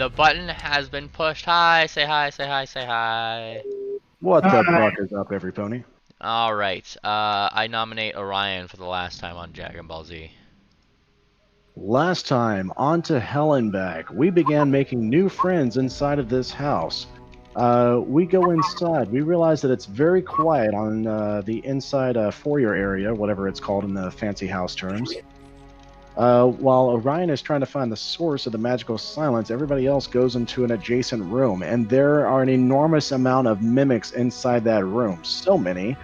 The button has been pushed. Hi, say hi, say hi, say hi. What the Hi. fuck is up, every pony? Alright, I nominate Orion for the last time on Dragon Ball Z. Last time, on to hell and back, we began making new friends inside of this house. We go inside. We realize that it's very quiet on the inside foyer area, whatever it's called in the fancy house terms. While Orion is trying to find the source of the magical silence, everybody else goes into an adjacent room, and there are an enormous amount of mimics inside that room. So many.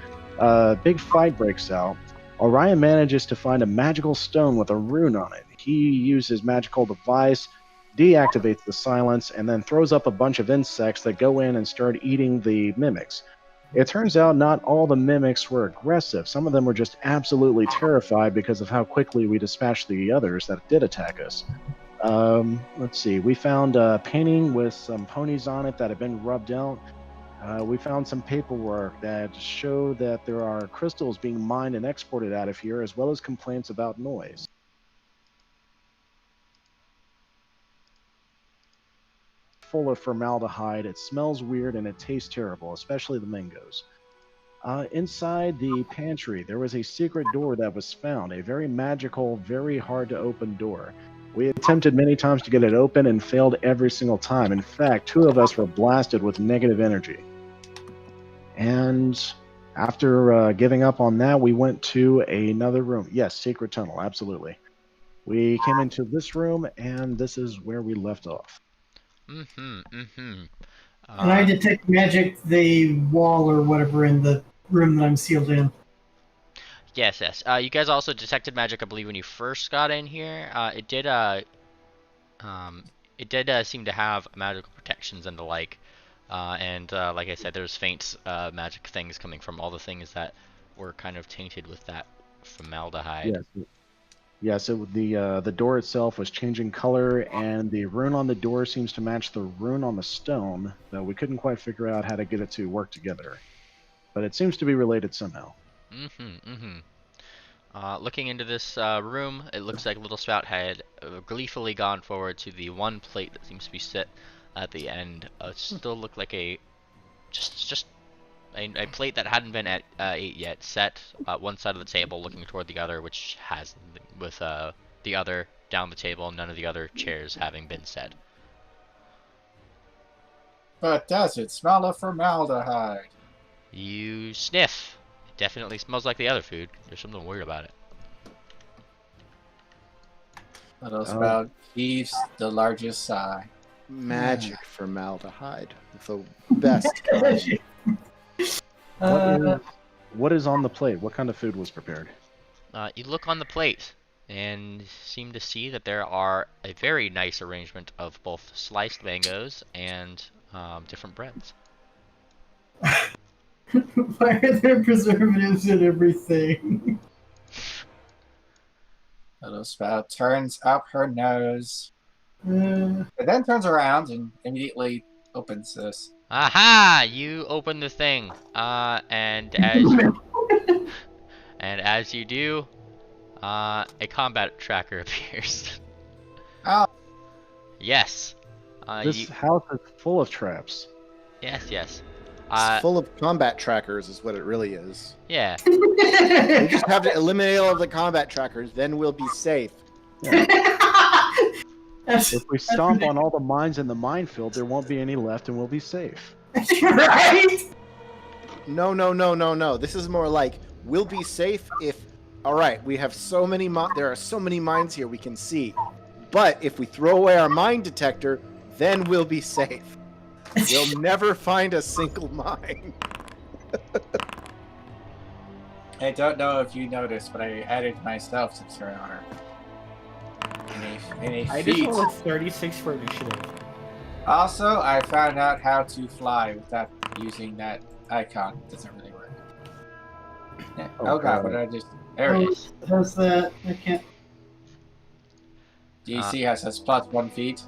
Big fight breaks out. Orion manages to find a magical stone with a rune on it. He uses magical device, deactivates the silence, and then throws up a bunch of insects that go in and start eating the mimics. It turns out not all the mimics were aggressive. Some of them were just absolutely terrified because of how quickly we dispatched the others that did attack us. Let's see. We found a painting with some ponies on it that had been rubbed out. We found some paperwork that showed that there are crystals being mined and exported out of here, as well as complaints about noise. Full of formaldehyde, it smells weird and it tastes terrible, especially the mangoes. Inside the pantry, there was a secret door that was found, a very magical, very hard to open door. We attempted many times to get it open and failed every single time. In fact, two of us were blasted with negative energy. And after giving up on that, we went to another room. Yes, secret tunnel, absolutely. We came into this room, and this is where we left off. And I detect magic the wall or whatever in the room that I'm sealed in. Yes, yes. You guys also detected magic, I believe, when you first got in here. It did seem to have magical protections and the like. Like I said, there's faint magic things coming from all the things that were kind of tainted with that formaldehyde. Yes, yes. The door itself was changing color, and the rune on the door seems to match the rune on the stone, though we couldn't quite figure out how to get it to work together. But it seems to be related somehow. Looking into this room, it looks like Little Spout had gleefully gone forward to the one plate that seems to be set at the end. Still looked like just a plate that hadn't been ate yet, set at one side of the table, looking toward the other, which has with the other down the table, none of the other chairs having been set. But does it smell of formaldehyde? You sniff. It definitely smells like the other food. There's something weird about it. Little Spout heaves the largest sigh. Magic formaldehyde. The best kind. What is on the plate? What kind of food was prepared? You look on the plate and seem to see that there are a very nice arrangement of both sliced mangoes and different breads. Why are there preservatives in everything? Little Spout turns up her nose, Uh, but then turns around and immediately opens this. Aha! You open the thing, and as you do, a combat tracker appears. Oh. Yes. This house is full of traps. Yes. It's full of combat trackers is what it really is. Yeah. We just have to eliminate all of the combat trackers, then we'll be safe. If we stomp on all the mines in the minefield, there won't be any left and we'll be safe. Right? No. This is more like, we'll be safe if... Alright, we have so many... There are so many mines here we can see. But if we throw away our mine detector, then we'll be safe. We'll never find a single mine. I don't know if you noticed, but I added myself to turn on her. In a I feat. just rolled 36 for initiative. Also, I found out how to fly without using that icon. It doesn't really work. Yeah. Oh god, what did I just... There it is. How's that? I can't... DC has us +1 feet.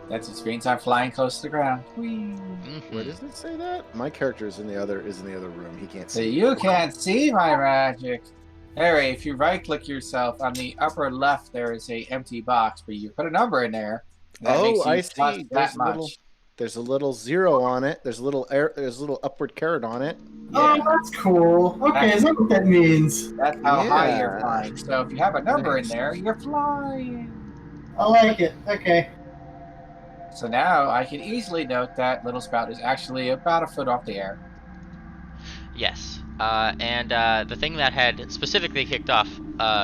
That just means I'm flying close to the ground. Whee! Where does it say that? My character is in the other room. He can't So see. you can't see my magic. Harry, if you right-click yourself on the upper left, there is a empty box, but you put a number in there. That Oh, makes you I plus see. that much. There's a little 0 on it. There's a little upward caret on it. Oh, Yeah, that's cool. Okay, is that what that means? that's how high you're Yeah. flying. So if you have a number in Nice. there, you're flying. I like it. Okay. So now I can easily note that little spout is actually about a foot off the air. Yes. And the thing that had specifically kicked off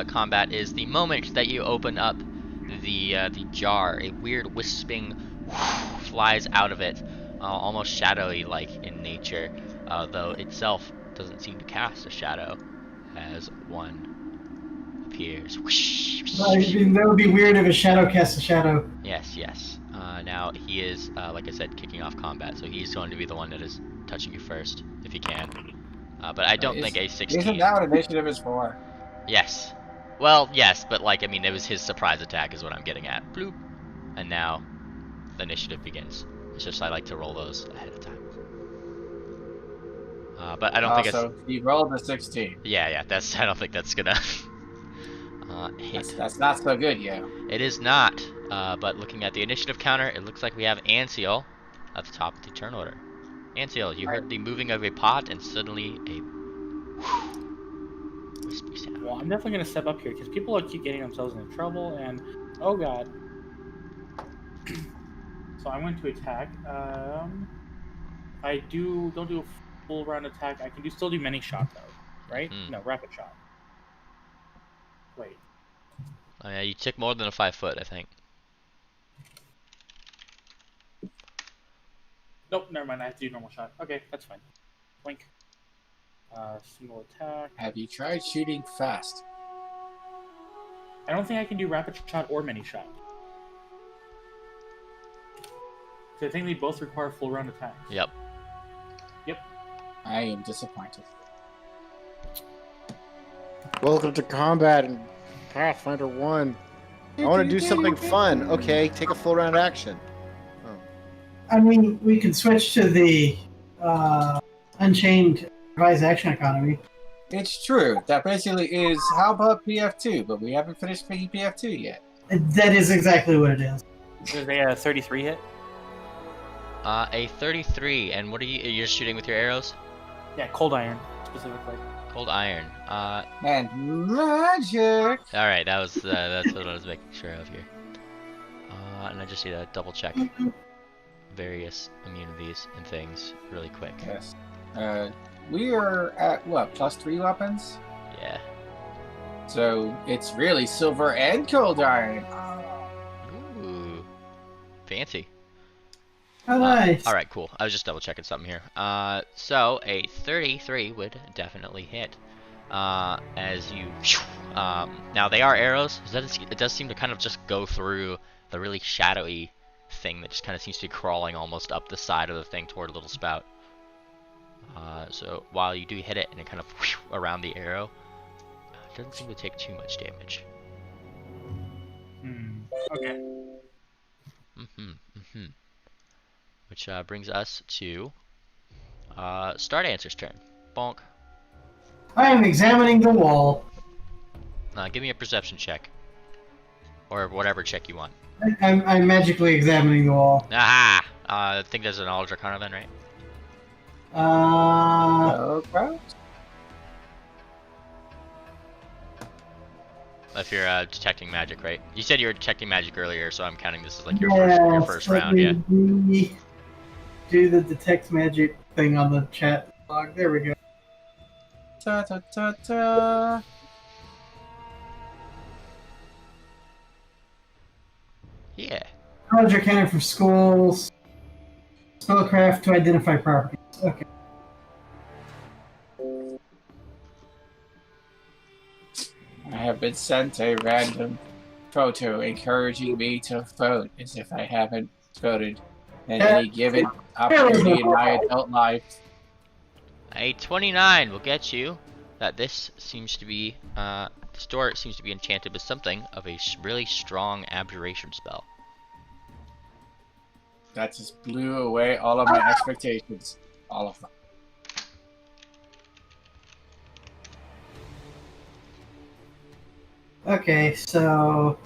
combat is the moment that you open up the jar. A weird wisping flies out of it, almost shadowy like in nature, though itself doesn't seem to cast a shadow as one appears. I mean, that would be weird if a shadow casts a shadow. Yes, yes. Now he is, like I said, kicking off combat, so he's going to be the one that is touching you first, if he can. But I don't think a 16. Isn't that what initiative is for? Yes. Well, yes, but like, I mean, it was his surprise attack is what I'm getting at. Bloop. And now the initiative begins. It's just I like to roll those ahead of time. But I don't think it's... Also, he rolled a 16. Yeah, that's... I don't think that's gonna... hit. That's not so good, yeah. It is not. But looking at the initiative counter, it looks like we have Anseal at the top of the turn order. Anseal, you heard the moving of a pot and suddenly a wispy sound. Well, I'm definitely gonna step up here because people will keep getting themselves into trouble, and oh god. So I'm going to attack. I don't do a full round attack. I can still do many shot though, right? Mm. No, rapid shot. Wait. Oh, yeah, you took more than a 5 foot, I think. Nope, never mind. I have to do normal shot. Okay, that's fine. Blink. Single attack. Have you tried shooting fast? I don't think I can do rapid shot or mini shot. So I think they both require full round attacks. Yep. I am disappointed. Welcome to combat in Pathfinder 1. I want to do something fun. Okay, take a full round action. I mean, we could switch to the Unchained Revised Action Economy. It's true. That basically is how about PF2, but we haven't finished picking PF2 yet. That is exactly what it is. Is a 33 hit? A 33, and what are you? You're shooting with your arrows? Yeah, cold iron specifically. Cold iron. And magic! Alright, that's what I was making sure of here. And I just need to double check various immunities and things really quick. Yes. We are at, what, +3 weapons? Yeah. So it's really silver and cold iron. Ooh. Fancy. Oh, nice. Alright, cool. I was just double checking something here. So a 33 would definitely hit. As you... now they are arrows. It does seem to kind of just go through the really shadowy thing that just kind of seems to be crawling almost up the side of the thing toward a little spout. So while you do hit it and it kind of around the arrow, it doesn't seem to take too much damage. Okay. Which brings us to Start Answer's turn. Bonk. I am examining the wall. Give me a perception check. Or whatever check you want. I'm magically examining the wall. Aha! I think there's a knowledge arcana then, right? Okay. If you're detecting magic, right? You said you were detecting magic earlier, so I'm counting this as like your first round, yeah. Do the detect magic thing on the chat log. There we go. Ta ta ta ta. Yeah. Knowledge arcana for schools. Spellcraft to identify properties. Okay. I have been sent a random photo encouraging me to vote as if I haven't voted in any given opportunity in my adult life. A 29 will get you that this seems to be, this door seems to be enchanted with something of a really strong abjuration spell. That just blew away all of my expectations. All of them. Okay, so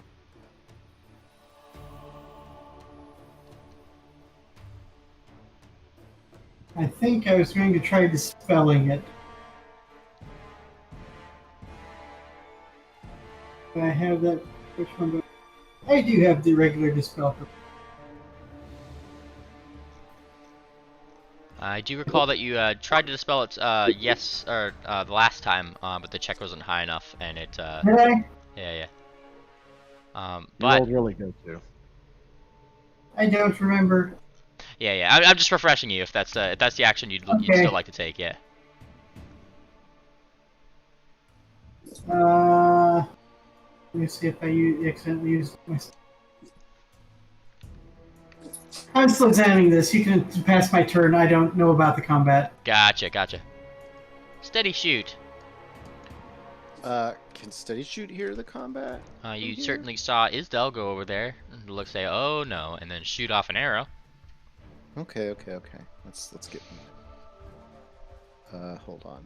I think I was going to try dispelling it. Do I have that? Which one do I do have the regular dispel. I do recall that you tried to dispel it, yes, or the last time, but the check wasn't high enough, and it, Did I? yeah. You But rolled really good too. I don't remember. yeah. I'm just refreshing you if that's the action you'd Okay. still like to take. Yeah. Let me see if I accidentally used my. I'm still examining this. You can pass my turn. I don't know about the combat. Gotcha. Steady shoot. Can steady shoot hear the combat? You here? certainly saw Isdell go over there and look, say, "Oh no," and then shoot off an arrow. Okay. Let's get. Hold on.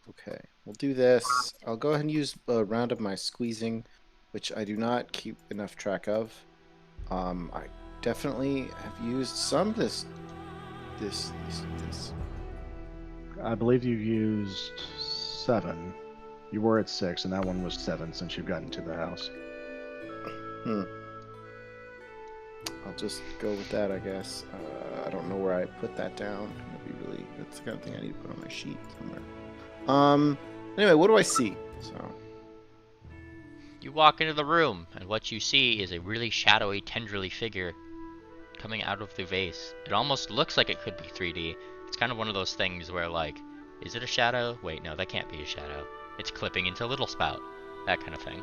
Okay, we'll do this. I'll go ahead and use a round of my squeezing, which I do not keep enough track of. I definitely have used some this. I believe you used 7. You were at 6, and that one was 7 since you've gotten to the house. I'll just go with that, I guess. I don't know where I put that down. That's the kind of thing I need to put on my sheet somewhere. Anyway, what do I see? So. You walk into the room, and what you see is a really shadowy, tendrily figure coming out of the vase. It almost looks like it could be 3D. It's kind of one of those things where, like, is it a shadow? Wait, no, that can't be a shadow. It's clipping into Little Spout. That kind of thing.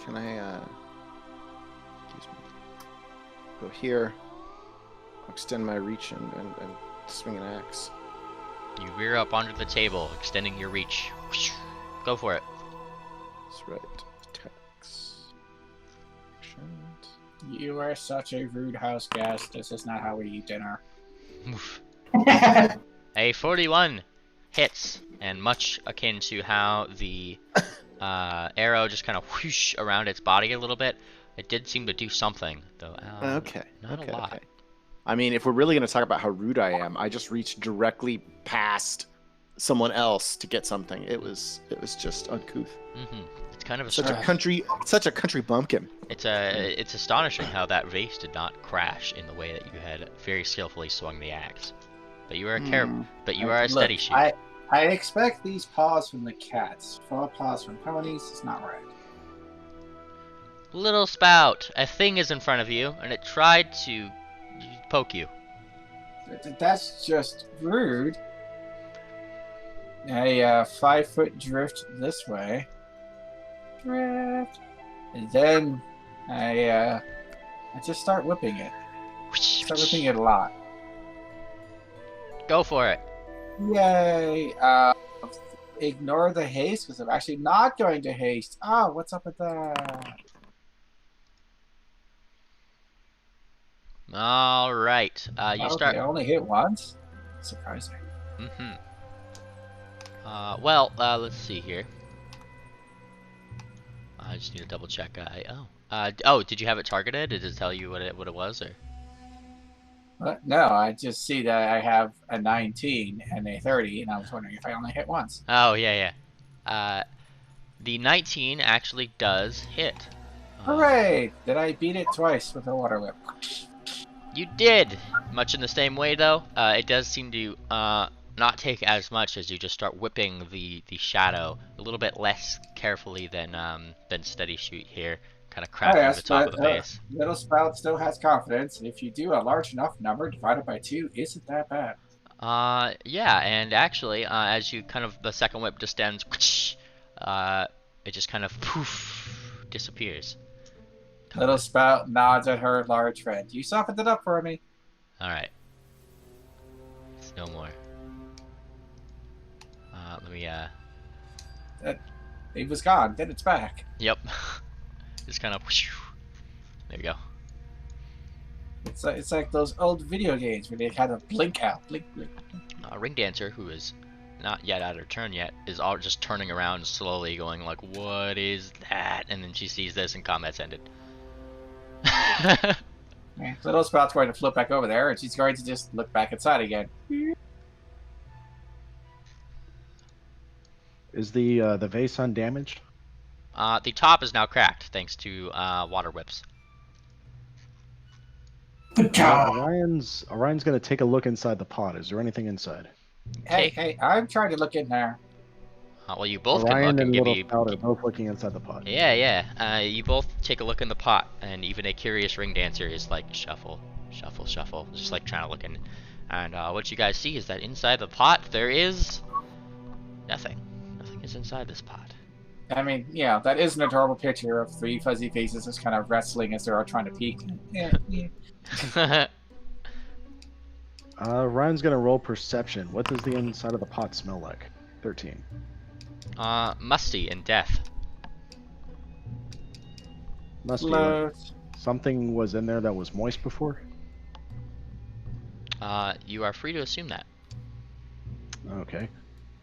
Can I, excuse me, go here, extend my reach and swing an axe. You rear up onto the table, extending your reach. Go for it. That's right. Attacks. Actions. You are such a rude house guest. This is not how we eat dinner. Oof. A 41 hits, and much akin to how the arrow just kind of whoosh around its body a little bit, it did seem to do something, though. Not a lot. Okay. I mean, if we're really going to talk about how rude I am, I just reached directly past someone else to get something. It was just uncouth. It's kind of Such a country bumpkin. It's astonishing how that vase did not crash in the way that you had very skillfully swung the axe. But you are a steady shoot. I expect these paws from the cats. Frog paws from ponies is not right. Little Spout, a thing is in front of you, and it tried to poke you. That's just rude. A 5-foot drift this way. Drift. And then I just start whipping it. Start whipping it a lot. Go for it. Yay! Ignore the haste because I'm actually not going to haste. Oh, what's up with that? All right. You start. I only hit once. Surprising. Well, let's see here. I just need to double check. Did you have it targeted? Did it tell you what it was, or? No, I just see that I have a 19 and a 30, and I was wondering if I only hit once. Oh, yeah. The 19 actually does hit. Hooray! Did I beat it twice with a water whip? You did! Much in the same way, though. It does seem to not take as much as you just start whipping the shadow a little bit less carefully than steady shoot here. Kind of crafting over the top of the base. Little Spout still has confidence. If you do a large enough number divided by 2, isn't that bad? Yeah, and actually, as you the second whip distends, it just kind of poof disappears. Little Spout nods at her large friend. You softened it up for me. All right. It's no more. Let me. It was gone. Then it's back. Yep. Just kind of. There you go. It's like those old video games where they kind of blink out, blink. Ring Dancer, who is not yet out of her turn yet, is all just turning around slowly, going like, "What is that?" And then she sees this, and combat's ended. The little spout's going to flip back over there, and she's going to just look back inside again. Is the vase undamaged? The top is now cracked thanks to water whips. Orion's gonna take a look inside the pot. Is there anything inside? Hey, I'm trying to look in there. Well, you both Orion can look and and give Little me. Spout are both looking inside the pot. Yeah. You both take a look in the pot, and even a curious ring dancer is like shuffle, shuffle, shuffle, just like trying to look in. And what you guys see is that inside the pot there is nothing. Nothing is inside this pot. I mean, yeah, that is an adorable picture of three fuzzy faces just kind of wrestling as they are trying to peek. Yeah. Ryan's gonna roll perception. What does the inside of the pot smell like? 13. Musty and death. Must be like something was in there that was moist before. You are free to assume that. Okay.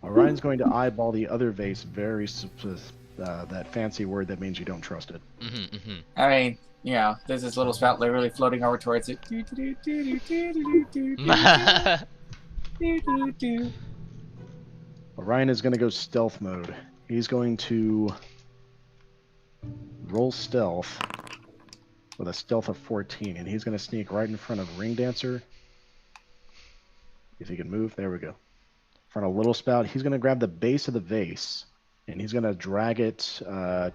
Ryan's going to eyeball the other vase very that fancy word that means you don't trust it. I mean, yeah, there's this little spout literally floating over towards it. Ryan is going to go stealth mode. He's going to roll stealth with a stealth of 14, and he's going to sneak right in front of Ring Dancer. If he can move, there we go. In front of Little Spout, he's going to grab the base of the vase, and he's going to drag it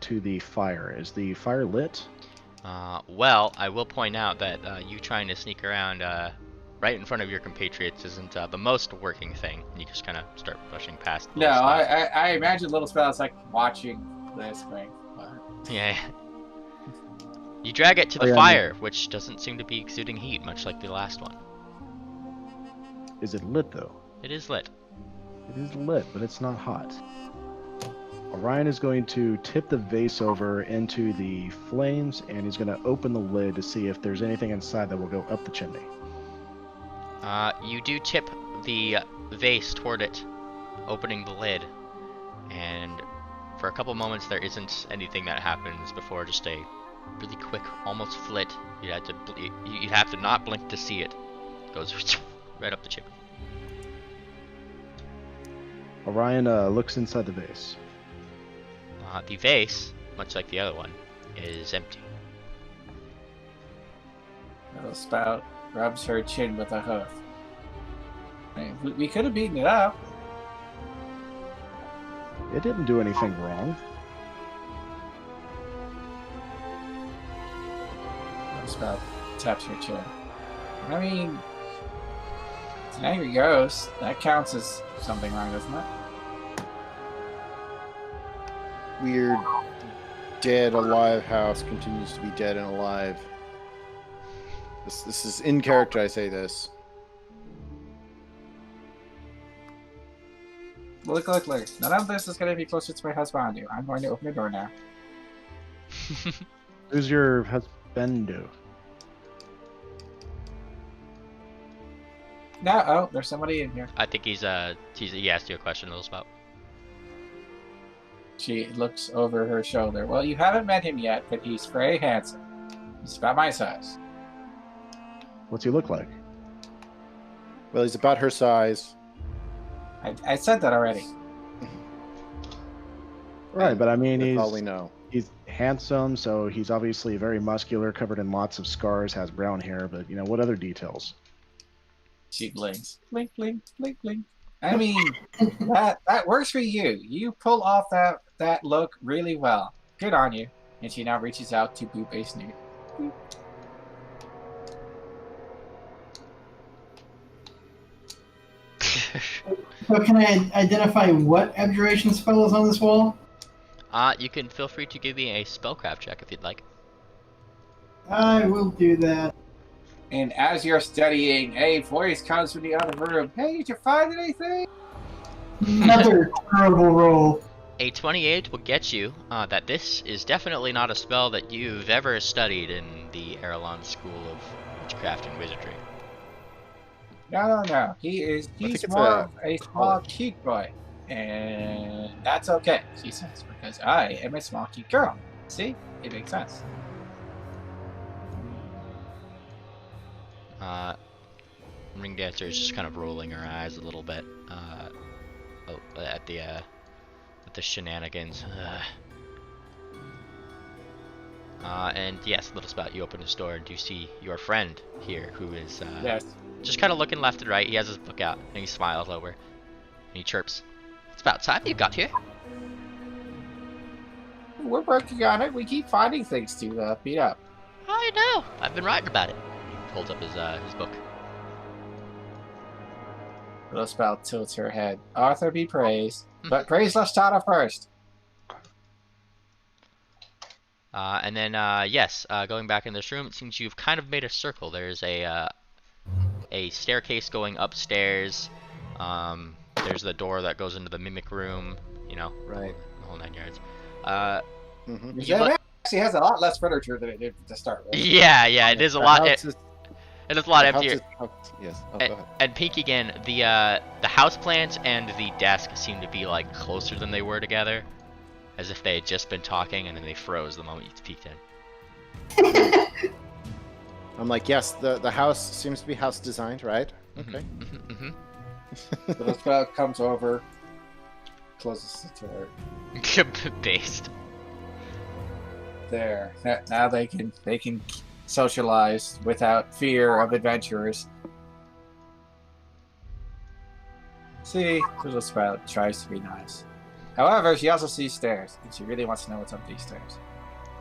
to the fire. Is the fire lit? Well, I will point out that you trying to sneak around right in front of your compatriots isn't the most working thing. You just kind of start brushing past. No, I imagine Little Spout's like watching this thing. Yeah. You drag it to the fire, which doesn't seem to be exuding heat, much like the last one. Is it lit, though? It is lit. It is lit, but it's not hot. Orion is going to tip the vase over into the flames, and he's going to open the lid to see if there's anything inside that will go up the chimney. You do tip the vase toward it, opening the lid, and for a couple moments there isn't anything that happens before just a really quick, almost flit. You'd have to not blink to see it. It goes right up the chimney. Orion looks inside the vase. The vase, much like the other one, is empty. Little Spout rubs her chin with a hoof. I mean, we could have beaten it up. It didn't do anything wrong. Little Spout taps her chin. I mean, it's an angry ghost. That counts as something wrong, doesn't it? Weird dead alive house continues to be dead and alive. This is in character, I say this. Look. None of this is going to be closer to my husband. I'm going to open the door now. Who's your husband? No, oh, there's somebody in here. I think he asked you a question, Little Spout. She looks over her shoulder. Well, you haven't met him yet, but he's very handsome. He's about my size. What's he look like? Well, he's about her size. I said that already. Right, but I mean, That's all we know. He's handsome, so he's obviously very muscular, covered in lots of scars, has brown hair, but, what other details? She blinks. Blink, blink, blink, blink. I mean, that works for you. You pull off that look really well. Good on you. And she now reaches out to boop a snoot. Boop. So can I identify what abjuration spell is on this wall? You can feel free to give me a spellcraft check if you'd like. I will do that. And as you're studying, a voice comes from the other room. Hey, did you find anything? Another terrible roll. A 28 will get you that this is definitely not a spell that you've ever studied in the Erelon School of Witchcraft and Wizardry. No. He's more of a small, cute boy. And that's okay, she says, because I am a small, cute girl. See? It makes sense. Ring Dancer is just kind of rolling her eyes a little bit at the shenanigans. And yes, Little Spout, you open his door and you see your friend here, who is Yes. just kind of looking left and right. He has his book out and he smiles over and he chirps. It's about time you got here. We're working on it. We keep finding things to beat up. I know. I've been writing about it. He holds up his book. Little Spout tilts her head. Arthur be praised. But praise Lashtana first. And then, yes, going back in this room, it seems you've kind of made a circle. There's a staircase going upstairs. There's the door that goes into the mimic room. You know, Right. the whole 9 yards. It actually has a lot less furniture than it did to start with. Yeah, it is a lot. It is a lot emptier. Yes. Oh, And, go ahead. and peek again. The houseplants and the desk seem to be like closer than they were together, as if they had just been talking and then they froze the moment you peeked in. I'm like, yes, the house seems to be house designed, right? Okay. Little Spout comes over, closes the door. Based. There. Now they can socialize without fear of adventurers. See, Little Spout tries to be nice. However, she also sees stairs, and she really wants to know what's up these stairs.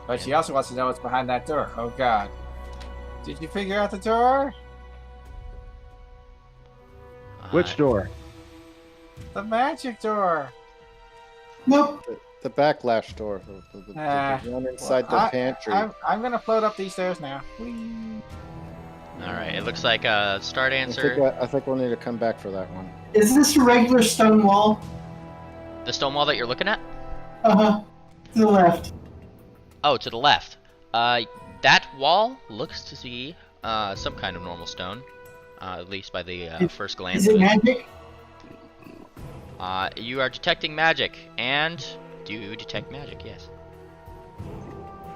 But she also wants to know what's behind that door. Oh god. Did you figure out the door? Which door? The magic door! Nope. The backlash door. The one inside the pantry. I'm gonna float up these stairs now. Alright, it looks like a start answer. I think we'll need to come back for that one. Is this a regular stone wall? The stone wall that you're looking at? To the left. Oh, to the left. That wall looks to be some kind of normal stone, at least by the first glance. Is it magic? You are detecting magic, and do detect magic, yes.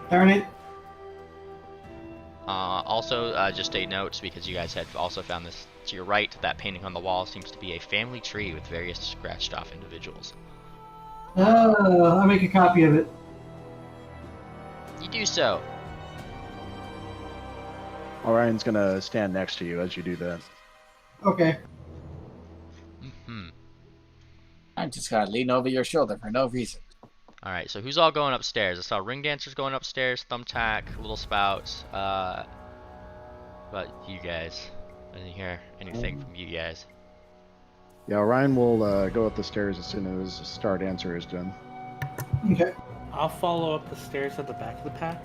Darn it. Also, just a note, because you guys had also found this to your right, that painting on the wall seems to be a family tree with various scratched off individuals. I'll make a copy of it. You do so. Orion's gonna stand next to you as you do that. Okay. I'm just gonna lean over your shoulder for no reason. Alright, so who's all going upstairs? I saw Ring Dancers going upstairs, Thumbtack, Little Spouts, but you guys. I didn't hear anything from you guys. Yeah, Orion will go up the stairs as soon as start answer is done. Okay. I'll follow up the stairs at the back of the pack.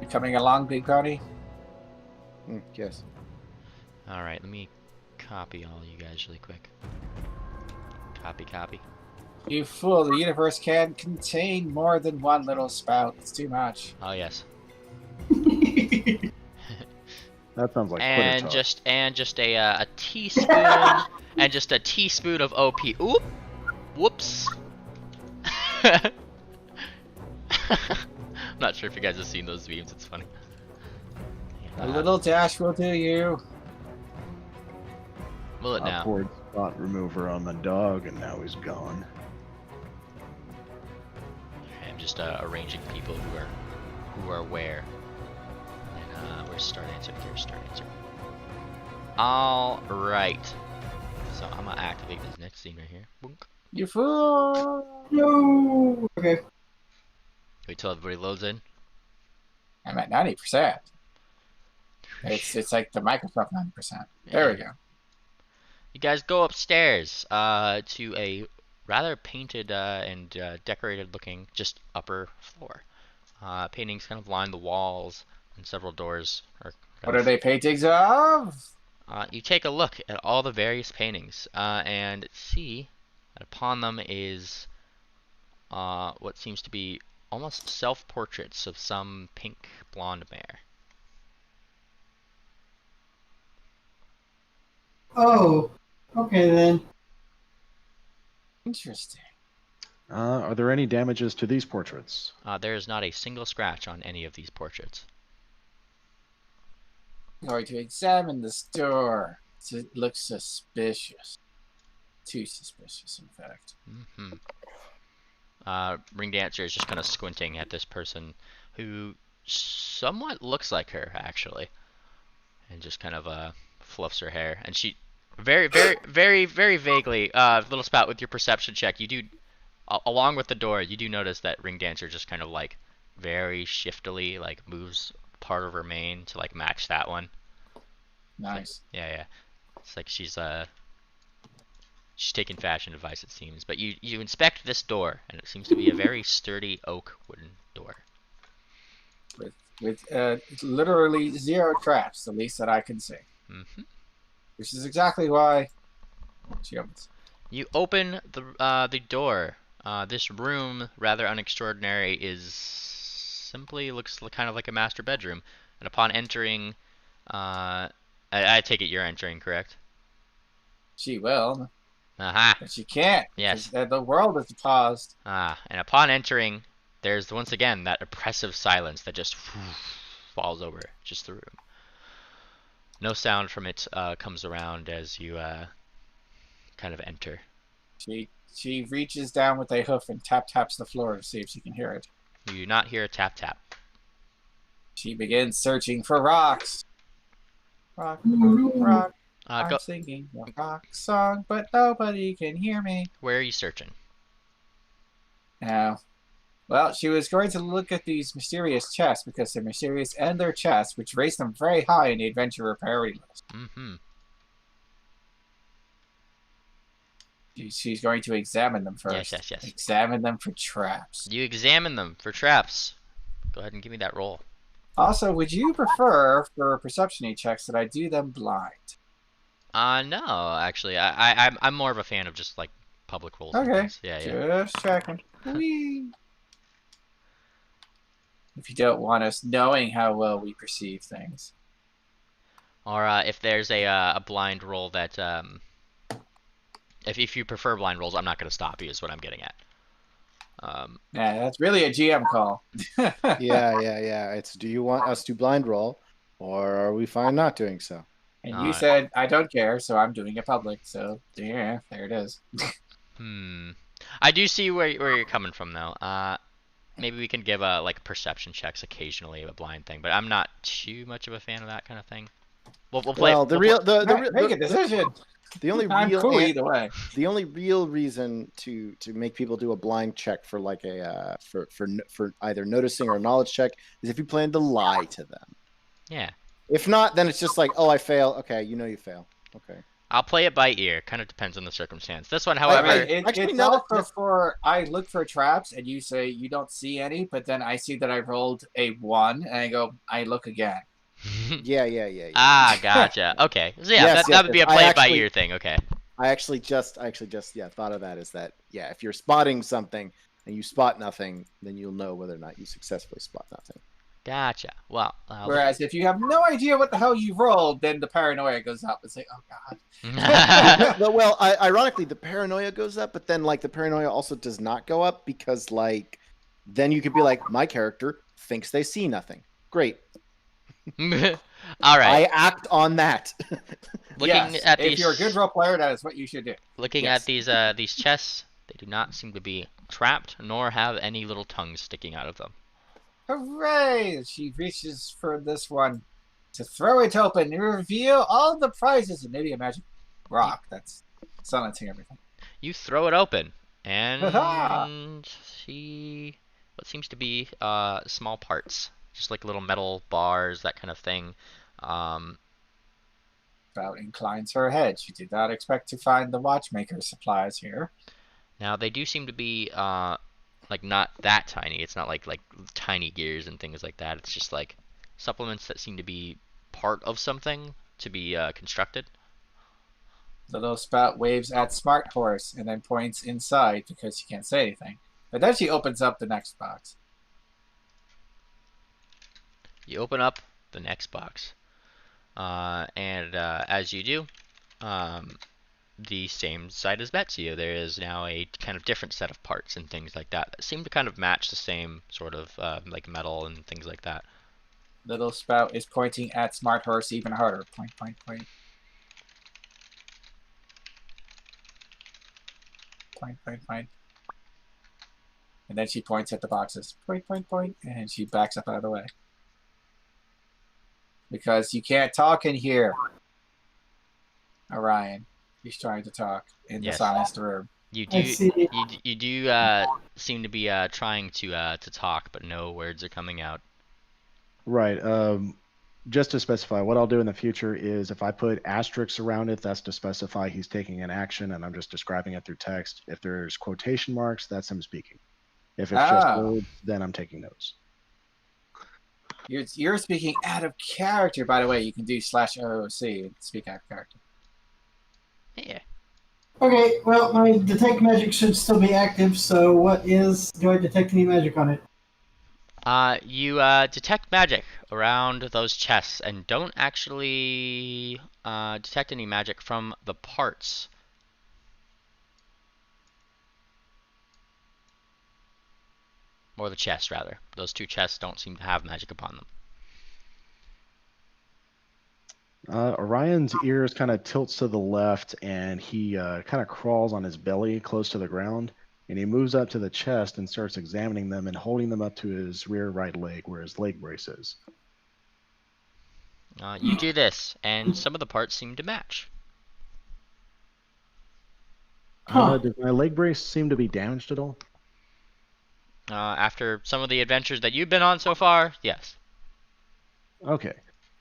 You coming along, Big Party? Yes. Alright, let me copy all you guys really quick. Copy. You fool, the universe can contain more than one Little Spout. It's too much. Oh yes. That sounds like And Twitter talk. just a teaspoon and just a teaspoon of OP. Oop! Whoops. I'm not sure if you guys have seen those memes, it's funny. A little dash will do you. Will it now? Poured spot remover on the dog, and now he's gone. I'm just arranging people who are where. And where's start answer? Here's start answer. All right. So I'm gonna activate this next scene right here. Boink. You fool! No. Okay. Wait till everybody loads in. I'm at 90%. It's like the Microsoft 90%. There we go. You guys go upstairs to a rather painted and decorated looking just upper floor. Paintings kind of line the walls and several doors are What are they paintings of? you take a look at all the various paintings and see that upon them is what seems to be almost self-portraits of some pink blonde mare. Oh. Okay then. Interesting. Are there any damages to these portraits? There is not a single scratch on any of these portraits. I'm going to examine this door. It looks suspicious. Too suspicious, in fact. Ring Dancer is just kind of squinting at this person who somewhat looks like her, actually. And just kind of fluffs her hair. And she very vaguely, Little Spout, with your perception check, you do, along with the door, you do notice that Ring Dancer just kind of like very shiftily like moves part of her mane to like match that one. Nice. Yeah. It's like she's taking fashion advice, it seems. But you inspect this door, and it seems to be a very sturdy oak wooden door. With literally 0 traps, the least that I can see. Which is exactly why she opens. You open the door. This room, rather unextraordinary, simply looks kind of like a master bedroom. And upon entering, I take it you're entering, correct? She will. Aha. But she can't. Yes. The world is paused. And upon entering, there's once again that oppressive silence that just falls over just the room. No sound from it comes around as you kind of enter. She reaches down with a hoof and taps the floor to see if she can hear it. You do not hear a tap. She begins searching for rocks. Rock. I'm singing a rock song, but nobody can hear me. Where are you searching? Now, well, she was going to look at these mysterious chests because they're mysterious and they're chests, which raise them very high in the adventurer priority list. She's going to examine them first. Yes. Examine them for traps. You examine them for traps. Go ahead and give me that roll. Also, would you prefer for perception checks that I do them blind? No, actually, I'm more of a fan of just like public rolls. Okay. Yeah. Just checking. Whee! If you don't want us knowing how well we perceive things. Or if there's a blind roll that if you prefer blind rolls, I'm not going to stop you. Is what I'm getting at. Yeah, that's really a GM call. Yeah. It's, do you want us to blind roll, or are we fine not doing so? And you said, I don't care, so I'm doing it public. So, yeah, there it is. I do see where you're coming from, though. Maybe we can give like perception checks occasionally, a blind thing, but I'm not too much of a fan of that kind of thing. We'll play. Well, make a decision. The only I'm real cool either way. The only real reason to make people do a blind check for like a for either noticing or a knowledge check is if you plan to lie to them. Yeah. If not, then it's just like, oh, I fail. Okay, you fail. Okay. I'll play it by ear. Kind of depends on the circumstance. This one, however, it's also for I look for traps and you say you don't see any, but then I see that I rolled a 1 and I go, I look again. Yeah. Ah, gotcha. Okay. So yeah, that would be a play it by ear thing. Okay. I actually just thought of that as that. Yeah, if you're spotting something and you spot nothing, then you'll know whether or not you successfully spot nothing. Gotcha. Well, whereas if you have no idea what the hell you rolled, then the paranoia goes up and say, "Oh God." Well, ironically, the paranoia goes up, but then like the paranoia also does not go up because like then you could be like, my character thinks they see nothing. Great. All right. I act on that. If you're a good role player, that is what you should do. Looking at these chests, they do not seem to be trapped, nor have any little tongues sticking out of them. Hooray! She reaches for this one to throw it open and reveal all the prizes and maybe a magic rock that's silencing everything. You throw it open, and see what seems to be small parts, just like little metal bars, that kind of thing. About inclines her head. She did not expect to find the watchmaker supplies here. Now they do seem to be like not that tiny. It's not like tiny gears and things like that. It's just like supplements that seem to be part of something to be constructed. Little Spout waves at Smart Horse and then points inside because she can't say anything. But then she opens up the next box. You open up the next box, and as you do, the same side as Betsy. There is now a kind of different set of parts and things like that that seem to kind of match the same sort of like metal and things like that. Little Spout is pointing at Smart Horse even harder. Point, point, point. Point, point, point. And then she points at the boxes. Point, point, point. And she backs up out of the way. Because you can't talk in here. Orion. He's trying to talk in the silenced room. You I do see. you do seem to be trying to talk, but no words are coming out. Right. Just to specify, what I'll do in the future is if I put asterisks around it, that's to specify he's taking an action, and I'm just describing it through text. If there's quotation marks, that's him speaking. If it's just words, then I'm taking notes. You're speaking out of character, by the way. You can do /OOC and speak out of character. Yeah. Okay, well, my detect magic should still be active, so do I detect any magic on it? You detect magic around those chests and don't actually detect any magic from the parts. Or the chest, rather. Those two chests don't seem to have magic upon them. Orion's ears kind of tilts to the left, and he kind of crawls on his belly close to the ground, and he moves up to the chest and starts examining them and holding them up to his rear right leg, where his leg brace is. You do this, and some of the parts seem to match. Does my leg brace seem to be damaged at all? After some of the adventures that you've been on so far, yes. Okay.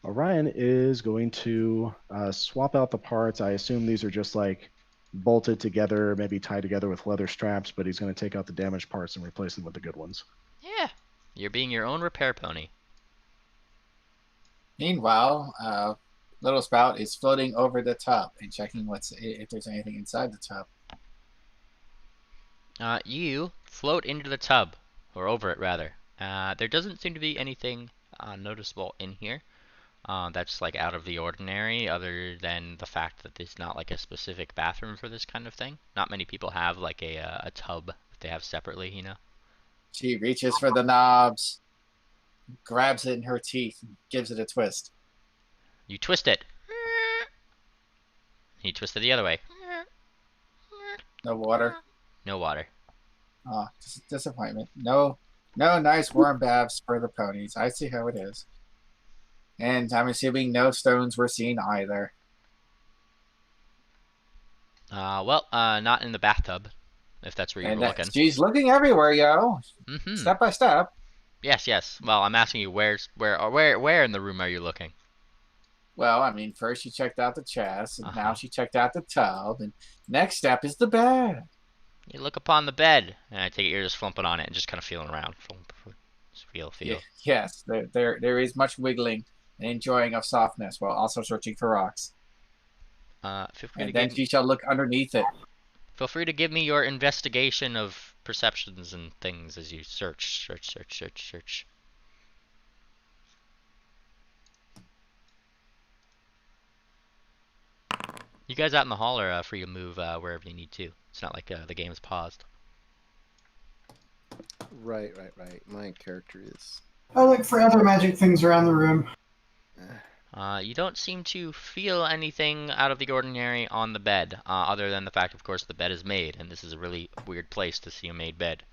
Orion is going to swap out the parts. I assume these are just like bolted together, maybe tied together with leather straps, but he's going to take out the damaged parts and replace them with the good ones. Yeah, you're being your own repair pony. Meanwhile, Little Spout is floating over the tub and checking if there's anything inside the tub. You float into the tub, or over it rather. There doesn't seem to be anything noticeable in here that's like out of the ordinary, other than the fact that there's not like a specific bathroom for this kind of thing. Not many people have like a tub that they have separately, you know. She reaches for the knobs, grabs it in her teeth, and gives it a twist. You twist it. You twist it the other way. No water. No water. Oh, disappointment. No nice warm baths for the ponies. I see how it is. And I'm assuming no stones were seen either. Well, not in the bathtub, if that's where you were looking. She's looking everywhere, yo. Mm-hmm. Step by step. Yes. Well, I'm asking you where in the room are you looking? Well, I mean, first she checked out the chest, and now she checked out the tub, and next step is the bed. You look upon the bed, and I take it you're just flumping on it and just kind of feeling around. Just feel. Yes, there is much wiggling and enjoying of softness while also searching for rocks. She shall look underneath it. Feel free to give me your investigation of perceptions and things as you search. You guys out in the hall are free to move wherever you need to. It's not like the game is paused. Right. My character is... I look for other magic things around the room. You don't seem to feel anything out of the ordinary on the bed, other than the fact, of course, the bed is made, and this is a really weird place to see a made bed.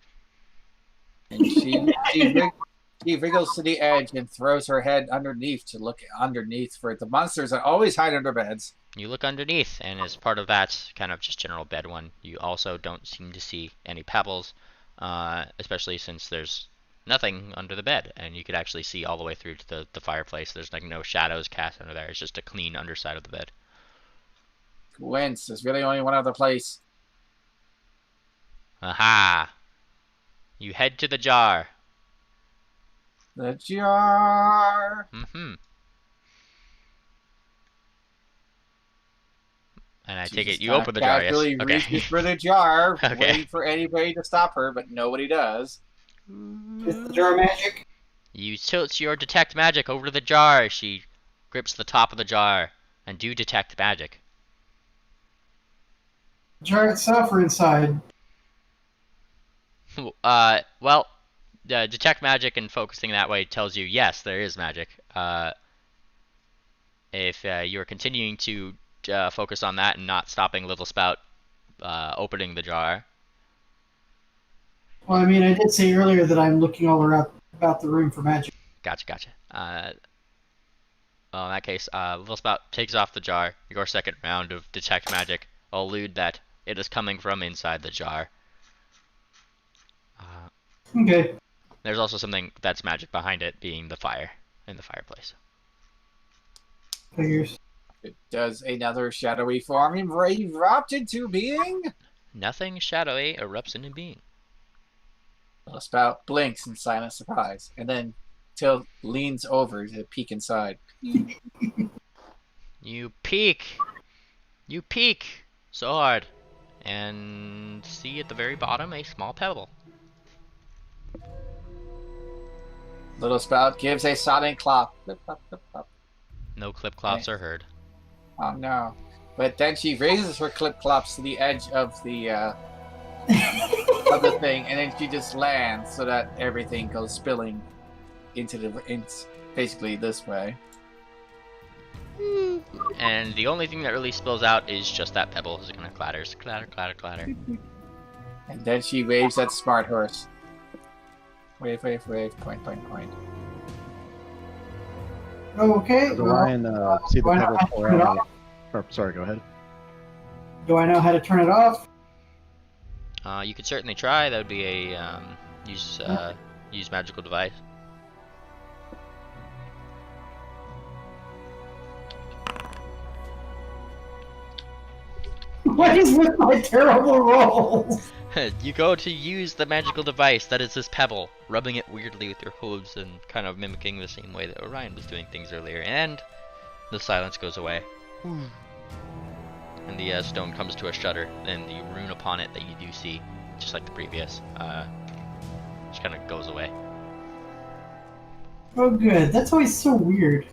And she wriggles to the edge and throws her head underneath to look underneath for the monsters that always hide under beds. You look underneath, and as part of that kind of just general bed one, you also don't seem to see any pebbles, especially since there's nothing under the bed, and you could actually see all the way through to the fireplace. There's like no shadows cast under there. It's just a clean underside of the bed. Gwyn's, there's really only one other place. Aha! You head to the jar. The jar. Mm-hmm. And I take it you open the jar, yes? Okay. Reaches for the jar, Okay. waiting for anybody to stop her, but nobody does. Is the jar magic? You tilt your detect magic over to the jar. She grips the top of the jar and do detect magic. jar itself or inside? Well, detect magic and focusing that way tells you yes, there is magic. If you're continuing to focus on that and not stopping Little Spout opening the jar. Well, I mean, I did say earlier that I'm looking all around about the room for magic. Gotcha. Well, in that case, Little Spout takes off the jar. Your second round of detect magic will allude that it is coming from inside the jar. Okay. There's also something that's magic behind it, being the fire in the fireplace. Figures. Does another shadowy form erupt into being? Nothing shadowy erupts into being. Little Spout blinks in silent surprise, and then Till leans over to peek inside. You peek so hard, and see at the very bottom a small pebble. Little Spout gives a sonic clop. Clip, clop, clip, clop. No clip clops are heard. Oh no. But then she raises her clip clops to the edge of the of the thing, and then she just lands so that everything goes spilling into basically this way. And the only thing that really spills out is just that pebble. It's gonna clatter. And then she waves at Smart Horse. Wave, point, point, point. Okay. Does Orion see the pebble pour out? Sorry, go ahead. Do I know how to turn it off? You could certainly try. That would be a use magical device. What is with my terrible rolls? You go to use the magical device that is this pebble, rubbing it weirdly with your hooves and kind of mimicking the same way that Orion was doing things earlier, and the silence goes away. And the stone comes to a shudder, and the rune upon it that you do see, just like the previous, just kind of goes away. Oh good, that's always so weird.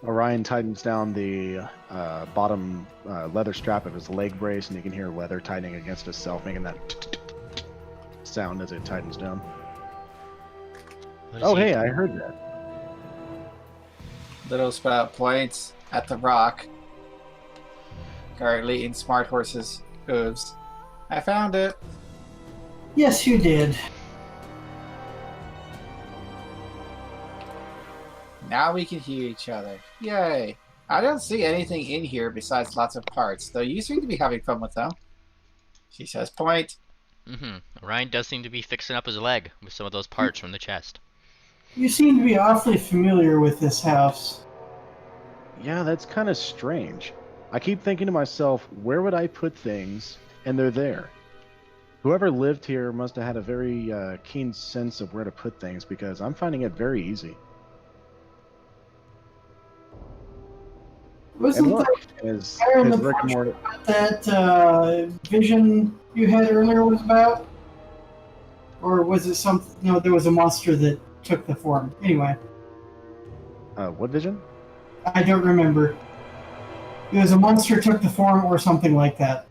Orion tightens down the bottom leather strap of his leg brace, and you can hear leather tightening against itself, making that sound as it tightens down. Oh, hey, I heard that. Little Spout points at the rock, currently in Smart Horse's hooves. I found it. Yes, you did. Now we can hear each other. Yay. I don't see anything in here besides lots of parts, though you seem to be having fun with them. She says point. Orion does seem to be fixing up his leg with some of those parts from the chest. You seem to be awfully familiar with this house. Yeah, that's kind of strange. I keep thinking to myself, where would I put things? And they're there. Whoever lived here must have had a very keen sense of where to put things, because I'm finding it very easy. Wasn't And look, that as Iron the Rick and Morty, that vision you had earlier was about? Or was it something? No, there was a monster that took the form. Anyway. what vision? I don't remember. It was a monster took the form or something like that.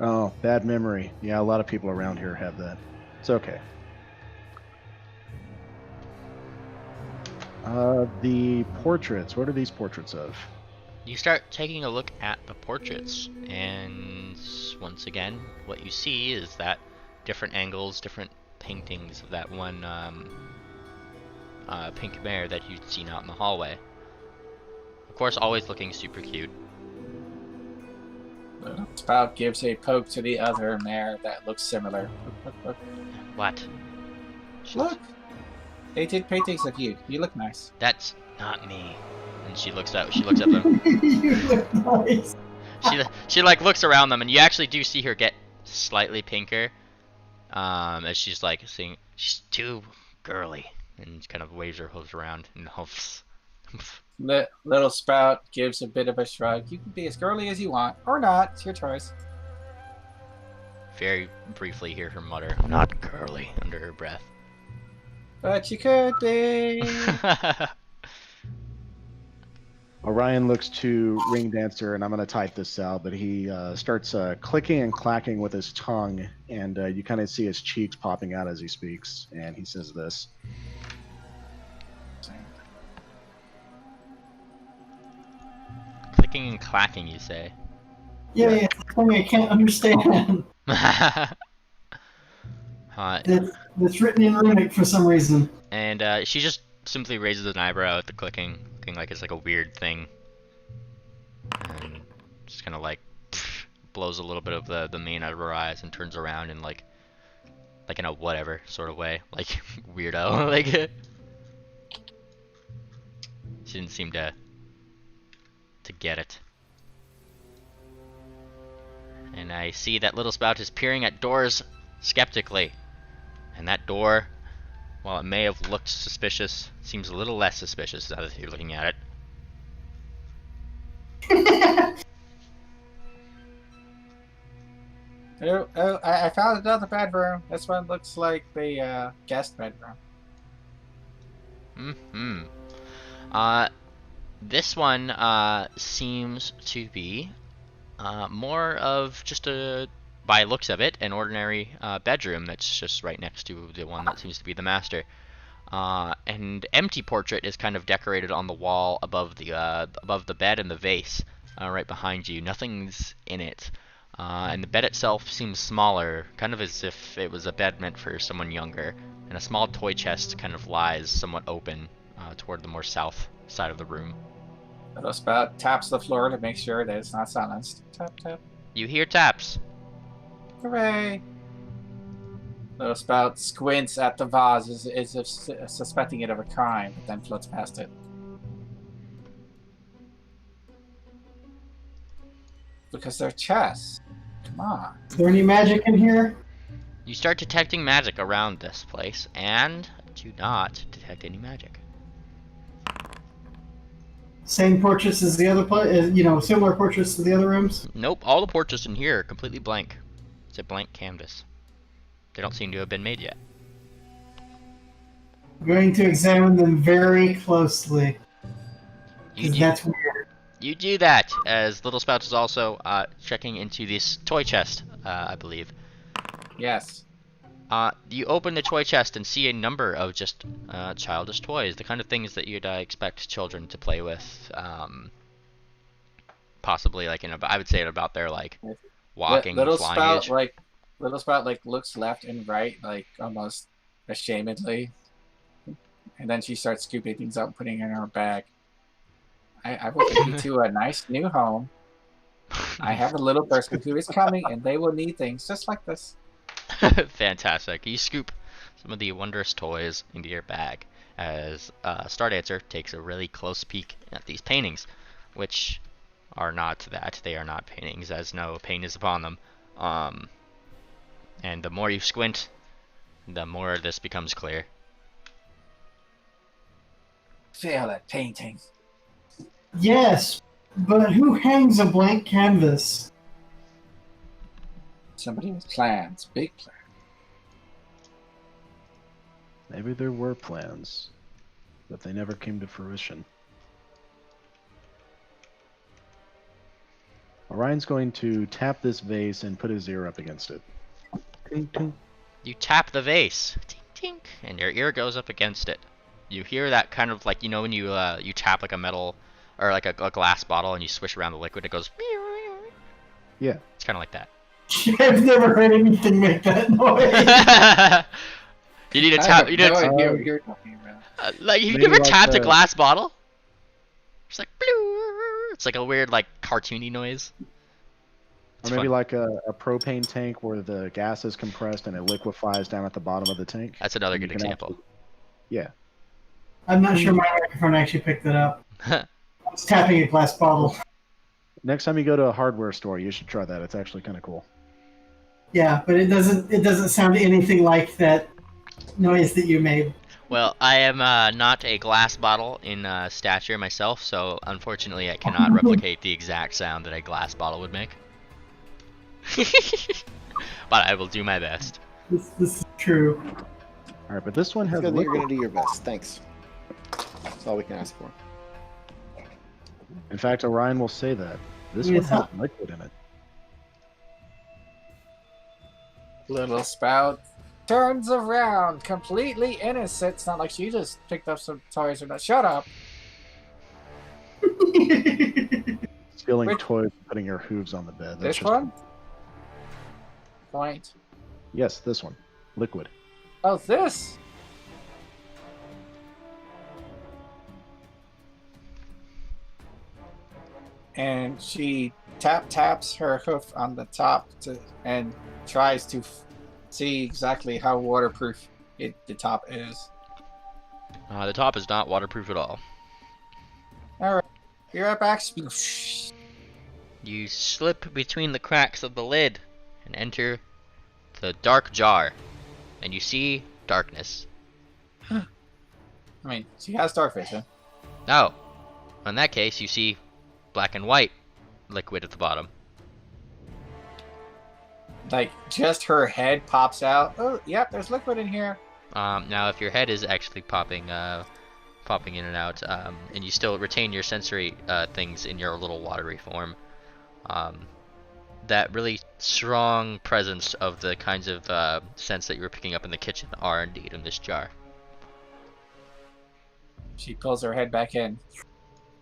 Oh, bad memory. Yeah, a lot of people around here have that. It's okay. The portraits. What are these portraits of? You start taking a look at the portraits, and once again, what you see is that different angles, different paintings of that one pink mare that you'd seen out in the hallway. Of course, always looking super cute. Little Spout gives a poke to the other mare that looks similar. Look. What? Look! They did paintings of you. You look nice. That's not me. And she looks at them. You look nice. She like looks around them, and you actually do see her get slightly pinker. As she's like saying she's too girly, and kind of waves her hooves around and huffs. Little Spout gives a bit of a shrug. You can be as girly as you want, or not. It's your choice. Very briefly hear her mutter, "Not girly," under her breath. But you could be. Orion looks to Ring Dancer, and I'm going to type this out, but he starts clicking and clacking with his tongue, and you kind of see his cheeks popping out as he speaks, and he says this. Clicking and clacking, you say? Yeah, it's something I can't understand. That's written in runic for some reason. And she just simply raises an eyebrow at the clicking, looking like it's like a weird thing. And just kind of like blows a little bit of the mane out of her eyes and turns around and like in a whatever sort of way, like weirdo. Like she didn't seem to get it. And I see that little spout is peering at doors skeptically. And that door, while it may have looked suspicious, seems a little less suspicious now that you're looking at it. I found another bedroom. This one looks like the guest bedroom. This one seems to be more of just by looks of it, an ordinary bedroom that's just right next to the one that seems to be the master. And empty portrait is kind of decorated on the wall above the bed and the vase, right behind you. Nothing's in it. And the bed itself seems smaller, kind of as if it was a bed meant for someone younger. And a small toy chest kind of lies somewhat open toward the more south side of the room. Little spout taps the floor to make sure that it's not silenced. Tap, tap. You hear taps. Hooray! Little spout squints at the vase as if suspecting it of a crime, but then floats past it. Because they're chests. Come on. Is there any magic in here? You start detecting magic around this place, and do not detect any magic. Same portraits as the other place? Similar portraits to the other rooms? Nope, all the portraits in here are completely blank. It's a blank canvas. They don't seem to have been made yet. I'm going to examine them very closely. That's weird. You do that, as Little Spout is also checking into this toy chest, I believe. Yes. You open the toy chest and see a number of just childish toys, the kind of things that you'd expect children to play with. Possibly, like I would say at about their like walking, little flying spout, age. Little Spout looks left and right, like almost ashamedly, and then she starts scooping things up and putting it in her bag. I will take you to a nice new home. I have a little person who is coming, and they will need things just like this. Fantastic. You scoop some of the wondrous toys into your bag as Stardancer takes a really close peek at these paintings, which are not that. They are not paintings, as no paint is upon them. And the more you squint, the more this becomes clear. Feel it, painting. Yes, but who hangs a blank canvas? Somebody with plans, big plans. Maybe there were plans, but they never came to fruition. Orion's going to tap this vase and put his ear up against it. Tink, tink. You tap the vase, tink tink, and your ear goes up against it. You hear that kind of like, when you tap like a metal or like a glass bottle and you swish around the liquid, it goes. Yeah. It's kind of like that. I've never heard anything make that noise. You need to tap. You No need idea what you're talking about. like you've Maybe never like tapped a the- glass bottle. It's like it's like a weird like cartoony noise. It's Or maybe fun. like a propane tank where the gas is compressed and it liquefies down at the bottom of the tank. That's another You good can example. actually- Yeah. I'm not sure my microphone actually picked it up. I was tapping a glass bottle. Next time you go to a hardware store, you should try that. It's actually kind of cool. Yeah, but it doesn't sound anything like that noise that you made. Well, I am not a glass bottle in stature myself, so unfortunately I cannot replicate the exact sound that a glass bottle would make. But I will do my best. This is true. All right, but this one It's has good that you're liquid. going to do your best. Thanks. That's all we can ask for. In fact, Orion will say that. This Yeah, one it's has not- liquid in it. Little Spout turns around, completely innocent. It's not like she just picked up some toys or not. Shut up. Stealing Wait. toys and putting your hooves on the bed. That's This just... one? Point. Yes, this one. Liquid. Oh, this? And she taps her hoof on the top and tries to see exactly how waterproof the top is. The top is not waterproof at all. Alright, be right back. You slip between the cracks of the lid and enter the dark jar, and you see darkness. I mean, she has dark vision. Oh, in that case, you see black and white liquid at the bottom. Like, just her head pops out. Oh, yep, there's liquid in here. Now, if your head is actually popping in and out, and you still retain your sensory things in your little watery form, that really strong presence of the kinds of scents that you were picking up in the kitchen are indeed in this jar. She pulls her head back in.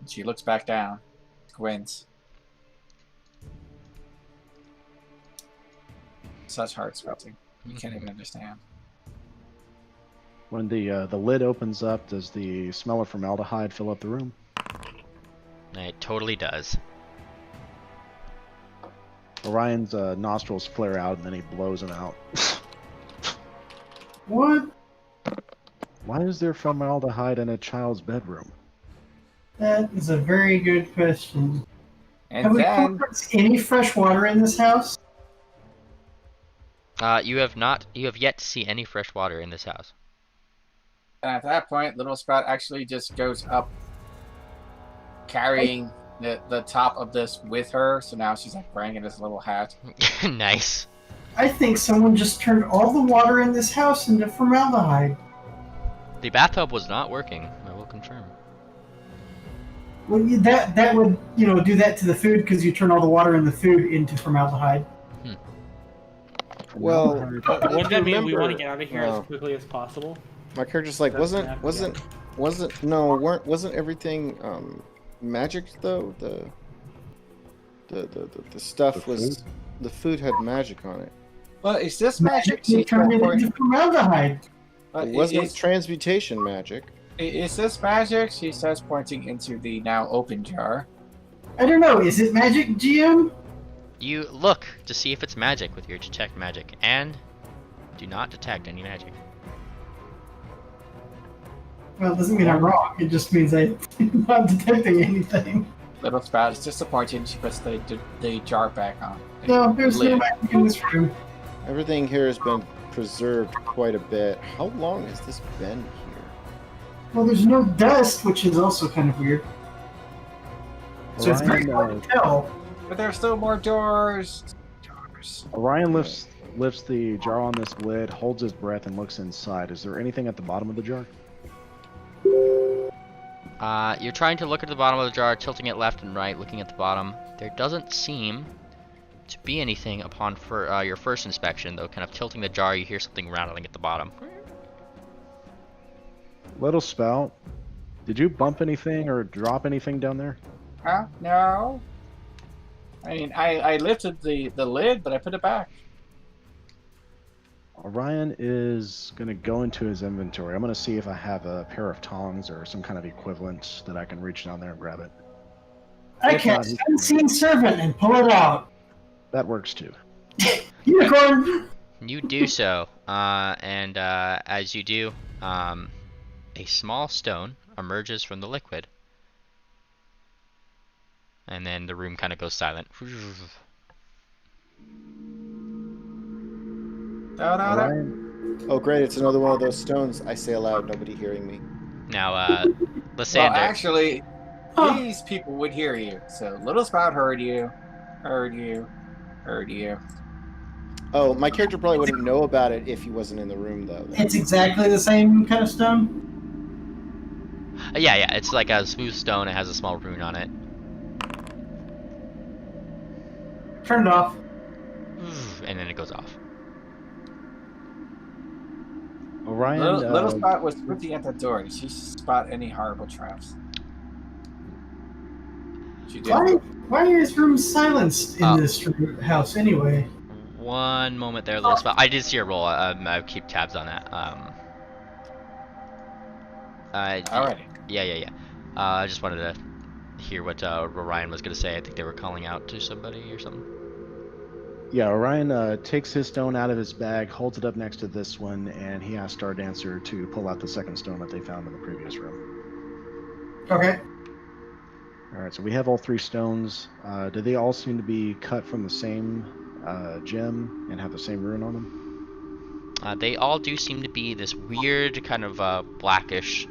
She looks back down. Squints. Such heart squinting. You can't even understand. When the lid opens up, does the smell of formaldehyde fill up the room? It totally does. Orion's nostrils flare out and then he blows them out. What? Why is there formaldehyde in a child's bedroom? That is a very good question. Have And we then, come across any fresh water in this house? You have yet to see any fresh water in this house. at that point, Little Spout actually just goes up, carrying the top of this with her. So now she's like wearing it as a little hat. Nice. I think someone just turned all the water in this house into formaldehyde. The bathtub was not working, I will confirm. Well, that would do that to the food because you turn all the water in the food into formaldehyde. Well, Wouldn't that mean we want to remember- get out of here no. as quickly as possible? My character's like, wasn't everything magic though? The stuff The was the food had magic on it. Well, is this magic? You turned it into formaldehyde. It wasn't transmutation magic. Is this magic? She says, pointing into the now open jar. I don't know. Is it magic, GM? You look to see if it's magic with your detect magic, and do not detect any magic. Well, it doesn't mean I'm wrong. It just means I'm not detecting anything. Little Spout is disappointed, and she puts the jar back on. No, there's no Lid. magic in this room. Everything here has been preserved quite a bit. How long has this been here? Well, there's no dust, which is also kind of weird. So it's very hard to tell. But there's still more doors. Orion lifts the jar on this lid, holds his breath, and looks inside. Is there anything at the bottom of the jar? You're trying to look at the bottom of the jar, tilting it left and right, looking at the bottom. There doesn't seem to be anything upon your first inspection, though. Kind of tilting the jar, you hear something rattling at the bottom. Little Spout, did you bump anything or drop anything down there? Huh? No. I mean, I lifted the lid, but I put it back. Orion is going to go into his inventory. I'm going to see if I have a pair of tongs or some kind of equivalent that I can reach down there and grab it. I cast Unseen Servant and pull it out. That works too. Unicorn! You do so, and as you do, a small stone emerges from the liquid. And then the room kind of goes silent. Orion, Oh, great! It's another one of those stones. I say aloud, nobody hearing me. Now, Lysander. Well, actually, these people would hear you. So Little Spout heard you. Oh, my character probably wouldn't know about it if he wasn't in the room, though. It's exactly the same kind of stone. Yeah, it's like a smooth stone. It has a small rune on it. Turned off. And then it goes off. Orion, Little Spot was looking at the door. Did she spot any horrible traps? She did. Why is room silenced in this house anyway? One moment there, little spot. I did see a roll. I keep tabs on that. Alrighty. Yeah. I just wanted to hear what Orion was gonna say. I think they were calling out to somebody or something. Yeah, Orion takes his stone out of his bag, holds it up next to this one, and he asks Star Dancer to pull out the second stone that they found in the previous room. Okay. All right, so we have all 3 stones. Do they all seem to be cut from the same gem and have the same rune on them? They all do seem to be this weird kind of blackish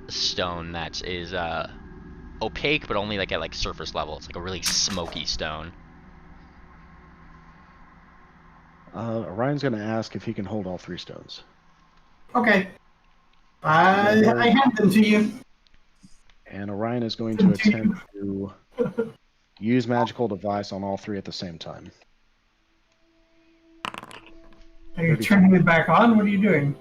stone that is opaque, but only like at surface level. It's like a really smoky stone. Orion's going to ask if he can hold all 3 stones. Okay. I hand them to you. And Orion is going to attempt to use magical device on all 3 at the same time. Are you turning it back on? What are you doing?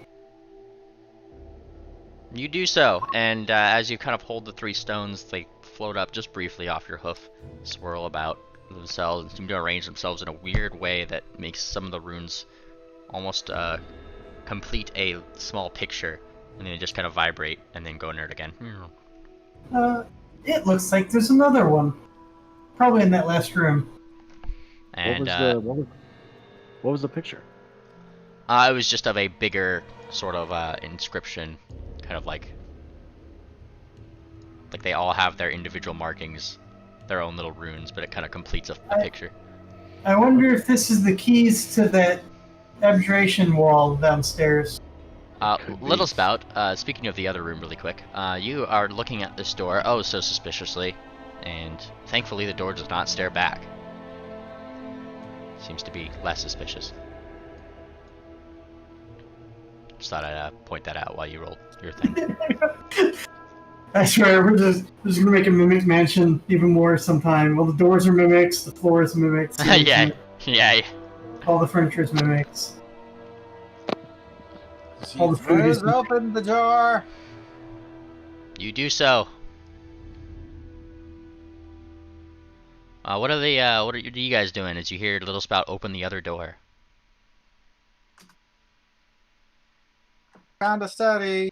You do so, and as you kind of hold the 3 stones, they float up just briefly off your hoof, swirl about themselves, and seem to arrange themselves in a weird way that makes some of the runes almost complete a small picture, and then they just kind of vibrate and then go inert again. It looks like there's another one. Probably in that last room. And what was the picture? It was just of a bigger sort of inscription, kind of like they all have their individual markings, their own little runes, but it kind of completes a picture. I wonder if this is the keys to that abjuration wall downstairs. Little Spout, speaking of the other room really quick, you are looking at this door oh so suspiciously, and thankfully the door does not stare back. Seems to be less suspicious. Just thought I'd point that out while you rolled your thing. I swear, we're just gonna make a mimic mansion even more sometime. Well, the doors are mimics, the floor is mimics. Yeah. All the furniture is mimics. All the food is open the door. You do so. What are you guys doing as you hear Little Spout open the other door? Found a study.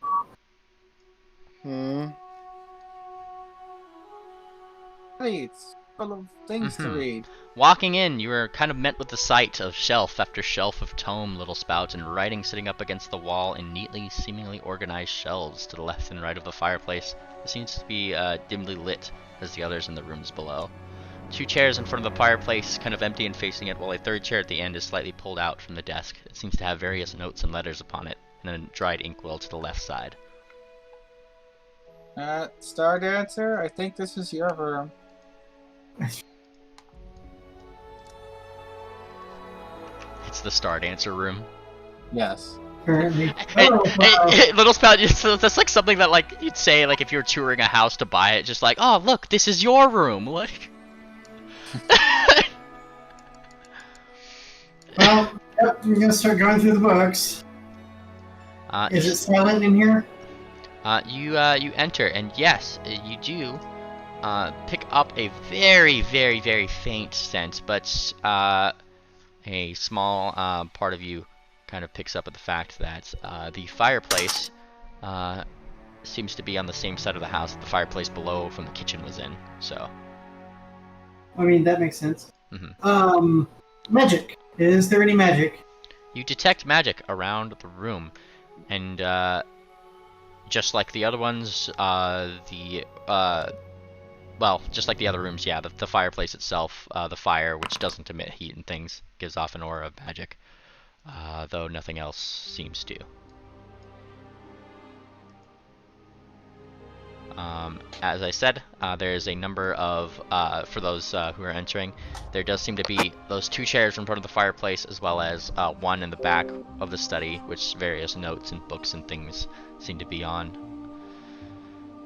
It's full of things to read. Walking in, you are kind of met with the sight of shelf after shelf of tome, Little Spout, and writing sitting up against the wall in neatly, seemingly organized shelves to the left and right of the fireplace. It seems to be dimly lit as the others in the rooms below. 2 chairs in front of the fireplace, kind of empty and facing it, while a 3rd chair at the end is slightly pulled out from the desk. It seems to have various notes and letters upon it, and a dried inkwell to the left side. Star Dancer, I think this is your room. It's the Star Dancer room. Yes. Apparently. Little Spout, that's like something that you'd say if you were touring a house to buy it, just like, oh look, this is your room. Like. Well, yep, we're gonna start going through the books. Is it silent in here? You enter, and yes, you do pick up a very, very, very faint scent, but a small part of you kind of picks up at the fact that the fireplace seems to be on the same side of the house that the fireplace below from the kitchen was in. So. I mean, that makes sense. Mm-hmm. Magic. Is there any magic? You detect magic around the room, and just like the other ones, well, just like the other rooms, yeah, the fireplace itself, the fire, which doesn't emit heat and things, gives off an aura of magic, though nothing else seems to. As I said, there's a number of, for those who are entering, there does seem to be those 2 chairs in front of the fireplace, as well as one in the back of the study, which various notes and books and things seem to be on.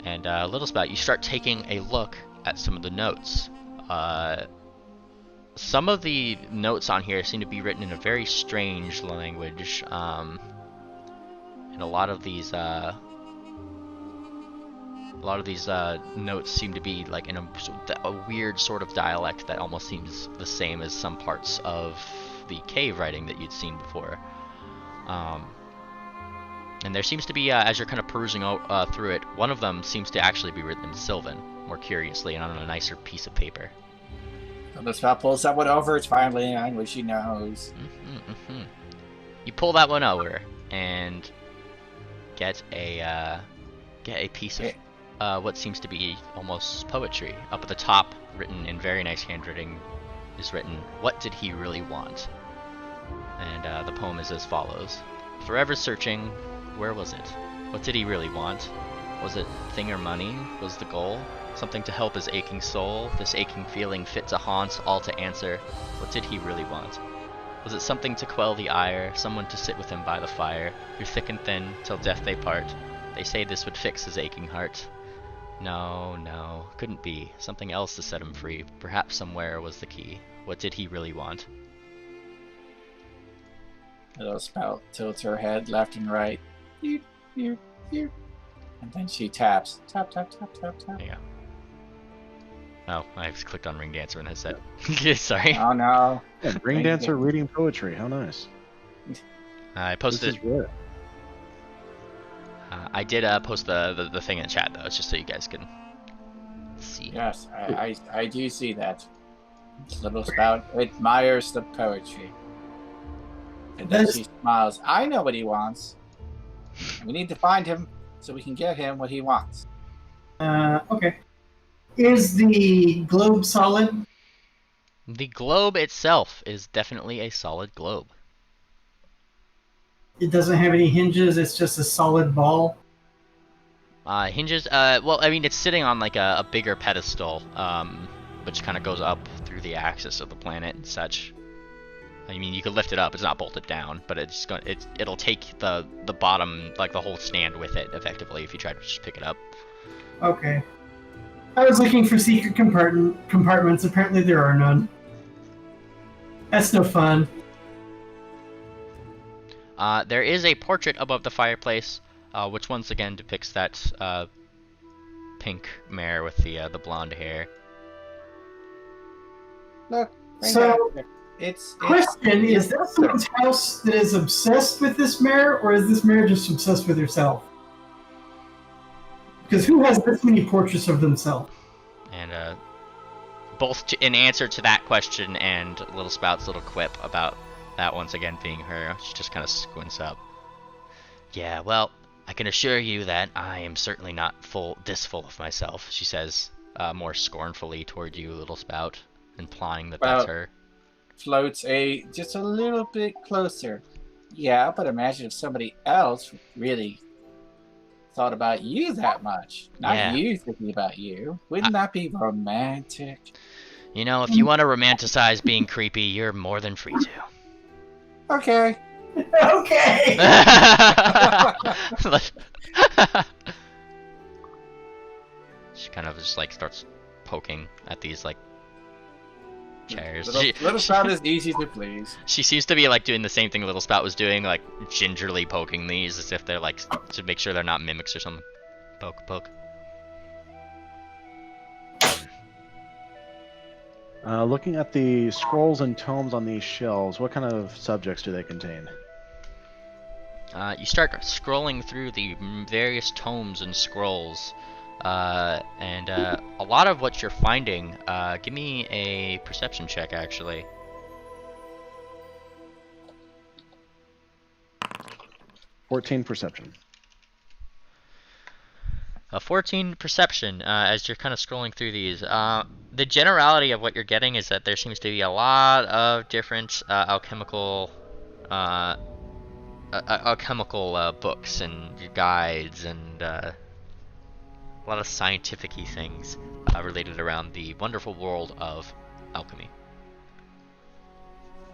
And Little Spout, you start taking a look at some of the notes. some of the notes on here seem to be written in a very strange language, and a lot of these notes seem to be like in a weird sort of dialect that almost seems the same as some parts of the cave writing that you'd seen before. And there seems to be, as you're kind of perusing through it, one of them seems to actually be written in Sylvan, more curiously, and on a nicer piece of paper. So the spell pulls that one over. It's finally in language she knows. You pull that one over and get a piece of what seems to be almost poetry. Up at the top, written in very nice handwriting, is written, "What did he really want?" And the poem is as follows. Forever searching, where was it? What did he really want? Was it thing or money? Was the goal? Something to help his aching soul? This aching feeling fit to haunt, all to answer. What did he really want? Was it something to quell the ire? Someone to sit with him by the fire? Through thick and thin, till death they part. They say this would fix his aching heart. No, no, couldn't be. Something else to set him free. Perhaps somewhere was the key. What did he really want? Little spout tilts her head left and right. Beep, beep, beep. And then she taps. Tap, tap, tap, tap, tap. There you go. Oh, I just clicked on Ring Dancer in the headset. Sorry. Oh no. Yeah, Ring Dancer reading poetry. How nice. I This posted. is rare. I did post the thing in the chat though. It's just so you guys can see. Yes, I do see that. Little spout admires the poetry. And then she smiles. I know what he wants. We need to find him so we can get him what he wants. Okay. Is the globe solid? The globe itself is definitely a solid globe. It doesn't have any hinges. It's just a solid ball. Hinges. Well, I mean, it's sitting on like a bigger pedestal, which kind of goes up through the axis of the planet and such. I mean, you could lift it up. It's not bolted down, but it'll take the bottom, like the whole stand with it, effectively, if you try to just pick it up. Okay. I was looking for secret compartments. Apparently there are none. That's no fun. There is a portrait above the fireplace, which once again depicts that pink mare with the blonde hair. Look. So, It's question, is that someone's house that is obsessed with this mare, or is this mare just obsessed with herself? Because who has this many portraits of themselves? And both in answer to that question and Little Spout's little quip about that once again being her, she just kind of squints up. Yeah, well, I can assure you that I am certainly not this full of myself, she says, more scornfully toward you, Little Spout, implying that that's her. Floats just a little bit closer. Yeah, but imagine if somebody else really thought about you that much. Not you thinking about you. Wouldn't that be romantic? You know, if you want to romanticize being creepy, you're more than free to. Okay. Okay! She kind of just like starts poking at these like chairs. Little Spout is easy to please. She seems to be like doing the same thing Little Spout was doing, like gingerly poking these as if they're like to make sure they're not mimics or something. Poke, poke. Looking at the scrolls and tomes on these shelves, what kind of subjects do they contain? You start scrolling through the various tomes and scrolls, and a lot of what you're finding, give me a perception check, actually. 14 perception. A 14 perception, as you're kind of scrolling through these. The generality of what you're getting is that there seems to be a lot of different alchemical books and guides and a lot of scientific-y things related around the wonderful world of alchemy.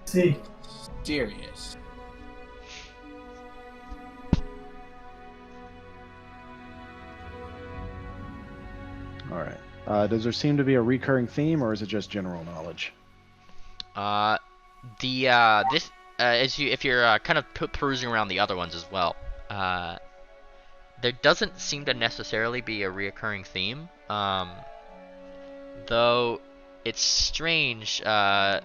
See. Serious. All right. Does there seem to be a recurring theme, or is it just general knowledge? This if you're kind of perusing around the other ones as well, there doesn't seem to necessarily be a reoccurring theme. Though it's strange that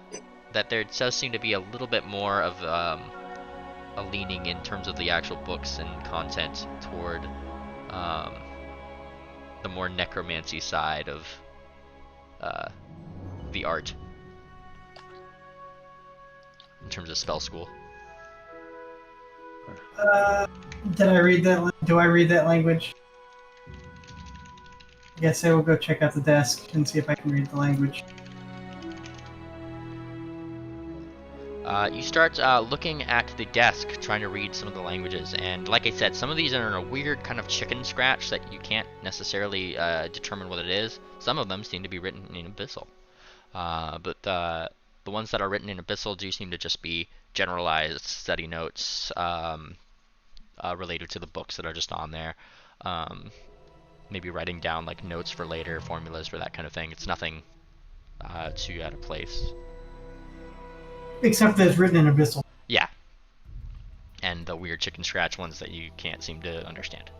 there does seem to be a little bit more of a leaning in terms of the actual books and content toward the more necromancy side of the art in terms of spell school. Did I read that? Do I read that language? I guess I will go check out the desk and see if I can read the language. You start looking at the desk, trying to read some of the languages, and like I said, some of these are in a weird kind of chicken scratch that you can't necessarily determine what it is. Some of them seem to be written in Abyssal, but the ones that are written in Abyssal do seem to just be generalized study notes related to the books that are just on there. Maybe writing down like notes for later, formulas for that kind of thing. It's nothing too out of place. Except that it's written in Abyssal. Yeah. And the weird chicken scratch ones that you can't seem to understand.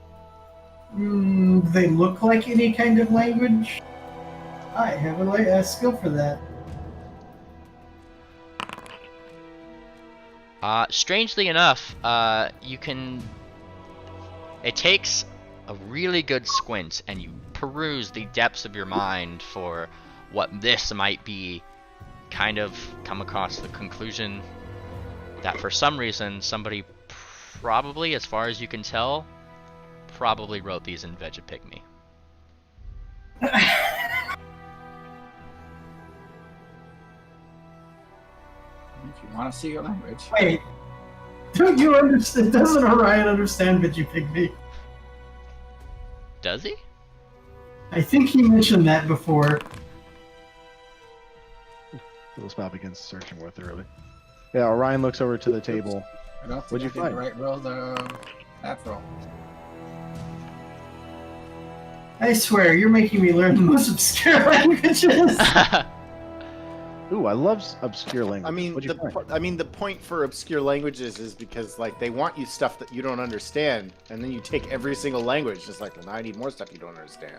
They look like any kind of language. I have a skill for that. Strangely enough, you can... It takes a really good squint, and you peruse the depths of your mind for what this might be, kind of come across the conclusion that for some reason somebody probably, as far as you can tell, probably wrote these in Vegapygmy. If you want to see your language. Wait, don't you understand? Doesn't Orion understand Vegapygmy? Does he? I think he mentioned that before. Little Spout begins searching more thoroughly. Yeah, Orion looks over to the table. I don't think What'd you I did find? the right roll, that roll. I swear, you're making me learn the most obscure languages. Ooh, I love obscure language. I mean, the point for obscure languages is because like they want you stuff that you don't understand, and then you take every single language. Just like, well, now I need more stuff you don't understand.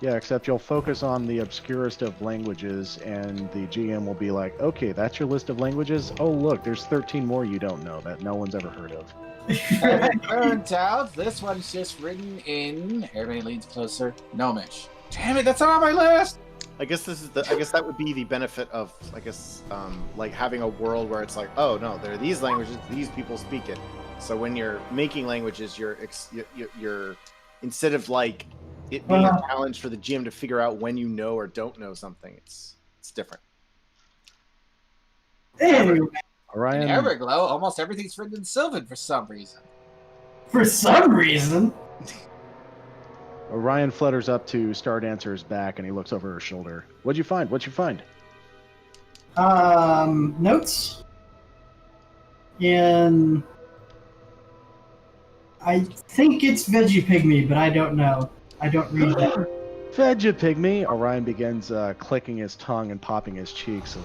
Yeah, except you'll focus on the obscurest of languages, and the GM will be like, okay, that's your list of languages? Oh, look, there's 13 more you don't know that no one's ever heard of. And it turns out this one's just written in. Everybody leans closer. Gnomish. Damn it, that's not on my list. I guess that would be the benefit of, like having a world where it's like, oh no, there are these languages, these people speak it. So when you're making languages, you're instead of like it being a challenge for the GM to figure out when you know or don't know something, it's different. Anyway, Orion, In Everglow, almost everything's written in Sylvan for some reason. for some reason. Orion flutters up to Stardancer's back, and he looks over her shoulder. What'd you find? What'd you find? Notes. In... I think it's Vegapygmy, but I don't know. I don't read that. Vegapygmy! Orion begins clicking his tongue and popping his cheeks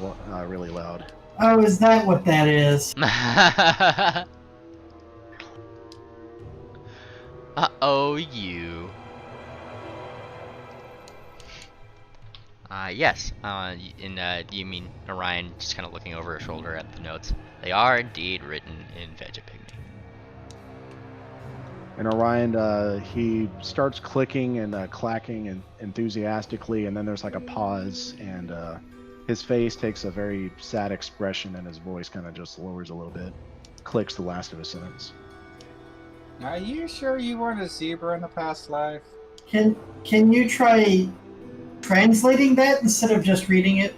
really loud. Oh, is that what that is? Uh-oh, you. Yes. You mean Orion just kind of looking over her shoulder at the notes. They are indeed written in Vegapygmy. And Orion, he starts clicking and clacking and enthusiastically, and then there's like a pause, and his face takes a very sad expression, and his voice kind of just lowers a little bit. Clicks the last of his sentence. Are you sure you weren't a zebra in the past life? Can you try translating that instead of just reading it?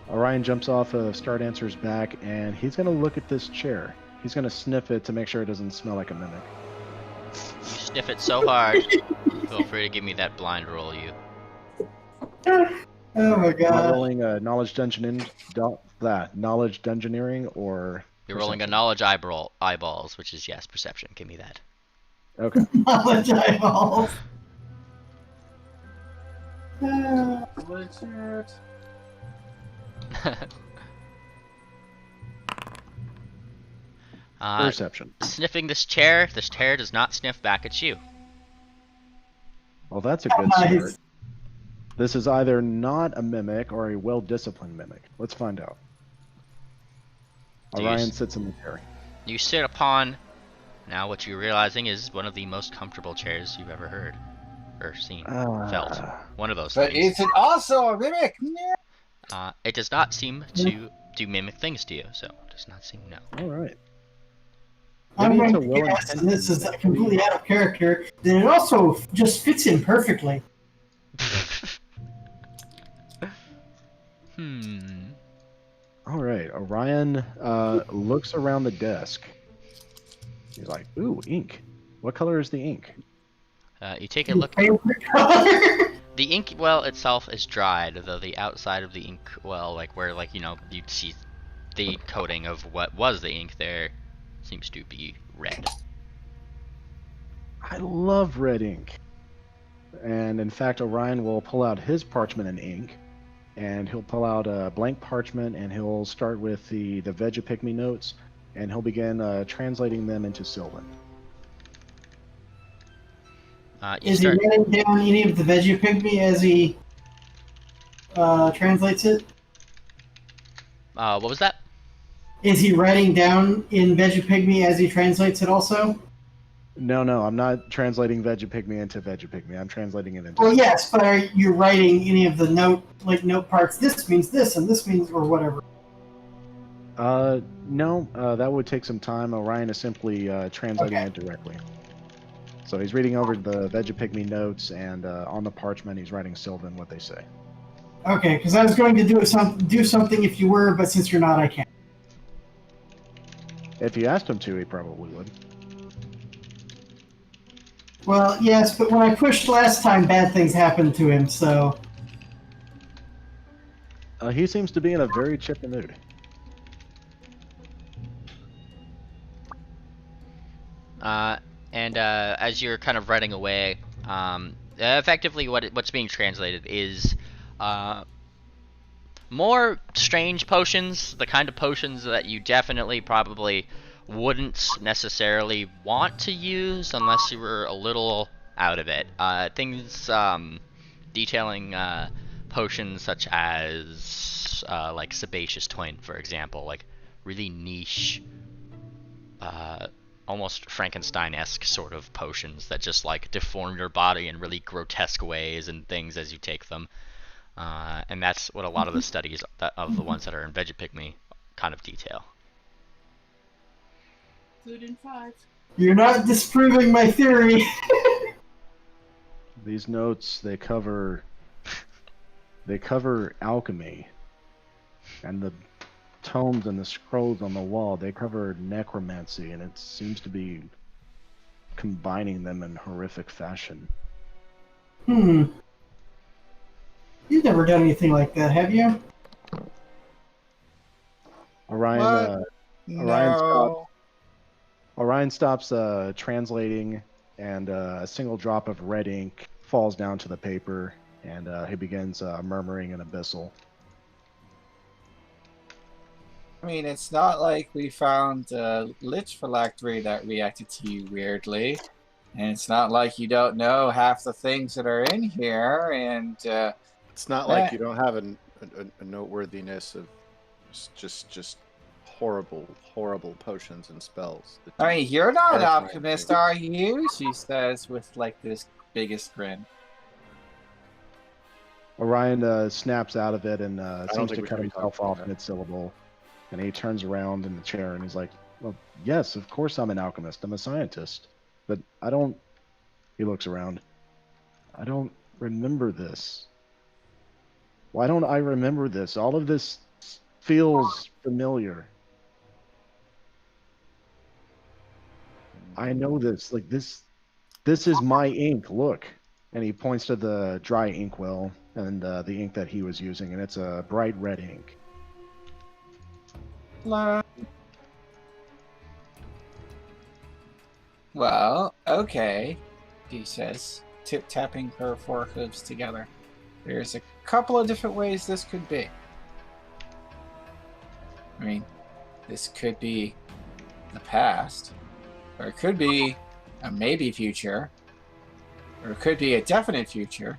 Orion jumps off of Stardancer's back, and he's going to look at this chair. He's going to sniff it to make sure it doesn't smell like a mimic. You sniff it so hard. Feel free to give me that blind roll, you. Oh my Am I god. rolling a knowledge dungeoneering, or You're rolling a perception? knowledge eyeballs, which is yes, perception. Give me that. Okay. Knowledge eyeballs. Wizard. Perception. Sniffing this chair does not sniff back at you. Well, that's a good start. Nice. This is either not a mimic or a well-disciplined mimic. Let's find out. Do you Orion s- sits in the chair. You sit upon, now what you're realizing is one of the most comfortable chairs you've ever heard, or seen, felt. One of those But things. is it also a mimic? It does not seem to do mimic things to you, so it does not seem no. All right. I'm Maybe it's going a to well guess, and this is intentioned completely out of character, that it also just fits in perfectly. All right. Orion looks around the desk. He's like, "Ooh, ink. What color is the ink?" You take a look. Favorite color? The ink well itself is dried, though the outside of the ink well, like where you'd see the coating of what was the ink there, seems to be red. I love red ink. And in fact, Orion will pull out his parchment and ink, and he'll pull out a blank parchment, and he'll start with the Vegapigme notes, and he'll begin translating them into Sylvan. Is he writing down any of the Vegapigme as he translates it? What was that? Is he writing down in Vegapigme as he translates it also? No, I'm not translating Vegapigme into Vegapigme. I'm translating it into. Well, yes, but are you writing any of the note parts? This means this, and this means, or whatever. No, that would take some time. Orion is simply translating it directly. So he's reading over the Vegapigme notes, and on the parchment, he's writing Sylvan what they say. Okay, because I was going to do something if you were, but since you're not, I can't. If you asked him to, he probably would. Well, yes, but when I pushed last time, bad things happened to him, so... He seems to be in a very chipper mood. And as you're kind of writing away, effectively what's being translated is more strange potions, the kind of potions that you definitely probably wouldn't necessarily want to use unless you were a little out of it. Things detailing potions such as like Sebaceous Twin, for example, like really niche, almost Frankenstein-esque sort of potions that just like deform your body in really grotesque ways and things as you take them. And that's what a lot of the studies of the ones that are in Vegapigme kind of detail. You're not disproving my theory. These notes, they cover alchemy, and the tomes and the scrolls on the wall, they cover necromancy, and it seems to be combining them in horrific fashion. You've never done anything like that, have you? Orion, No. Orion stops translating, and a single drop of red ink falls down to the paper, and he begins murmuring in abyssal. I mean, it's not like we found lich phylactery that reacted to you weirdly. And it's not like you don't know half the things that are in here, and it's not like you don't have a noteworthiness of just horrible potions and spells. I mean, you're not an alchemist, are you? She says with like this biggest grin. Orion snaps out of it and seems to think we cut should be himself talking off about mid-syllable. And he turns around in the chair and he's like, "Well, yes, of course I'm an alchemist. I'm a scientist. But I don't..." He looks around. "I don't remember this. Why don't I remember this? All of this feels familiar. I know this. Like, this is my ink. Look." And he points to the dry inkwell and the ink that he was using, and it's a bright red ink. Well, okay, he says, tip-tapping her four hooves together. There's a couple of different ways this could be. I mean, this could be the past, or it could be a maybe future, or it could be a definite future.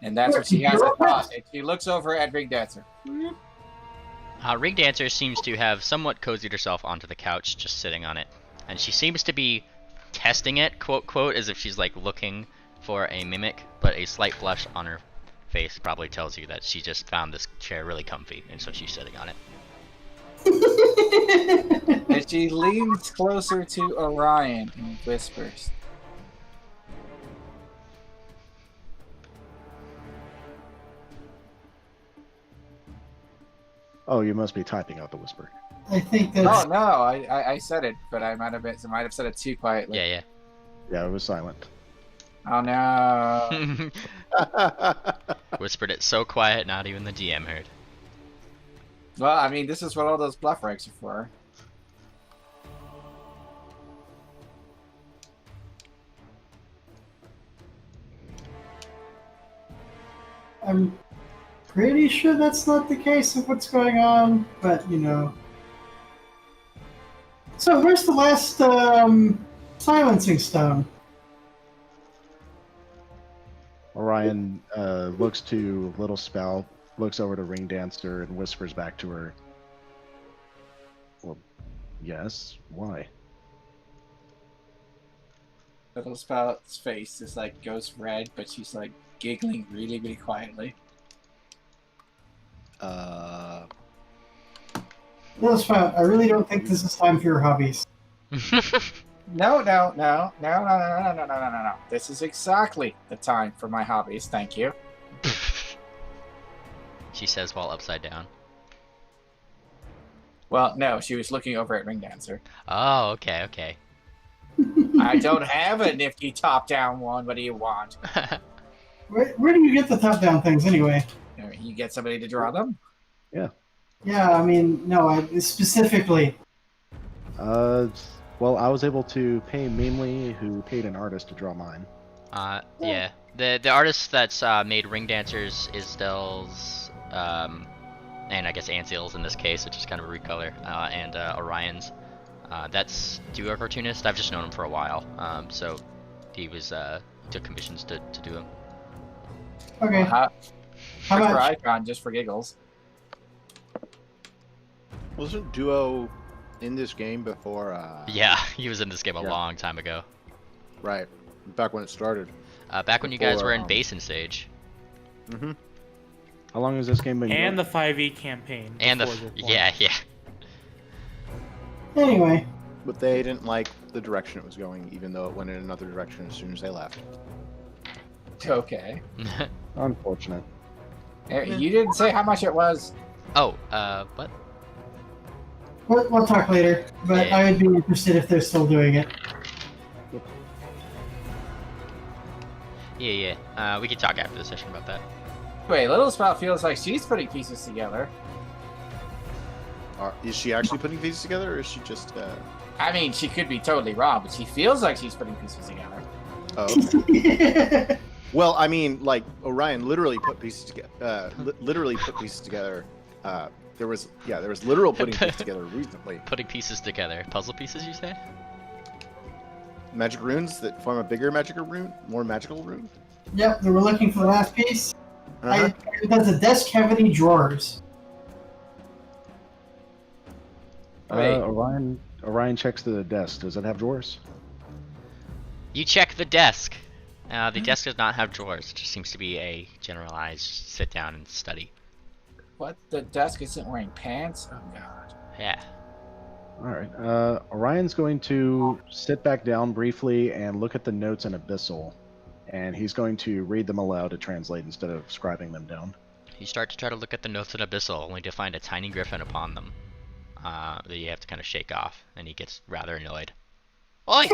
And that's what she has a thought. And she looks over at Ring Dancer. Ring Dancer seems to have somewhat cozied herself onto the couch, just sitting on it. And she seems to be testing it, quote, quote, as if she's like looking for a mimic, but a slight blush on her face probably tells you that she just found this chair really comfy, and so she's sitting on it. And she leans closer to Orion and whispers. Oh, you must be typing out the whisper. I think that's. Oh no, I said it, but I might have said it too quietly. Yeah, yeah. Yeah, it was silent. Oh no. Whispered it so quiet, not even the GM heard. Well, I mean, this is what all those bluff ranks are for. I'm pretty sure that's not the case of what's going on, but you know. So where's the last silencing stone? Orion looks to Little Spout, looks over to Ring Dancer, and whispers back to her. Well, yes. Why? Little Spout's face is like goes red, but she's like giggling really, really quietly. Little Spout, I really don't think this is time for your hobbies. No. This is exactly the time for my hobbies, thank you. She says while upside down. Well, no, she was looking over at Ring Dancer. Oh, okay, okay. I don't have a nifty top-down one, what do you want? Where do you get the top-down things anyway? You get somebody to draw them? Yeah, I mean, no, specifically. Well, I was able to pay Mainly, who paid an artist to draw mine. Yeah. The artist that's made Ring Dancers, Isdel's, and I guess Anseal's in this case, which is kind of a recolor, and Orion's. That's Duo Cartoonist. I've just known him for a while, so he was took commissions to do him. Okay. How How for much? Icon, just for giggles. Wasn't Duo in this game before? Yeah, he was in this game a Yeah. long time ago. Right. Back when it started. Back when you guys Before, were in Basin Stage. Mm-hmm. How long has this game been And the going? 5e campaign. And the before this one. yeah. Anyway, But they didn't like the direction it was going, even though it went in another direction as soon as they left. Okay. Unfortunate. You didn't say how much it was. Oh, what? we'll talk later, but Yeah. I would be interested if they're still doing it. Yeah. We can talk after the session about that. Wait, Little Spout feels like she's putting pieces together. Is she actually putting pieces together, or is she just? I mean, she could be totally wrong, but she feels like she's putting pieces together. Oh. Okay. Well, I mean, like Orion literally put pieces together. Literally put pieces together. There was literal putting pieces together recently. Putting pieces together. Puzzle pieces, you say? Magic runes that form a bigger magical rune, more magical rune. Yep, they were looking for the last piece. Uh-huh. Does the desk have any drawers? Wait. Orion checks the desk. Does it have drawers? You check the desk. The desk does not have drawers. It just seems to be a generalized sit down and study. What? The desk isn't wearing pants? Oh god. Yeah. All right. Orion's going to sit back down briefly and look at the notes in Abyssal, and he's going to read them aloud to translate instead of scribing them down. You start to try to look at the notes in Abyssal, only to find a tiny griffin upon them. That you have to kind of shake off, and he gets rather annoyed. Oi!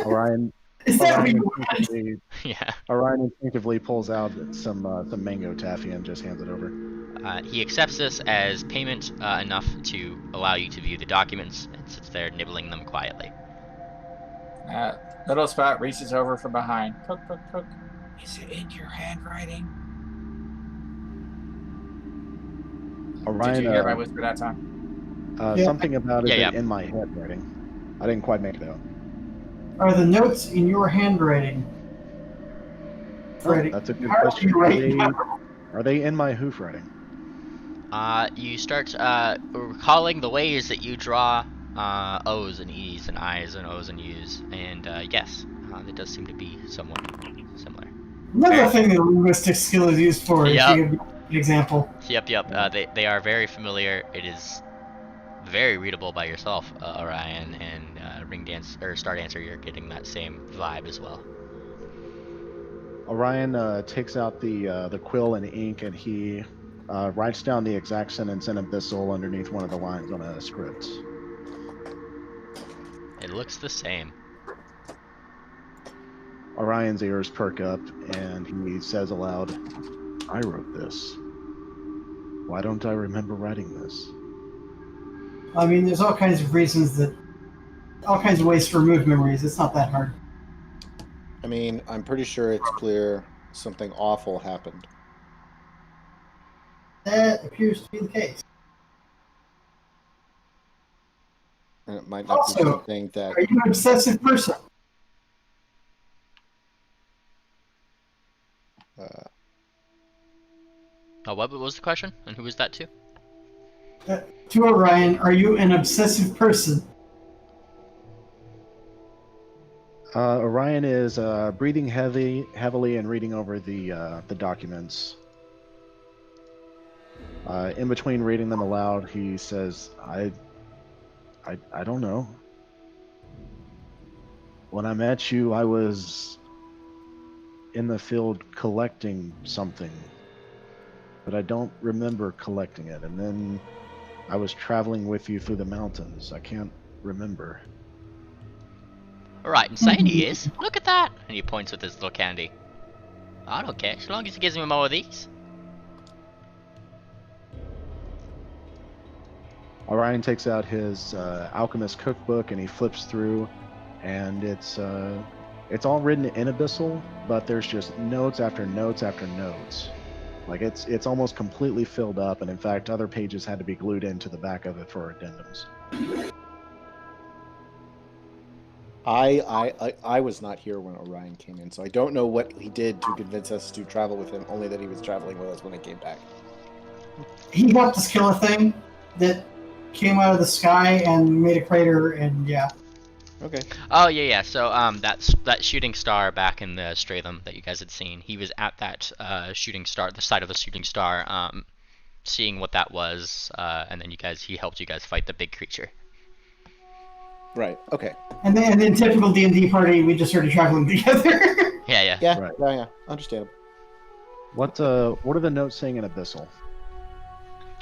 Orion. Is that what Orion you want? Yeah. Orion instinctively pulls out some mango taffy and just hands it over. He accepts this as payment enough to allow you to view the documents, and sits there nibbling them quietly. Little Spout reaches over from behind. Poke, poke, poke. Is it in your handwriting? Orion, Did you hear my whisper that time? Yeah. something about Yeah, is yeah. it in my handwriting? I didn't quite make it out. Are the notes in your handwriting? Freddy? That's a good How are question. you writing? Are they in my hoof writing? You start recalling the ways that you draw O's and E's and I's and O's and U's, and yes, it does seem to be somewhat similar. Another thing that linguistic skill is used for is Yep. you give an example. Yep. They are very familiar. It is very readable by yourself, Orion, and Ring Dance or Star Dancer. You're getting that same vibe as well. Orion takes out the quill and ink, and he writes down the exact sentence in abyssal underneath one of the lines on a script. It looks the same. Orion's ears perk up, and he says aloud, "I wrote this. Why don't I remember writing this?" I mean, there's all kinds of ways to remove memories. It's not that hard. I mean, I'm pretty sure it's clear something awful happened. That appears to be the case. And it might not Also, be something that... Are you an obsessive person? What was the question? And who was that to? To Orion, are you an obsessive person? Orion is breathing heavily and reading over the documents. In between reading them aloud, he says, I don't know. When I met you, I was in the field collecting something, but I don't remember collecting it. And then I was traveling with you through the mountains. I can't remember. Alright, insane he is. Look at that! And he points with his little candy. I don't care, as long as he gives me more of these. Orion takes out his alchemist cookbook and he flips through, and it's all written in abyssal, but there's just notes after notes after notes. Like it's almost completely filled up, and in fact, other pages had to be glued into the back of it for addendums. I was not here when Orion came in, so I don't know what he did to convince us to travel with him, only that he was traveling with us when he came back. He helped us kill a thing that came out of the sky and made a crater, and yeah. Okay. Oh yeah. So that shooting star back in the Stratham that you guys had seen. He was at that shooting star, the site of the shooting star, seeing what that was, and then he helped you guys fight the big creature. Right. Okay. And then typical D&D party, we just started traveling together. Yeah. Yeah. Right. Yeah. Understandable. What are the notes saying in abyssal?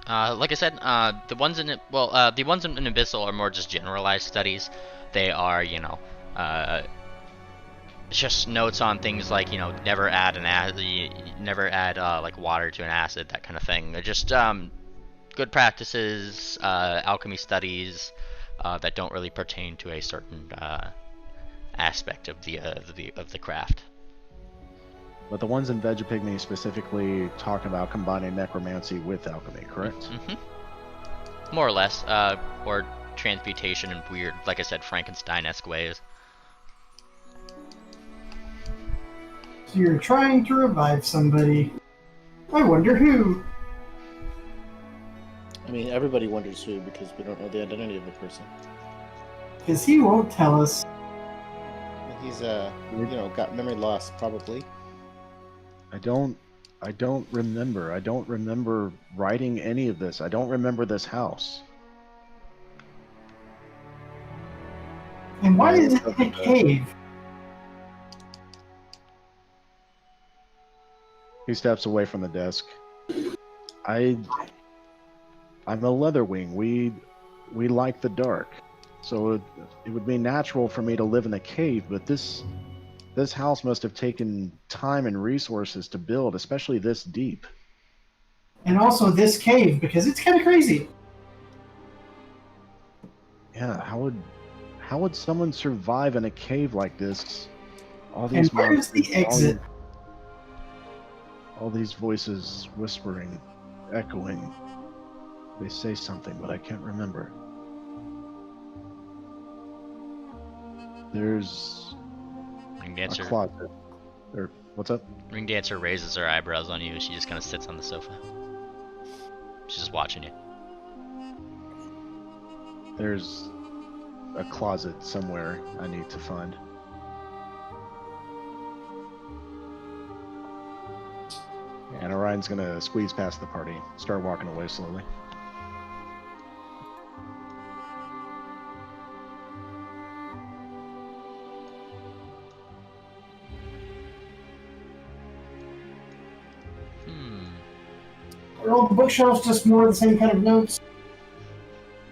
Like I said, the ones in Abyssal are more just generalized studies. They are, just notes on things like, never add like water to an acid, that kind of thing. They're just good practices, alchemy studies that don't really pertain to a certain aspect of the craft. But the ones in Vegapigmy specifically talk about combining necromancy with alchemy, correct? Mm-hmm. More or less, or transmutation in weird, like I said, Frankenstein-esque ways. So you're trying to revive somebody. I wonder who. I mean, everybody wonders who, because we don't know the identity of the person. Because he won't tell us. He's got memory loss, probably. I don't remember. I don't remember writing any of this. I don't remember this house. And why is it in a cave? He steps away from the desk. I'm a Leatherwing. We like the dark. So it would be natural for me to live in a cave, but this house must have taken time and resources to build, especially this deep. And also this cave, because it's kind of crazy. Yeah, how would someone survive in a cave like this? All these And where's the monsters, exit? All these voices whispering, echoing. They say something, but I can't remember. There's Ring a Dancer. closet. Or, what's up? Ring Dancer raises her eyebrows on you as she just kind of sits on the sofa. She's just watching you. There's a closet somewhere I need to find. And Orion's gonna squeeze past the party, start walking away slowly. Are all the bookshelves just more of the same kind of notes?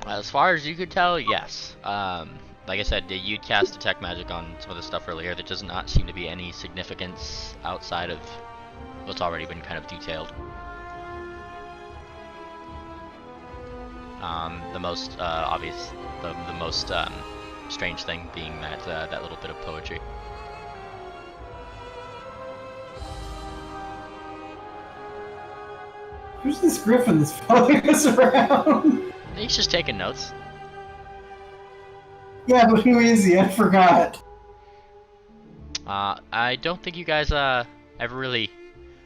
As far as you could tell, yes. Like I said, you'd cast Detect Magic on some of the stuff earlier. There does not seem to be any significance outside of what's already been kind of detailed. The most obvious, the most strange thing being that that little bit of poetry. Who's this griffin that's following us around? He's just taking notes. Yeah, but who is he? I forgot. I don't think you guys ever really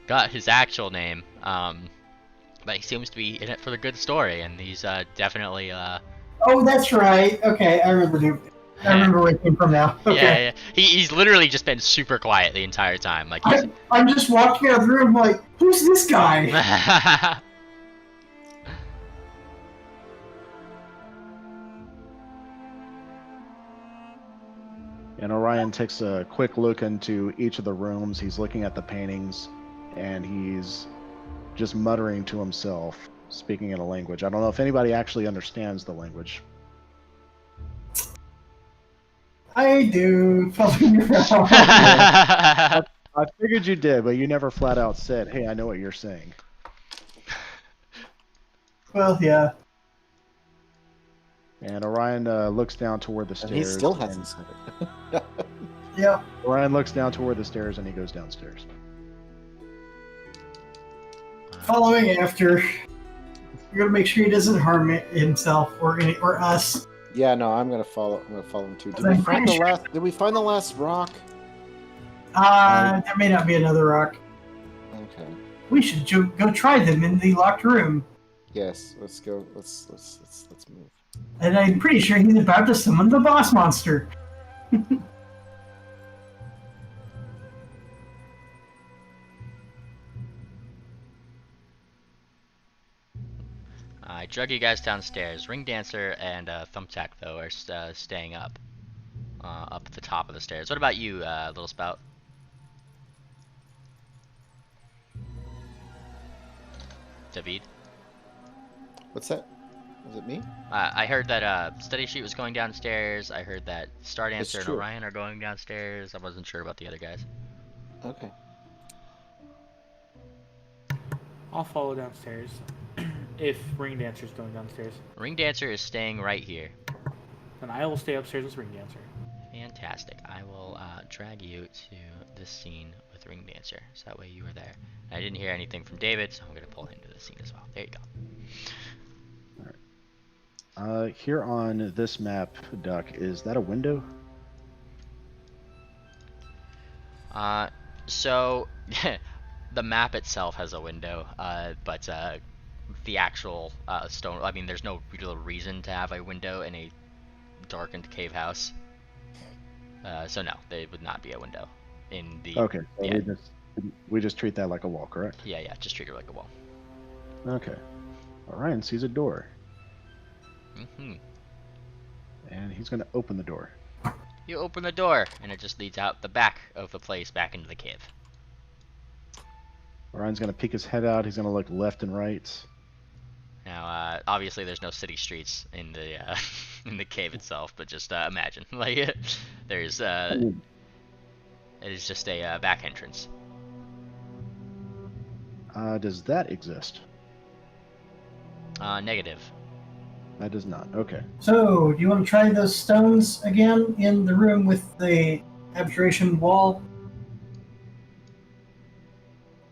got his actual name. But he seems to be in it for the good story, and he's definitely Oh, that's right. Okay, I remember. I remember where it came from now. Okay. yeah. He's literally just been super quiet the entire time. Like he's... I'm just walking out of the room like, who's this guy? And Orion takes a quick look into each of the rooms. He's looking at the paintings, and he's just muttering to himself, speaking in a language. I don't know if anybody actually understands the language. I do. Following you around. I figured you did, but you never flat out said, "Hey, I know what you're saying." Well, yeah. And Orion looks down toward the stairs. And he still hasn't said it. Yeah. Orion looks down toward the stairs, and he goes downstairs. Following after. We're gonna make sure he doesn't harm himself or us. Yeah, no, I'm gonna follow. I'm gonna follow him too. Did I'm we find pretty the sure- last? Did we find the last rock? There may not be another rock. Okay. We should go try them in the locked room. Yes. Let's go. Let's move. And I'm pretty sure he's about to summon the boss monster. I drug you guys downstairs. Ring Dancer and Thumbtack though are staying up at the top of the stairs. What about you, Little Spout? David? What's that? Was it me? I heard that Steady Sheet was going downstairs. I heard that Star Dancer and true. Orion are going downstairs. I wasn't sure about the other guys. Okay. I'll follow downstairs. If Ring Dancer's going downstairs, Ring Dancer is staying right here. then I will stay upstairs with Ring Dancer. Fantastic. I will drag you to this scene with Ring Dancer, so that way you are there. And I didn't hear anything from David, so I'm going to pull him to the scene as well. There you go. Here on this map, Duck, is that a window? So the map itself has a window, but the actual stone, I mean, there's no real reason to have a window in a darkened cave house. So no, there would not be a window in the... Okay, so yeah. we just treat that like a wall, correct? Yeah, just treat it like a wall. Okay. Orion sees a door, Mm-hmm. and he's going to open the door. You open the door, and it just leads out the back of the place back into the cave. Orion's going to peek his head out. He's going to look left and right. Now, obviously, there's no city streets in the in the cave itself, but just imagine, like, there's it is just a back entrance. Does that exist? Negative. That does not. Okay. So, do you want to try those stones again in the room with the abjuration wall?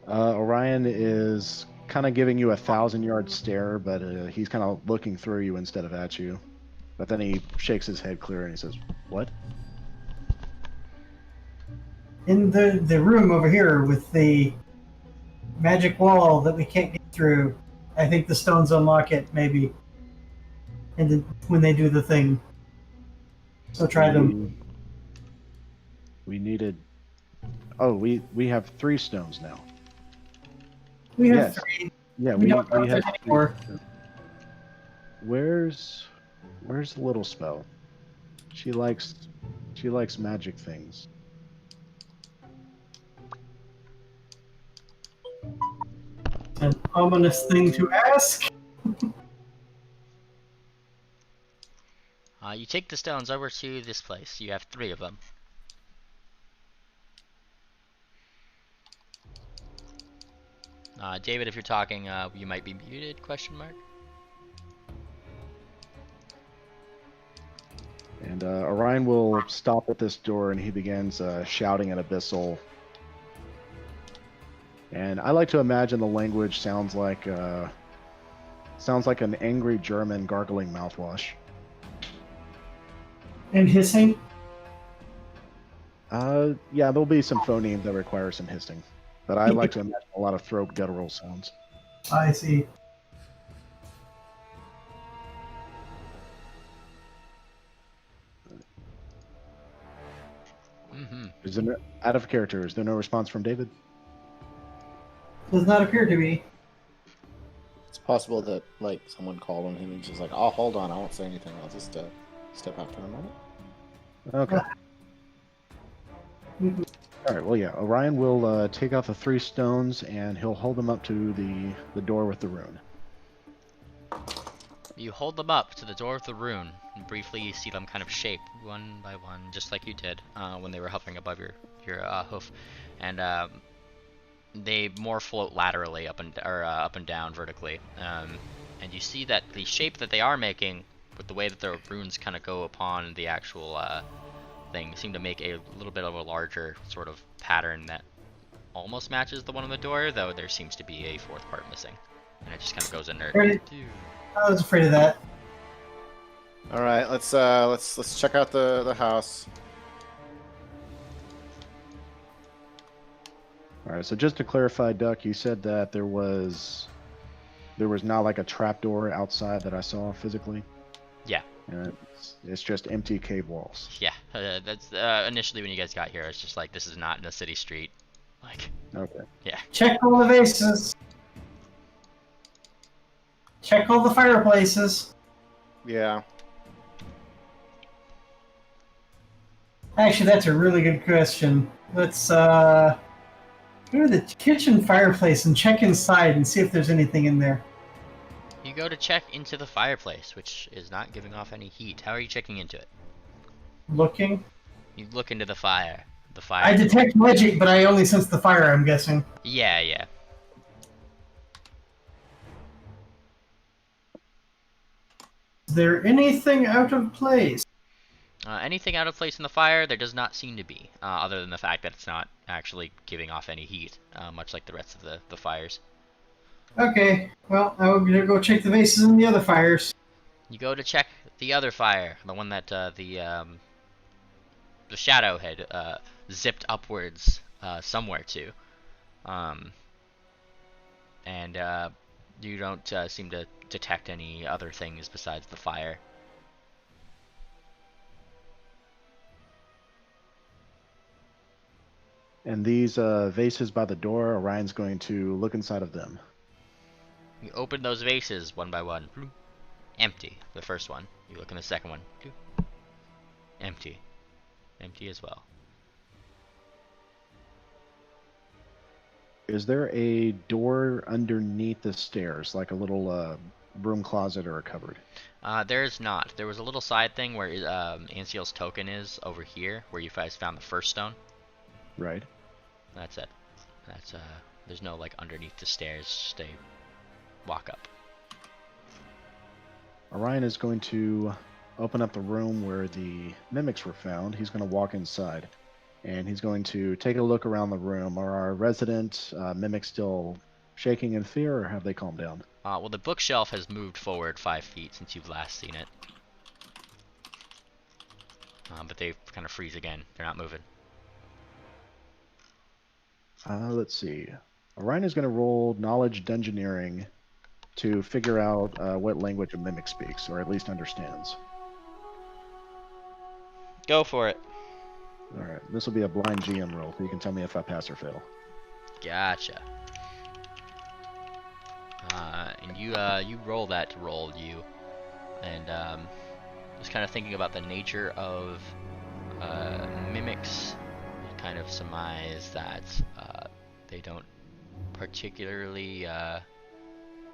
Orion is kind of giving you a 1,000-yard stare, but he's kind of looking through you instead of at you. But then he shakes his head clear and he says, "What?" In the room over here with the magic wall that we can't get through, I think the stones unlock it, maybe. And then when they do the thing. So try them. We needed. Oh, we have 3 stones now. We have Yes. 3. Yeah, We we don't have have any more. Where's the little spell? She likes magic things. An ominous thing to ask. You take the stones over to this place. You have 3 of them. David, if you're talking, you might be muted, question mark. And Orion will stop at this door and he begins shouting in Abyssal. And I like to imagine the language sounds like an angry German gargling mouthwash. And hissing. Yeah, there'll be some phonemes that require some hissing. But I like to imagine a lot of throat guttural sounds. I see. Is there out of character? Is there no response from David? Does not appear to be. It's possible that like someone called on him and just like, "Oh, hold on, I won't say anything. I'll just step out for a moment." Okay. All right. Well, yeah. Orion will take out the 3 stones and he'll hold them up to the door with the rune. You hold them up to the door of the rune, and briefly you see them kind of shape one by one, just like you did when they were hovering above your hoof, and they more float laterally up and down vertically. And you see that the shape that they are making, with the way that the runes kind of go upon the actual thing, seem to make a little bit of a larger sort of pattern that almost matches the one on the door, though there seems to be a 4th part missing, and it just kind of goes in there. I was afraid of that. All right, let's check out the house. All right. So just to clarify, Duck, you said that there was not like a trapdoor outside that I saw physically. Yeah. And it's just empty cave walls. Yeah, that's initially when you guys got here. It's just like, this is not in a city street. Like, Okay. yeah. Check all the vases. Check all the fireplaces. Yeah. Actually, that's a really good question. Let's go to the kitchen fireplace and check inside and see if there's anything in there. You go to check into the fireplace, which is not giving off any heat. How are you checking into it? Looking. You look into the fire. The I fire. detect magic, but I only sense the fire, I'm guessing. Yeah, yeah. Is there anything out of place? Anything out of place in the fire? There does not seem to be, other than the fact that it's not actually giving off any heat, much like the rest of the fires. Okay, well, I'm gonna go check the vases in the other fires. You go to check the other fire, the one that the shadow had zipped upwards somewhere to, and you don't seem to detect any other things besides the fire. And these vases by the door, Orion's going to look inside of them. You open those vases one by one. Empty. The first one. You look in the second one. Empty. Empty as well. Is there a door underneath the stairs, like a little broom closet or a cupboard? There's not. There was a little side thing where Anseal's token is over here, where you guys found the first stone. Right. That's it. That's there's no like underneath the stairs, just a walk up. Orion is going to open up the room where the mimics were found. He's going to walk inside. and he's going to take a look around the room. Are our resident mimics still shaking in fear, or have they calmed down? Well, the bookshelf has moved forward 5 feet since you've last seen it. But they kind of freeze again. They're not moving. Let's see. Orion is going to roll knowledge engineering to figure out what language a mimic speaks, or at least understands. Go for it. All right, this will be a blind GM roll, so you can tell me if I pass or fail. Gotcha. And you roll that to roll you, and just kind of thinking about the nature of mimics, you kind of surmise that they don't particularly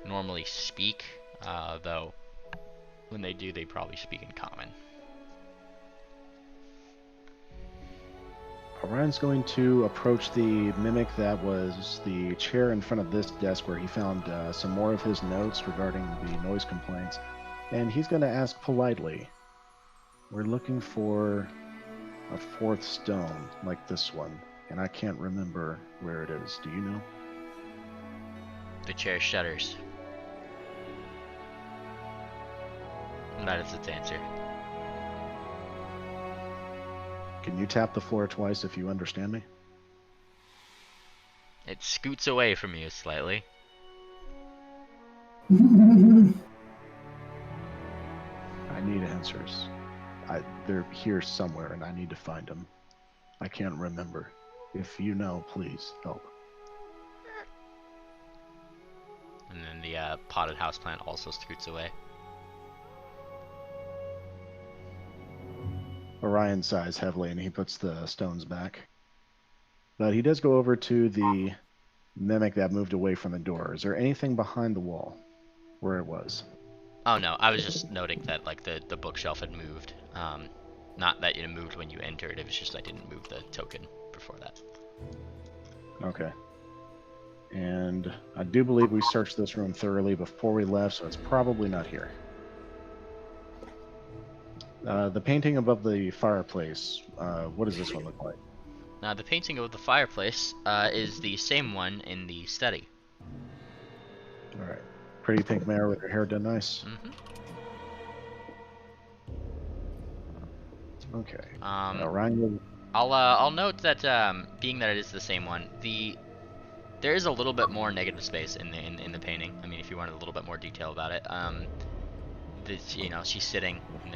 normally speak, though when they do, they probably speak in common. Orion's going to approach the mimic that was the chair in front of this desk where he found some more of his notes regarding the noise complaints. And he's going to ask politely, we're looking for a 4th stone like this one, and I can't remember where it is. Do you know? The chair shudders. And that is its answer. Can you tap the floor twice if you understand me? It scoots away from you slightly. I need answers. They're here somewhere, and I need to find them. I can't remember. If you know, please help. And then the potted houseplant also scoots away. Orion sighs heavily, and he puts the stones back. But he does go over to the mimic that moved away from the door. Is there anything behind the wall where it was? Oh no, I was just noting that like the bookshelf had moved. Not that it moved when you entered, it was just I didn't move the token before that. Okay. And I do believe we searched this room thoroughly before we left, so it's probably not here. The painting above the fireplace, what does this one look like? Now the painting of the fireplace is the same one in the study. All right. Pretty pink mare with her hair done nice. Mm-hmm. Okay. Orion, I'll note that being that it is the same one, there is a little bit more negative space in the painting. I mean, if you wanted a little bit more detail about it, she's sitting, and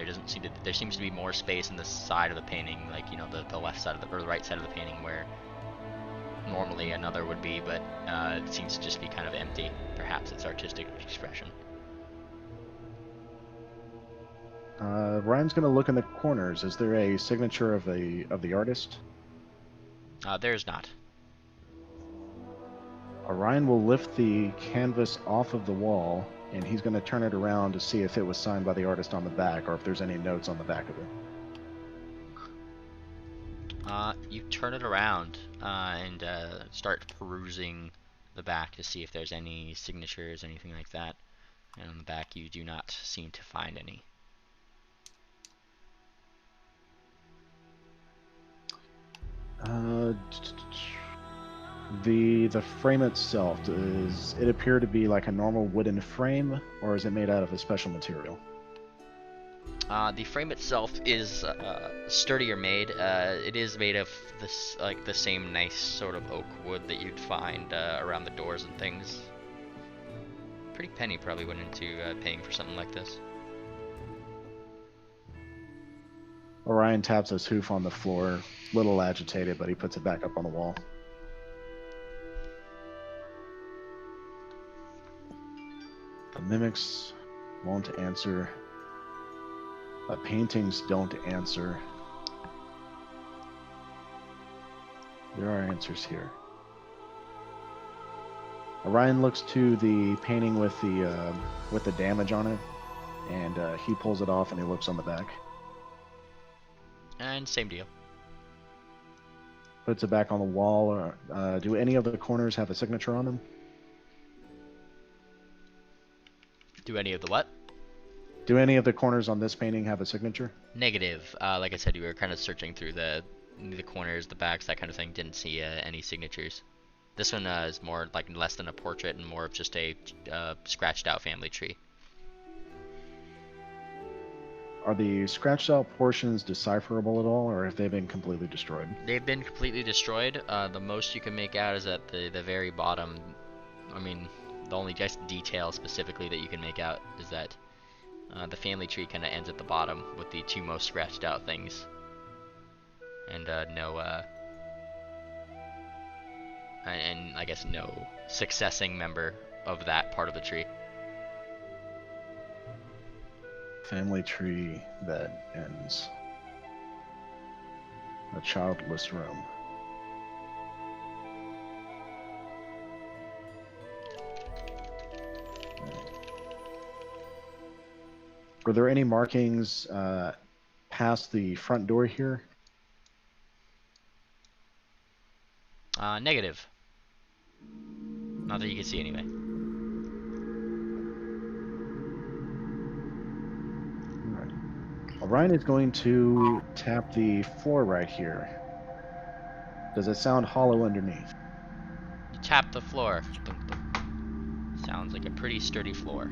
there seems to be more space in the side of the painting, like the left side or the right side of the painting where normally another would be, but it seems to just be kind of empty. Perhaps it's artistic expression. Ryan's going to look in the corners. Is there a signature of the artist? There's not. Orion will lift the canvas off of the wall, and he's going to turn it around to see if it was signed by the artist on the back, or if there's any notes on the back of it. You turn it around and start perusing the back to see if there's any signatures, anything like that. And on the back, you do not seem to find any. The frame itself, does it appear to be like a normal wooden frame, or is it made out of a special material? The frame itself is sturdier made. It is made of this the same nice sort of oak wood that you'd find around the doors and things. Pretty penny probably went into paying for something like this. Orion taps his hoof on the floor, a little agitated, but he puts it back up on the wall. The mimics won't answer. The paintings don't answer. There are answers here. Orion looks to the painting with the damage on it, and he pulls it off and he looks on the back. And same deal. Puts it back on the wall. Do any of the corners have a signature on them? Do any of the what? Do any of the corners on this painting have a signature? Negative. Like I said, you were kind of searching through the the corners, the backs, that kind of thing. Didn't see any signatures. This one is more like less than a portrait and more of just a scratched out family tree. Are the scratched out portions decipherable at all, or have they been completely destroyed? They've been completely destroyed. The most you can make out is at the very bottom. I mean, the only just detail specifically that you can make out is that the family tree kind of ends at the bottom with the two most scratched out things. And and I guess no successing member of that part of the tree. Family tree that ends. A childless room. Were there any markings past the front door here? Negative. Not that you can see anyway. Alright. Orion is going to tap the floor right here. Does it sound hollow underneath? You tap the floor. Thump, thump. Sounds like a pretty sturdy floor.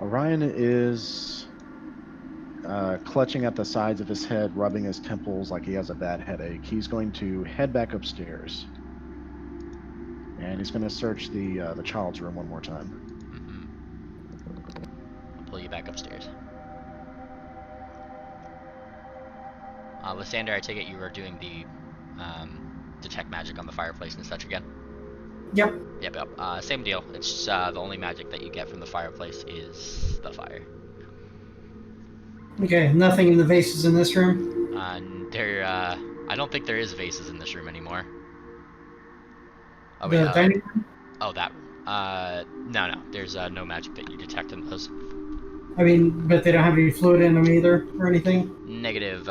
Orion is clutching at the sides of his head, rubbing his temples like he has a bad headache. He's going to head back upstairs. And he's going to search the child's room one more time. I'll pull you back upstairs. Lysander, I take it you are doing the detect magic on the fireplace and such again? Yep. Yep. Same deal. It's the only magic that you get from the fireplace is the fire. Okay, nothing in the vases in this room? I don't think there is vases in this room anymore. Oh, The wait, dining room? oh, that room. No. There's no magic that you detect in those. I mean, but they don't have any fluid in them either, or anything? Negative.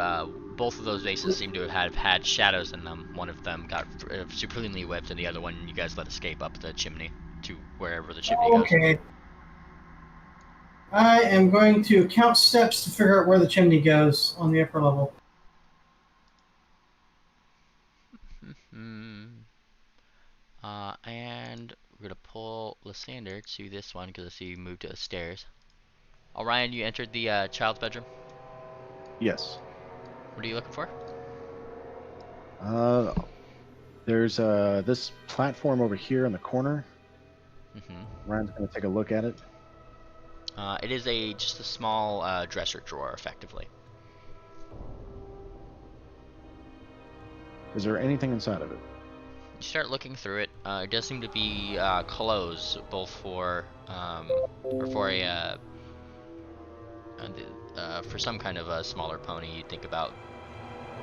Both of those vases seem to have had shadows in them. One of them got supremely whipped, and the other one you guys let escape up the chimney to wherever the chimney goes. Okay. I am going to count steps to figure out where the chimney goes on the upper level. And we're gonna pull Lysander to this one because I see you moved to the stairs. Orion, you entered the child's bedroom. Yes. What are you looking for? There's this platform over here in the corner. Mm-hmm. Ryan's going to take a look at it. It is just a small dresser drawer, effectively. Is there anything inside of it? You start looking through it. It does seem to be clothes, both for for some kind of a smaller pony. You'd think about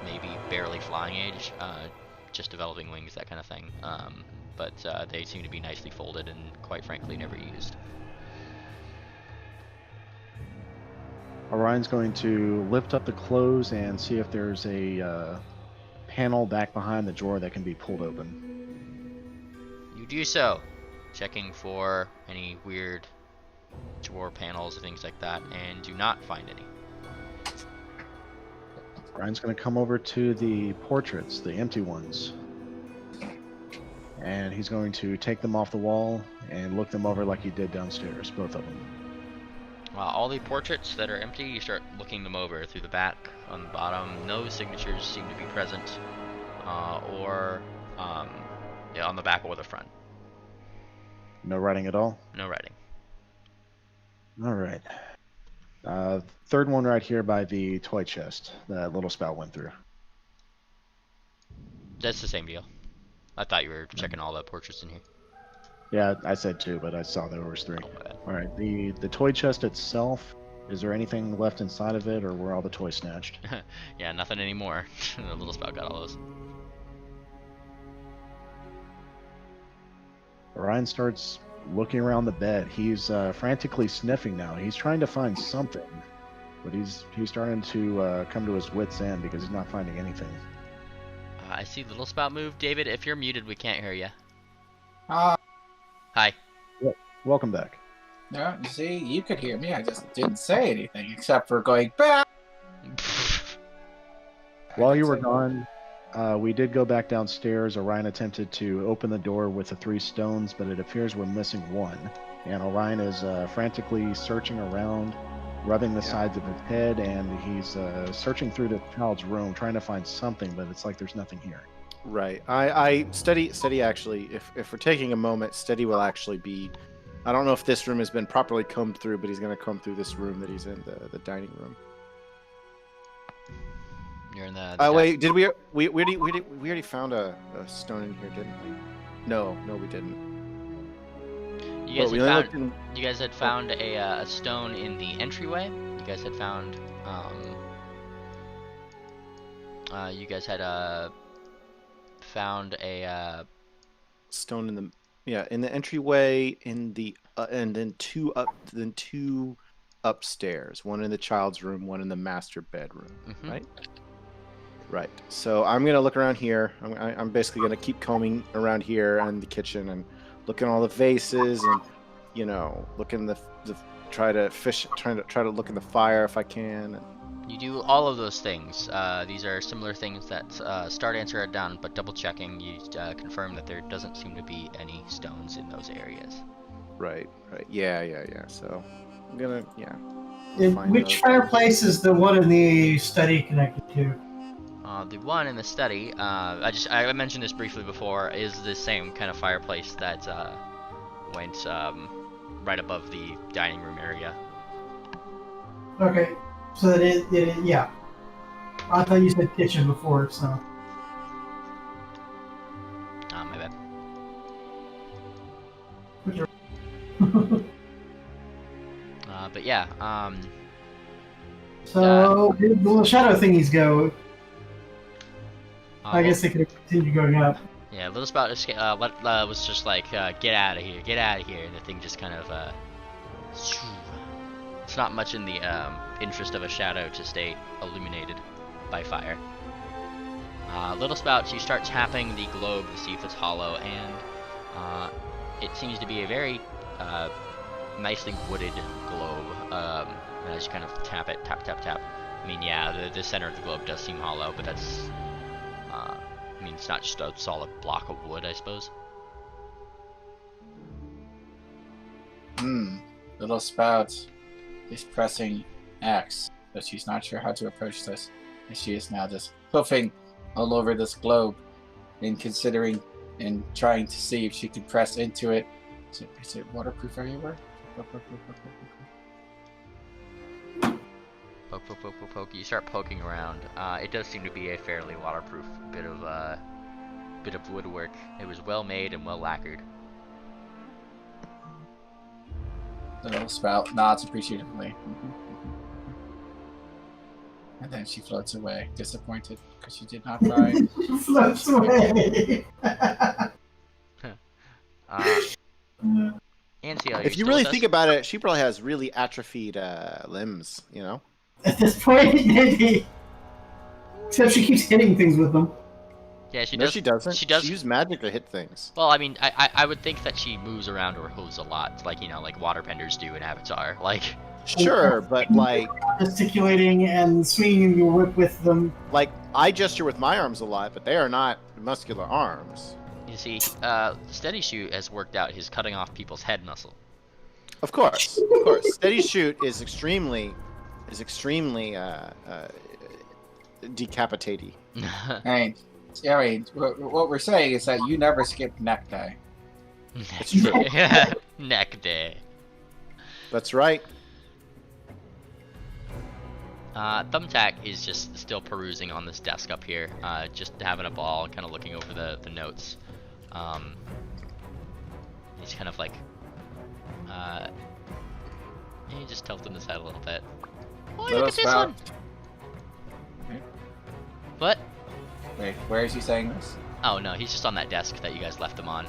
maybe barely flying age, just developing wings, that kind of thing. But they seem to be nicely folded and, quite frankly, never used. Orion's going to lift up the clothes and see if there's a panel back behind the drawer that can be pulled open. You do so, checking for any weird drawer panels or things like that, and do not find any. Ryan's going to come over to the portraits, the empty ones. And he's going to take them off the wall and look them over like he did downstairs, both of them. All the portraits that are empty, you start looking them over through the back, on the bottom. No signatures seem to be present, or on the back or the front. No writing at all? No writing. All right. Third one right here by the toy chest that little spout went through. That's the same deal. I thought you were checking all the portraits in here. Yeah, I said two, but I saw there was three. Oh, my bad. All right, the toy chest itself, is there anything left inside of it, or were all the toys snatched? Yeah, nothing anymore. The little spout got all those. Orion starts looking around the bed. He's frantically sniffing now. He's trying to find something, but he's starting to come to his wits' end because he's not finding anything. I see Little Spout move. David, if you're muted, we can't hear you. Ah, Hi. Welcome back. no, you see, you could hear me. I just didn't say anything except for going back. While you were gone, we did go back downstairs. Orion attempted to open the door with the 3 stones, but it appears we're missing 1. And Orion is frantically searching around, rubbing the sides of his head, and he's searching through the child's room, trying to find something, but it's like there's nothing here. Right. I Steady actually, if we're taking a moment, Steady will actually be, I don't know if this room has been properly combed through, but he's going to comb through this room that he's in, the dining room. You're in the. Wait, did we already found a stone in here, didn't we? No, we didn't. You guys, But we had only found, looked in- you guys had found a stone in the entryway. You guys had found. You guys had found a. stone in the entryway, in the and then two upstairs, one in the child's room, one in the master bedroom. Mhm. Right. So I'm gonna look around here. I'm basically gonna keep combing around here and the kitchen and looking at all the vases and looking trying to look in the fire if I can. And, You do all of those things. These are similar things that Star Dancer had done, but double checking, you confirm that there doesn't seem to be any stones in those areas. right. Yeah. So I'm gonna find Which those. fireplace is the one in the study connected to? The one in the study, I mentioned this briefly before, is the same kind of fireplace that went right above the dining room area. Okay, so that yeah. I thought you said kitchen before, so. My bad. But yeah, So where did the little shadow thingies go? I guess they could have continued going up. Yeah, Little Spout was just like, get out of here, and the thing just kind of, it's not much in the interest of a shadow to stay illuminated by fire. Little Spout, you start tapping the globe to see if it's hollow, and it seems to be a very nicely wooded globe. And as you kind of tap it, tap. I mean, yeah, the center of the globe does seem hollow, but that's, I mean, it's not just a solid block of wood, I suppose. Little Spout is pressing X, but she's not sure how to approach this. And she is now just hoofing all over this globe and considering and trying to see if she can press into it. Is it waterproof everywhere? Poke. You start poking around. It does seem to be a fairly waterproof bit of woodwork. It was well made and well lacquered. The little Spout nods appreciatively. And then she floats away, disappointed because she did not try. Floats away. Ansel, If you really think about it, she probably has really atrophied limbs. At this point, maybe. Except she keeps hitting things with them. Yeah, she No, does. she doesn't. She does. She uses magic to hit things. Well, I mean, I would think that she moves around her hooves a lot, like like waterbenders do in Avatar. Like, Sure, but like Gesticulating and swinging your whip with them. I gesture with my arms a lot, but they are not muscular arms. you see, Steady Shoot has worked out his cutting off people's head muscle. Of course. Steady shoot is extremely decapitating. I mean, what we're saying is that you never skip neck day. It's true. Neck day. That's right. Thumbtack is just still perusing on this desk up here, just having a ball, kind of looking over the notes. He's kind of like, he just tilting his head a little bit. Oh, look at this one! What? Wait, where is he saying this? Oh no, he's just on that desk that you guys left him on.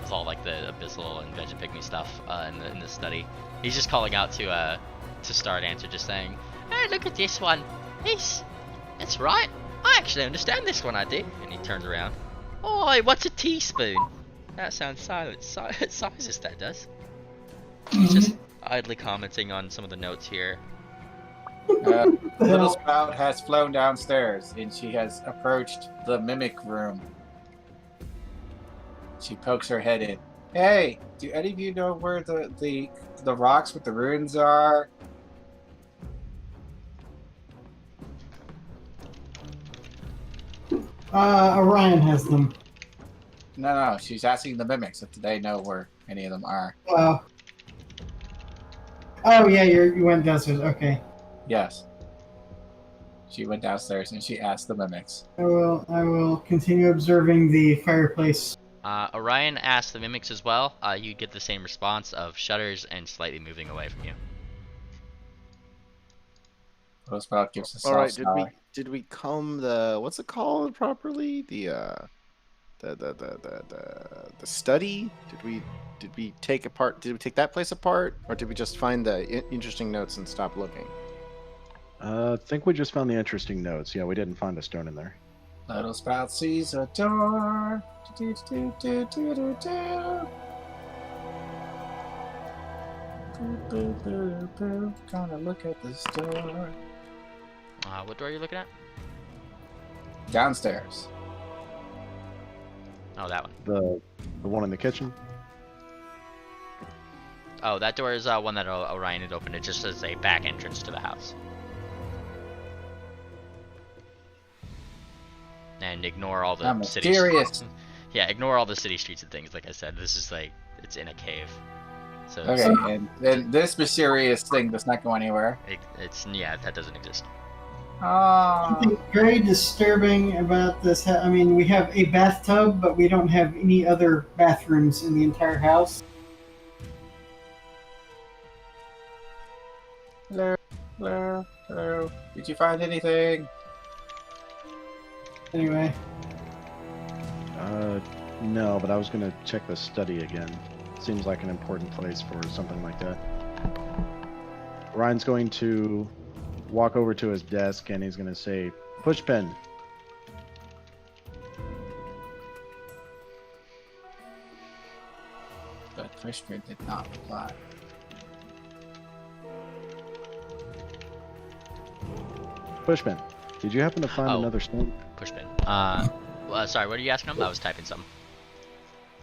With all like the abyssal and Vegapygmy stuff in the study. He's just calling out to Star Dancer, just saying, "Hey, look at this one. It's right. I actually understand this one, I do. And he turns around. Oi, what's a teaspoon? That sounds sizes, that does. He's just idly commenting on some of the notes here. Little Sprout has flown downstairs, and she has approached the mimic room. She pokes her head in. Hey, do any of you know where the rocks with the runes are? Orion has them. No, she's asking the mimics if they know where any of them are. Oh yeah, you went downstairs. Okay. Yes. She went downstairs and she asked the mimics. I will continue observing the fireplace. Orion asks the mimics as well. You get the same response of shudders and slightly moving away from you. Little Sprout gives a soft All right, sigh. did we comb the what's it called properly? The study? Did we take that place apart, or did we just find the interesting notes and stop looking? I think we just found the interesting notes. Yeah, we didn't find a stone in there. Little Sprout sees a door. Gonna look at this door. What door are you looking at? Downstairs. Oh, that one. The one in the kitchen. Oh, that door is one that Orion had opened. It just says a back entrance to the house. And ignore all the city mysterious. Yeah, ignore all the city streets and things. Like I said, this is like it's in a cave. So Okay, and then this mysterious thing does not go anywhere. it's that doesn't exist. Something very disturbing about this. I mean, we have a bathtub, but we don't have any other bathrooms in the entire house. Hello, hello. Did you find anything? Anyway, No, but I was gonna check the study again. Seems like an important place for something like that. Ryan's going to walk over to his desk and he's gonna say, "Pushpin." But Pushpin did not reply. Pushpin, did you happen to find another stone? Pushpin. Sorry, what are you asking him? I was typing something.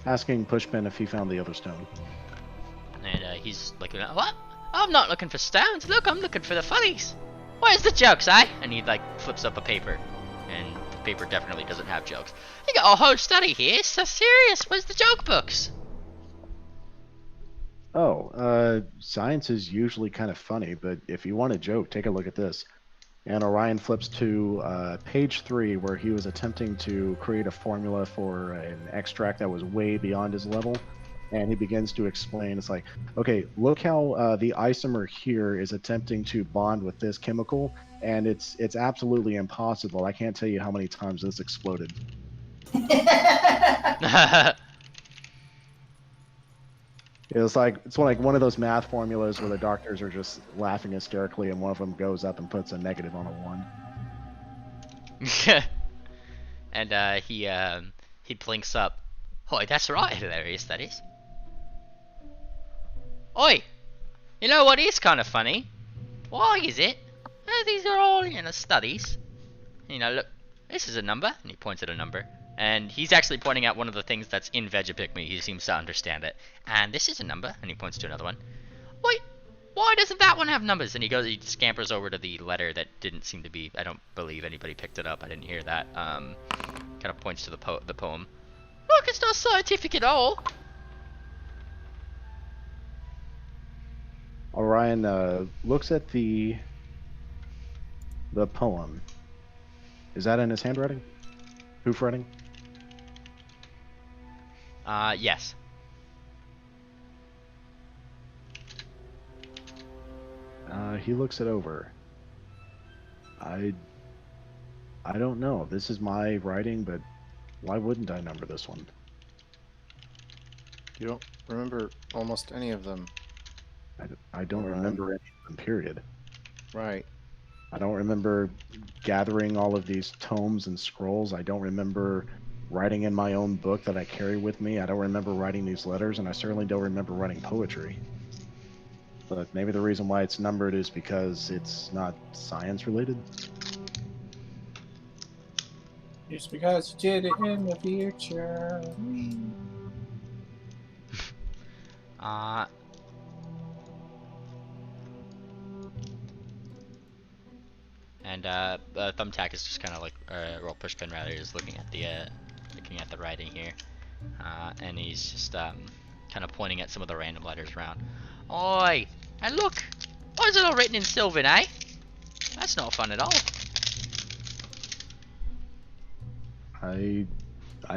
Asking Pushpin if he found the other stone. And he's looking at what? I'm not looking for stones. Look, I'm looking for the funnies. Where's the jokes, eh? And he like flips up a paper, and the paper definitely doesn't have jokes. You got a whole study here. So serious. Where's the joke books? Oh, science is usually kind of funny, but if you want a joke, take a look at this. And Orion flips to page 3, where he was attempting to create a formula for an extract that was way beyond his level. And he begins to explain, it's like, okay, look how the isomer here is attempting to bond with this chemical, and it's absolutely impossible. I can't tell you how many times this exploded. It's like one of those math formulas where the doctors are just laughing hysterically, and one of them goes up and puts a negative on a 1. And he blinks up. Oi, that's right, hilarious that is. Oi, you know what is kind of funny? Why is it? These are all studies. Look, this is a number, and he points at a number. And he's actually pointing out one of the things that's in Vegapikme. He seems to understand it. And this is a number, and he points to another one. Wait, why doesn't that one have numbers? And he scampers over to the letter that didn't seem to be. I don't believe anybody picked it up. I didn't hear that. Kind of points to the poem. Look, it's not scientific at all. Orion looks at the poem. Is that in his handwriting? Hoof writing? Yes. He looks it over. I don't know. This is my writing, but why wouldn't I number this one? You don't remember almost any of them. I don't remember any of them, period. Right. I don't remember gathering all of these tomes and scrolls. I don't remember writing in my own book that I carry with me. I don't remember writing these letters, and I certainly don't remember writing poetry. But maybe the reason why it's numbered is because it's not science related. Just because you did it in the future. Uh, and Thumbtack is just kind of like, well, Pushpin rather, is looking at the writing here, and he's just kind of pointing at some of the random letters around. Oi, and look, why is it all written in Sylvan, eh? That's not fun at all. I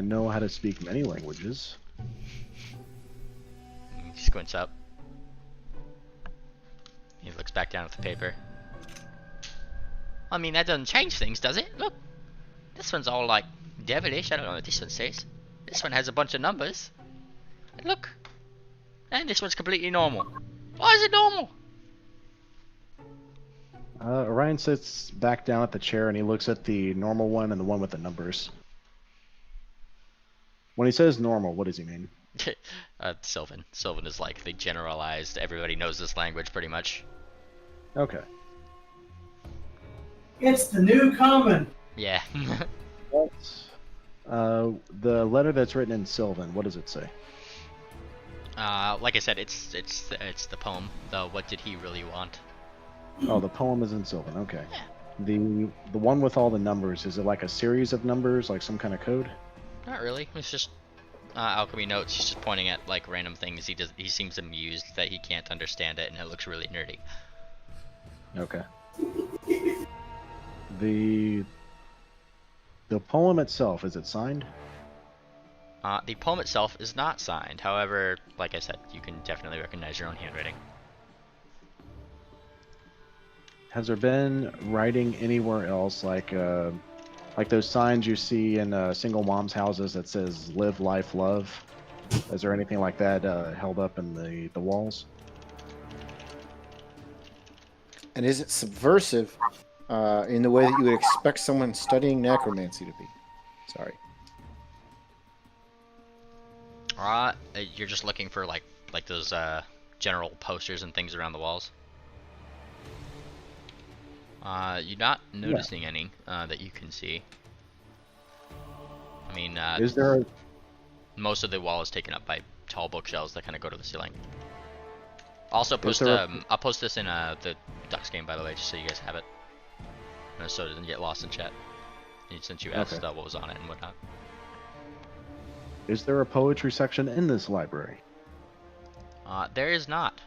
know how to speak many languages. He squints up. He looks back down at the paper. I mean, that doesn't change things, does it? Look, this one's all like devilish. I don't know what this one says. This one has a bunch of numbers. And look, and this one's completely normal. Why is it normal? Orion sits back down at the chair and he looks at the normal one and the one with the numbers. When he says normal, what does he mean? Sylvan. Sylvan is like the generalized, everybody knows this language pretty much. Okay. It's the new common. Yeah. The letter that's written in Sylvan, what does it say? Like I said, it's the poem. The What Did He Really Want? Oh, the poem is in Sylvan. Okay. Yeah. The one with all the numbers, is it like a series of numbers, like some kind of code? Not really. It's just alchemy notes. He's just pointing at like random things. He seems amused that he can't understand it, and it looks really nerdy. Okay. The poem itself, is it signed? The poem itself is not signed. However, like I said, you can definitely recognize your own handwriting. Has there been writing anywhere else, like those signs you see in single moms' houses that says "Live, Life, Love"? Is there anything like that held up in the walls? And is it subversive in the way that you would expect someone studying necromancy to be? Sorry. You're just looking for like those general posters and things around the walls. You're not noticing any that you can see. I mean, Is there most of the wall is taken up by tall bookshelves that kind of go to the ceiling. Also, I'll post this in the Ducks game, by the way, just so you guys have it, so it doesn't get lost in chat. Since you asked what was on it and whatnot. Is there a poetry section in this library? There is not.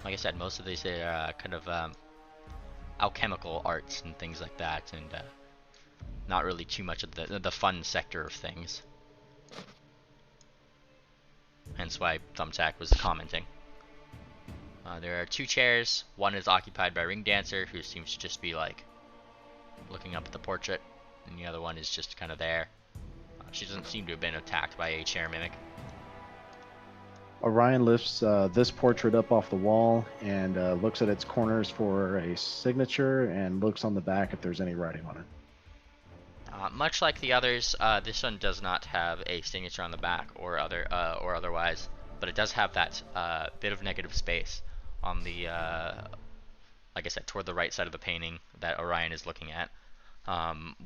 Like I said, most of these are kind of alchemical arts and things like that, and not really too much of the fun sector of things. Hence why Thumbtack was commenting. There are 2 chairs. One is occupied by Ring Dancer, who seems to just be like looking up at the portrait, and the other one is just kind of there. She doesn't seem to have been attacked by a chair mimic. Orion lifts this portrait up off the wall and looks at its corners for a signature and looks on the back if there's any writing on it. Much like the others, this one does not have a signature on the back or otherwise, but it does have that bit of negative space on the, like I said, toward the right side of the painting that Orion is looking at,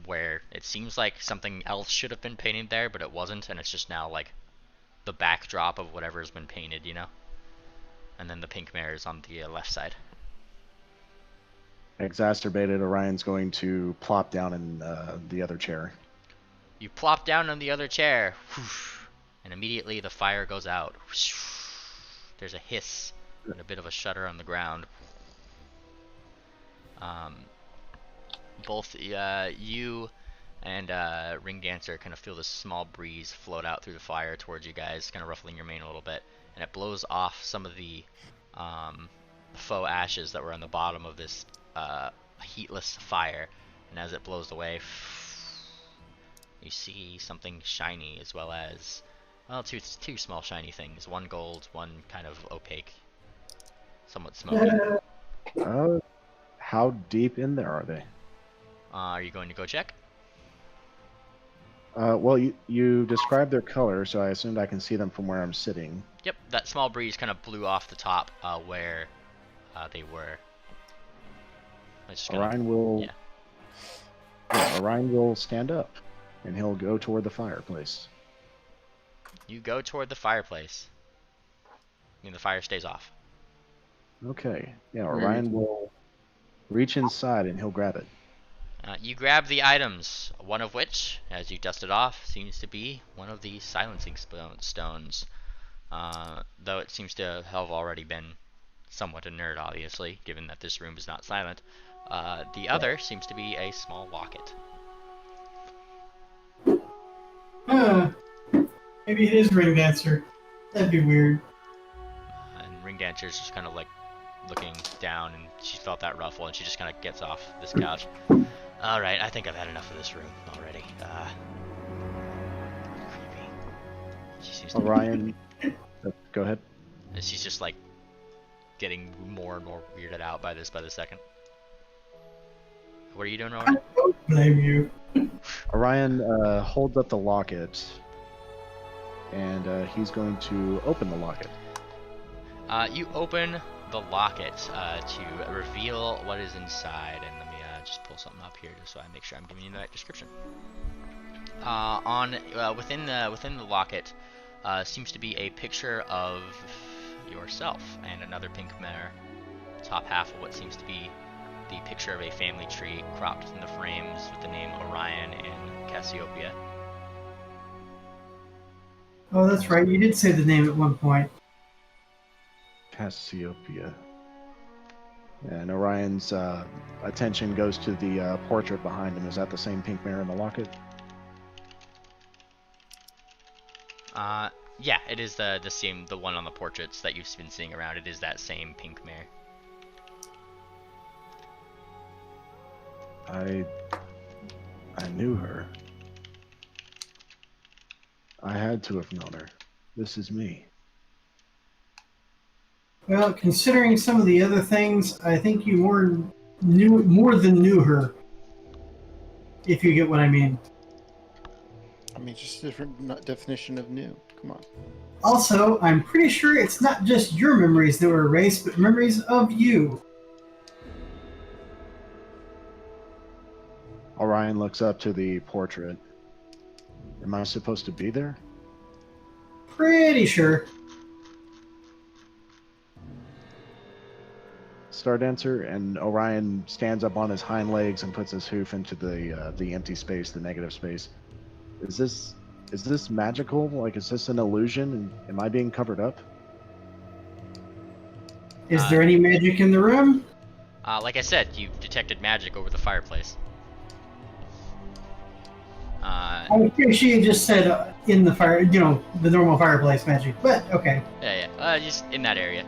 where it seems like something else should have been painted there, but it wasn't, and it's just now like the backdrop of whatever has been painted, you know? And then the pink mare is on the left side. Exacerbated, Orion's going to plop down in the other chair. You plop down on the other chair, and immediately the fire goes out. There's a hiss and a bit of a shudder on the ground. Both you and Ring Dancer kind of feel this small breeze float out through the fire towards you guys, kind of ruffling your mane a little bit, and it blows off some of the faux ashes that were on the bottom of this heatless fire, and as it blows away, you see something shiny, as well as, well, two small shiny things, one gold, one kind of opaque, somewhat smoky. How deep in there are they? Are you going to go check? Well, you described their color, so I assumed I can see them from where I'm sitting. Yep, that small breeze kind of blew off the top where they were. Orion will. Yeah. Yeah, Orion will stand up, and he'll go toward the fireplace. You go toward the fireplace. I mean, the fire stays off. Okay. Yeah, Orion will reach inside and he'll grab it. You grab the items, one of which, as you dust it off, seems to be one of the silencing stones. Though it seems to have already been somewhat inert, obviously, given that this room is not silent. The other seems to be a small locket. Maybe it is Ring Dancer. That'd be weird. And Ring Dancer's just kind of like looking down, and she felt that ruffle, and she just kind of gets off this couch. Alright, I think I've had enough of this room already. Creepy. She seems to Orion, go ahead. And she's just like getting more and more weirded out by this by the second. What are you doing, Orion? I don't blame you. Orion holds up the locket, and he's going to open the locket. You open the locket to reveal what is inside, and let me just pull something up here just so I make sure I'm giving you the right description. Within the locket seems to be a picture of yourself and another pink mirror. Top half of what seems to be the picture of a family tree cropped in the frames with the name Orion and Cassiopeia. Oh, that's right. You did say the name at one point. Cassiopeia. And Orion's attention goes to the portrait behind him. Is that the same pink mirror in the locket? Yeah, it is the same, the one on the portraits that you've been seeing around. It is that same pink mirror. I knew her. I had to have known her. This is me. Well, considering some of the other things, I think you more than knew her. If you get what I mean. I mean, just a different definition of new. Come on. Also, I'm pretty sure it's not just your memories that were erased, but memories of you. Orion looks up to the portrait. Am I supposed to be there? Pretty sure. Stardancer, and Orion stands up on his hind legs and puts his hoof into the empty space, the negative space. Is this magical? Like, is this an illusion? Am I being covered up? Is there any magic in the room? Like I said, you detected magic over the fireplace. I'm pretty sure you just said in the fire, the normal fireplace magic, but okay. Yeah, just in that area.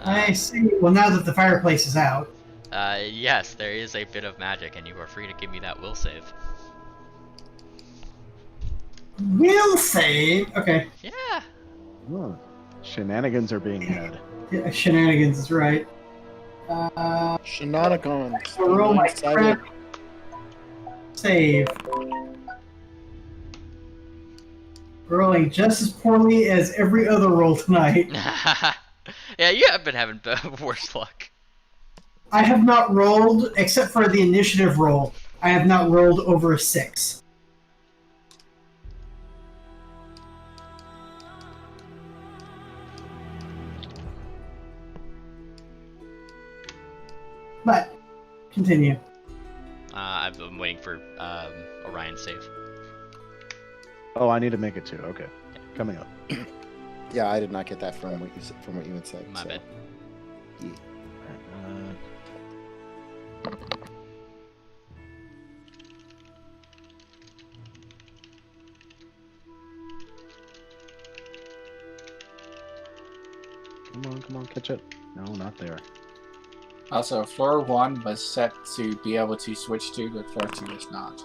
I see. Well, now that the fireplace is out. Yes, there is a bit of magic, and you are free to give me that will save. Will save? Okay. Yeah. Oh, shenanigans are being had. Yeah, shenanigans is right. Shenanigans. So roll my Excited. crap. Save. Rolling just as poorly as every other roll tonight. Yeah, you have been having worse luck. I have not rolled, except for the initiative roll, I have not rolled over a 6. But, continue. I've been waiting for Orion's save. Oh, I need to make it too. Okay, coming up. Yeah, I did not get that from what you had said. My bad. Yeah. Come on, catch up. No, not there. Also, floor 1 was set to be able to switch to, but floor 2 is not.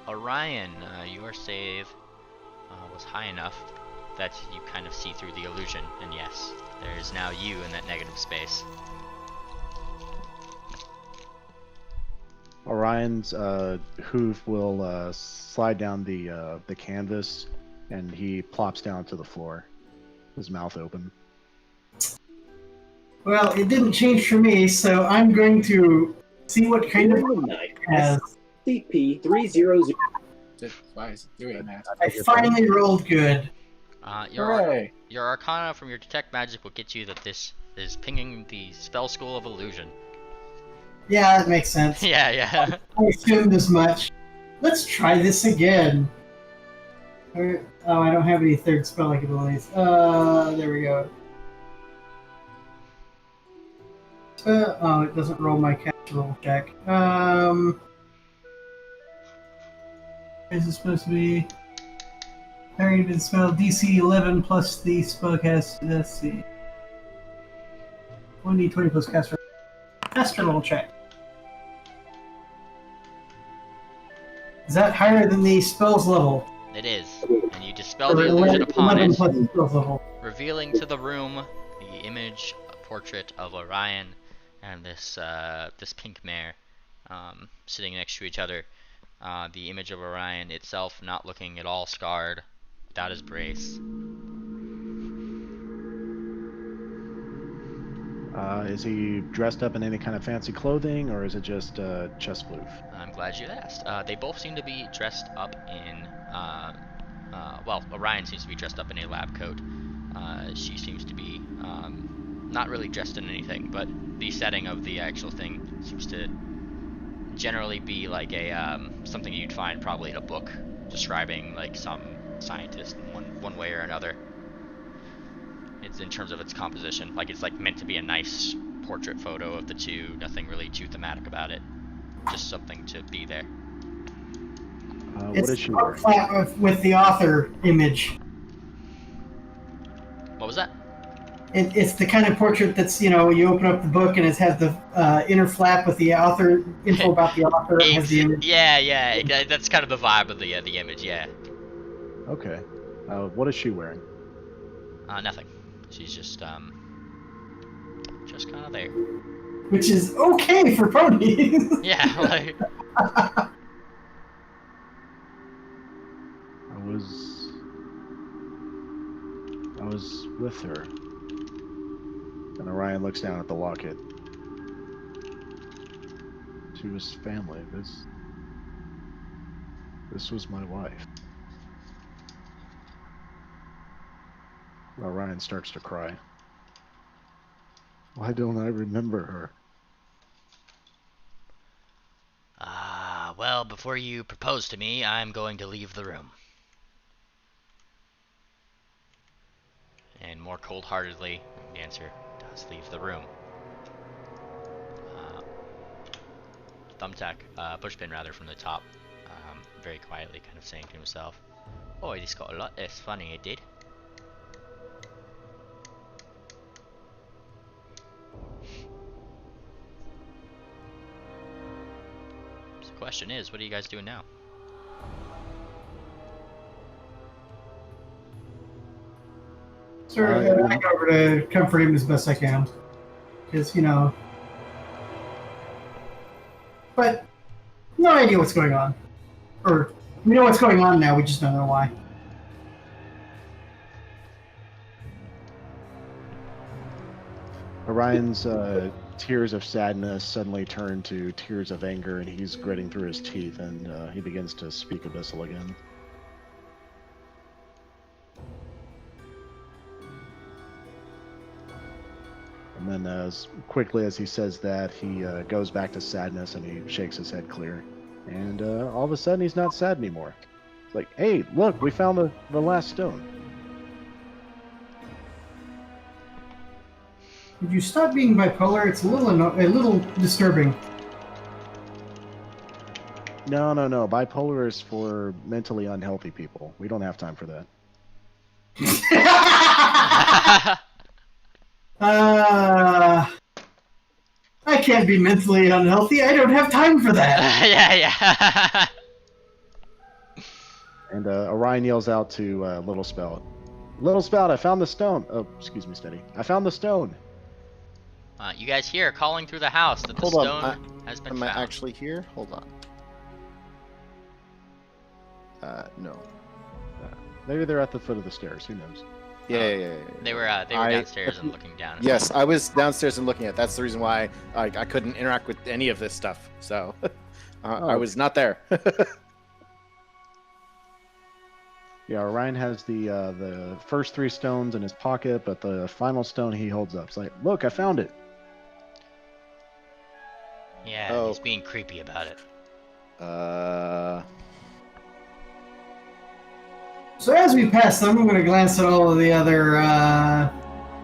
Orion, your save was high enough that you kind of see through the illusion, and yes, there is now you in that negative space. Orion's hoof will slide down the canvas, and he plops down to the floor, his mouth open. Well, it didn't change for me, so I'm going to see what kind of Midnight. has. SCP-300. Why is it doing that? I finally rolled good. Hooray! Your Arcana from your Detect Magic will get you that this is pinging the Spell School of Illusion. Yeah, that makes sense. Yeah. I assumed as much. Let's try this again. Oh, I don't have any third spell-like abilities. There we go. Oh, it doesn't roll my cast roll check. Is it supposed to be? Targeted spell DC 11 plus the spellcast. Let's see. 1d20 plus caster. Caster roll check. Is that higher than the spell's level? It is, and you dispel the illusion upon 11 it, plus the spell's level. revealing to the room the image, portrait of Orion and this pink mare sitting next to each other. The image of Orion itself not looking at all scarred, without his brace. Is he dressed up in any kind of fancy clothing, or is it just chest floof? I'm glad you asked. They both seem to be dressed up in, well, Orion seems to be dressed up in a lab coat. She seems to be not really dressed in anything, but the setting of the actual thing seems to generally be like a something you'd find probably in a book describing like some scientist in one way or another. It's in terms of its composition, like it's like meant to be a nice portrait photo of the two, nothing really too thematic about it, just something to be there. What It's is she art wearing? flat with the author image. What was that? It's the kind of portrait that's, you open up the book and it has the inner flap with the author info about the author. It has the image. Yeah, that's kind of the vibe of the image, yeah. Okay. What is she wearing? Nothing. She's just kind of there. Which is okay for ponies. Yeah, like... I was with her. And Orion looks down at the locket. She was family. This was my wife. Orion starts to cry. Why don't I remember her? Well, before you propose to me, I'm going to leave the room. And more cold-heartedly, the answer does leave the room. Pushpin rather, from the top, very quietly kind of saying to himself, "Oh, I just got a lot less funny, it did." So the question is, what are you guys doing now? Sir, I go over to comfort him as best I can. Because, But, no idea what's going on. Or, we know what's going on now, we just don't know why. Orion's tears of sadness suddenly turn to tears of anger, and he's gritting through his teeth, and he begins to speak abyssal again. And then as quickly as he says that, he goes back to sadness, and he shakes his head clear. And all of a sudden, he's not sad anymore. It's like, hey, look, we found the last stone. Would you stop being bipolar? It's a little disturbing. No. Bipolar is for mentally unhealthy people. We don't have time for that. I can't be mentally unhealthy. I don't have time for that. Yeah. And Orion yells out to Little Spell, Little Spout, I found the stone. Oh, excuse me, Steady. I found the stone. You guys hear calling through the house that the Hold stone on. has been Am found. I actually here? Hold on. No. Maybe they're at the foot of the stairs. Who knows? Yeah. They were downstairs and looking down. Yes, I was downstairs and looking at. That's the reason why I couldn't interact with any of this stuff. So I was not there. Yeah, Orion has the first 3 stones in his pocket, but the final stone he holds up. It's like, look, I found it. Yeah, Oh. he's being creepy about it. So as we pass them, I'm going to glance at all of the other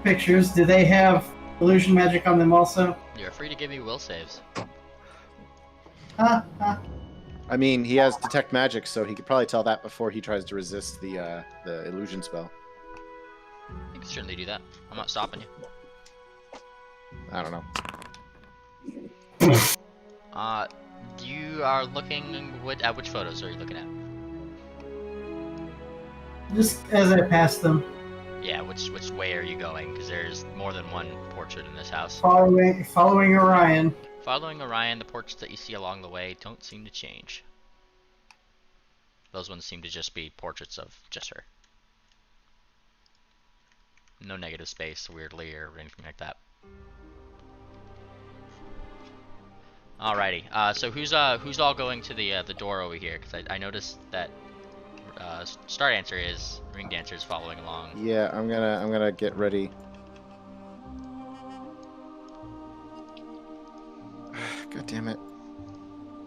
pictures. Do they have illusion magic on them also? You're free to give me will saves. I mean, he has detect magic, so he could probably tell that before he tries to resist the illusion spell. You can certainly do that. I'm not stopping you. I don't know. You are looking at which photos are you looking at? Just as I pass them, Yeah, which way are you going? Because there's more than one portrait in this house. following Orion. Following Orion, the portraits that you see along the way don't seem to change. Those ones seem to just be portraits of just her. No negative space, weirdly, or anything like that. Alrighty. So who's all going to the door over here? Because I noticed that Star Dancer Ring Dancer is following along. Yeah, I'm gonna get ready. God damn it.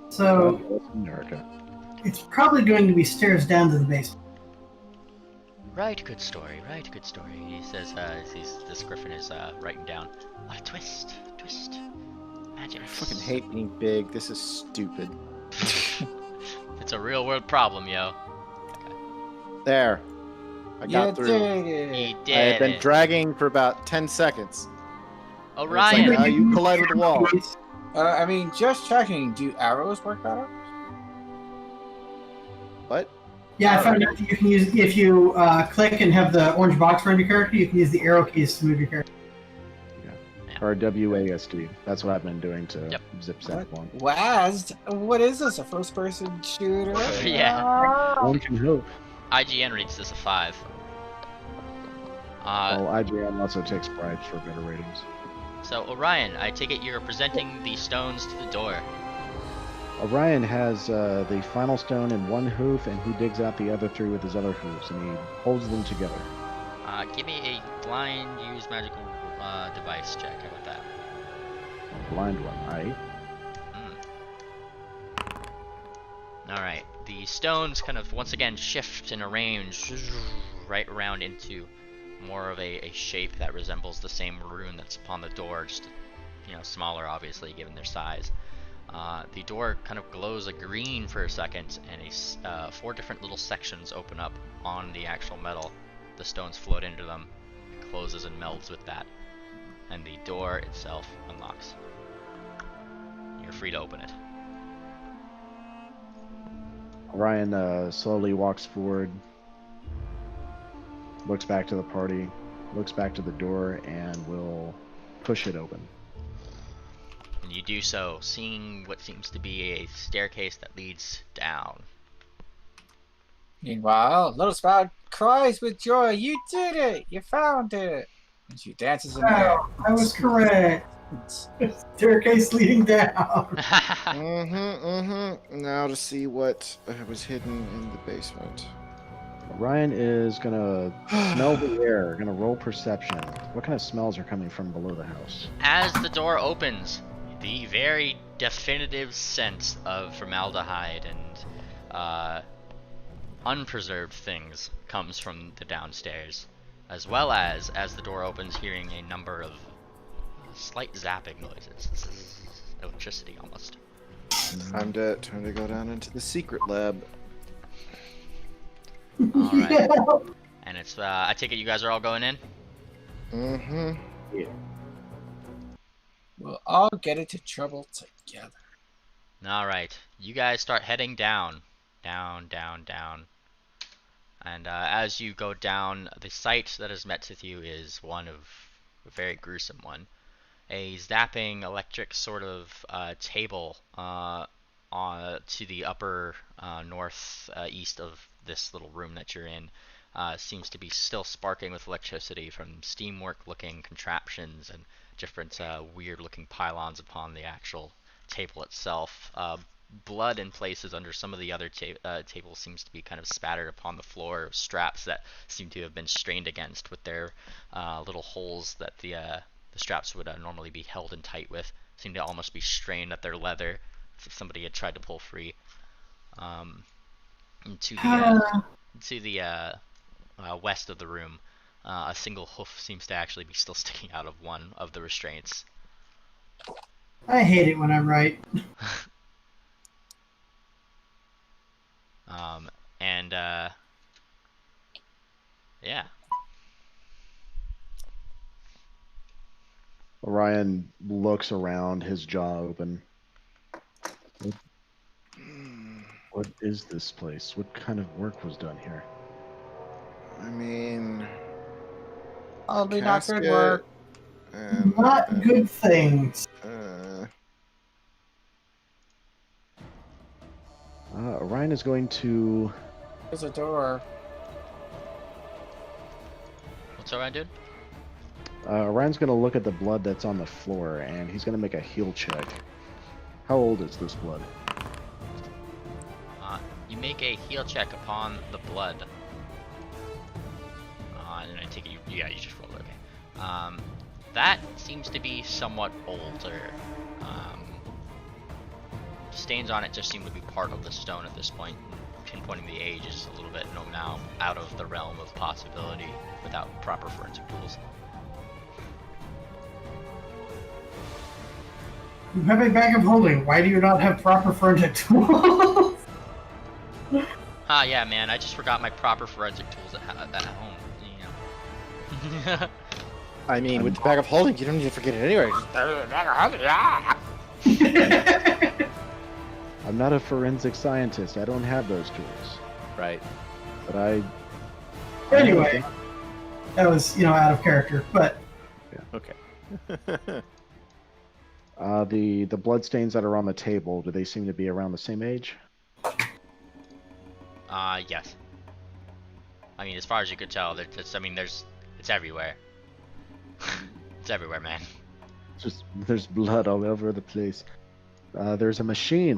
So America. it's probably going to be stairs down to the basement. Right, good story. Right, good story. He says, this Griffin is writing down. What a twist, magic. I fucking hate being big. This is stupid. It's a real world problem, yo. There. I got through. He did. I had been it. dragging for about 10 seconds. And it's Orion. like, now you collide with the wall. I mean, just checking. Do arrows work better? What? Yeah, I found out that you can use, if you click and have the orange box around your character, you can use the arrow keys to move your character. Or WASD. That's what I've been doing to zip zap one. WASD? What is this? A first-person shooter? Yeah. One can hope. IGN rates this a 5. Well, IGN also takes bribes for better ratings. So Orion, I take it you're presenting the stones to the door. Orion has the final stone in one hoof, and he digs out the other 3 with his other hoofs, and he holds them together. Give me a blind use magical device check. How about that? Blind one, aye. Alright, the stones kind of once again shift and arrange right around into more of a shape that resembles the same rune that's upon the door, just smaller obviously given their size. The door kind of glows a green for a second, and 4 different little sections open up on the actual metal. The stones float into them, it closes and melds with that, and the door itself unlocks. You're free to open it. Orion slowly walks forward, looks back to the party, looks back to the door, and will push it open. And you do so, seeing what seems to be a staircase that leads down. Meanwhile, Little Spout cries with joy. You did it! You found it! And she dances in the air. Wow, I was correct. Staircase leading down. Now to see what was hidden in the basement. Orion is gonna smell the air, gonna roll perception. What kind of smells are coming from below the house? As the door opens, the very definitive scent of formaldehyde and unpreserved things comes from the downstairs, as well as the door opens, hearing a number of slight zapping noises. This is electricity almost. Time to go down into the secret lab. Alright. Yeah. And it's I take it you guys are all going in? Yeah. We'll all get into trouble together. Alright. You guys start heading down. Down. And as you go down, the sight that is met with you is one of a very gruesome one. A zapping electric sort of table to the upper north east of this little room that you're in seems to be still sparking with electricity from steamwork looking contraptions and different weird looking pylons upon the actual table itself. Blood in places under some of the other tables seems to be kind of spattered upon the floor, straps that seem to have been strained against with their little holes that the straps would normally be held in tight with, seem to almost be strained at their leather as if somebody had tried to pull free. To the west of the room, a single hoof seems to actually be still sticking out of one of the restraints. I hate it when I'm right. And yeah. Orion looks around, his jaw open. What is this place? What kind of work was done here? I mean, Probably not good casket work. and, Not good things. Orion is going to. There's a door. What's Orion doing? Orion's going to look at the blood that's on the floor, and he's going to make a heal check. How old is this blood? You make a heal check upon the blood. And I take it you just rolled, okay. That seems to be somewhat older. Stains on it just seem to be part of the stone at this point. Pinpointing the age is a little bit now out of the realm of possibility without proper forensic tools. You have a bag of holding. Why do you not have proper forensic tools? Yeah, man, I just forgot my proper forensic tools at home, you know. I mean, with the bag of holding, you don't need to forget it anyway. I'm not a forensic scientist. I don't have those tools. Right. But I. Anyway, that was, out of character, but. Yeah. Okay. The blood stains that are on the table, do they seem to be around the same age? Yes. I mean, as far as you could tell, it's everywhere. It's everywhere, man. There's blood all over the place. There's a machine.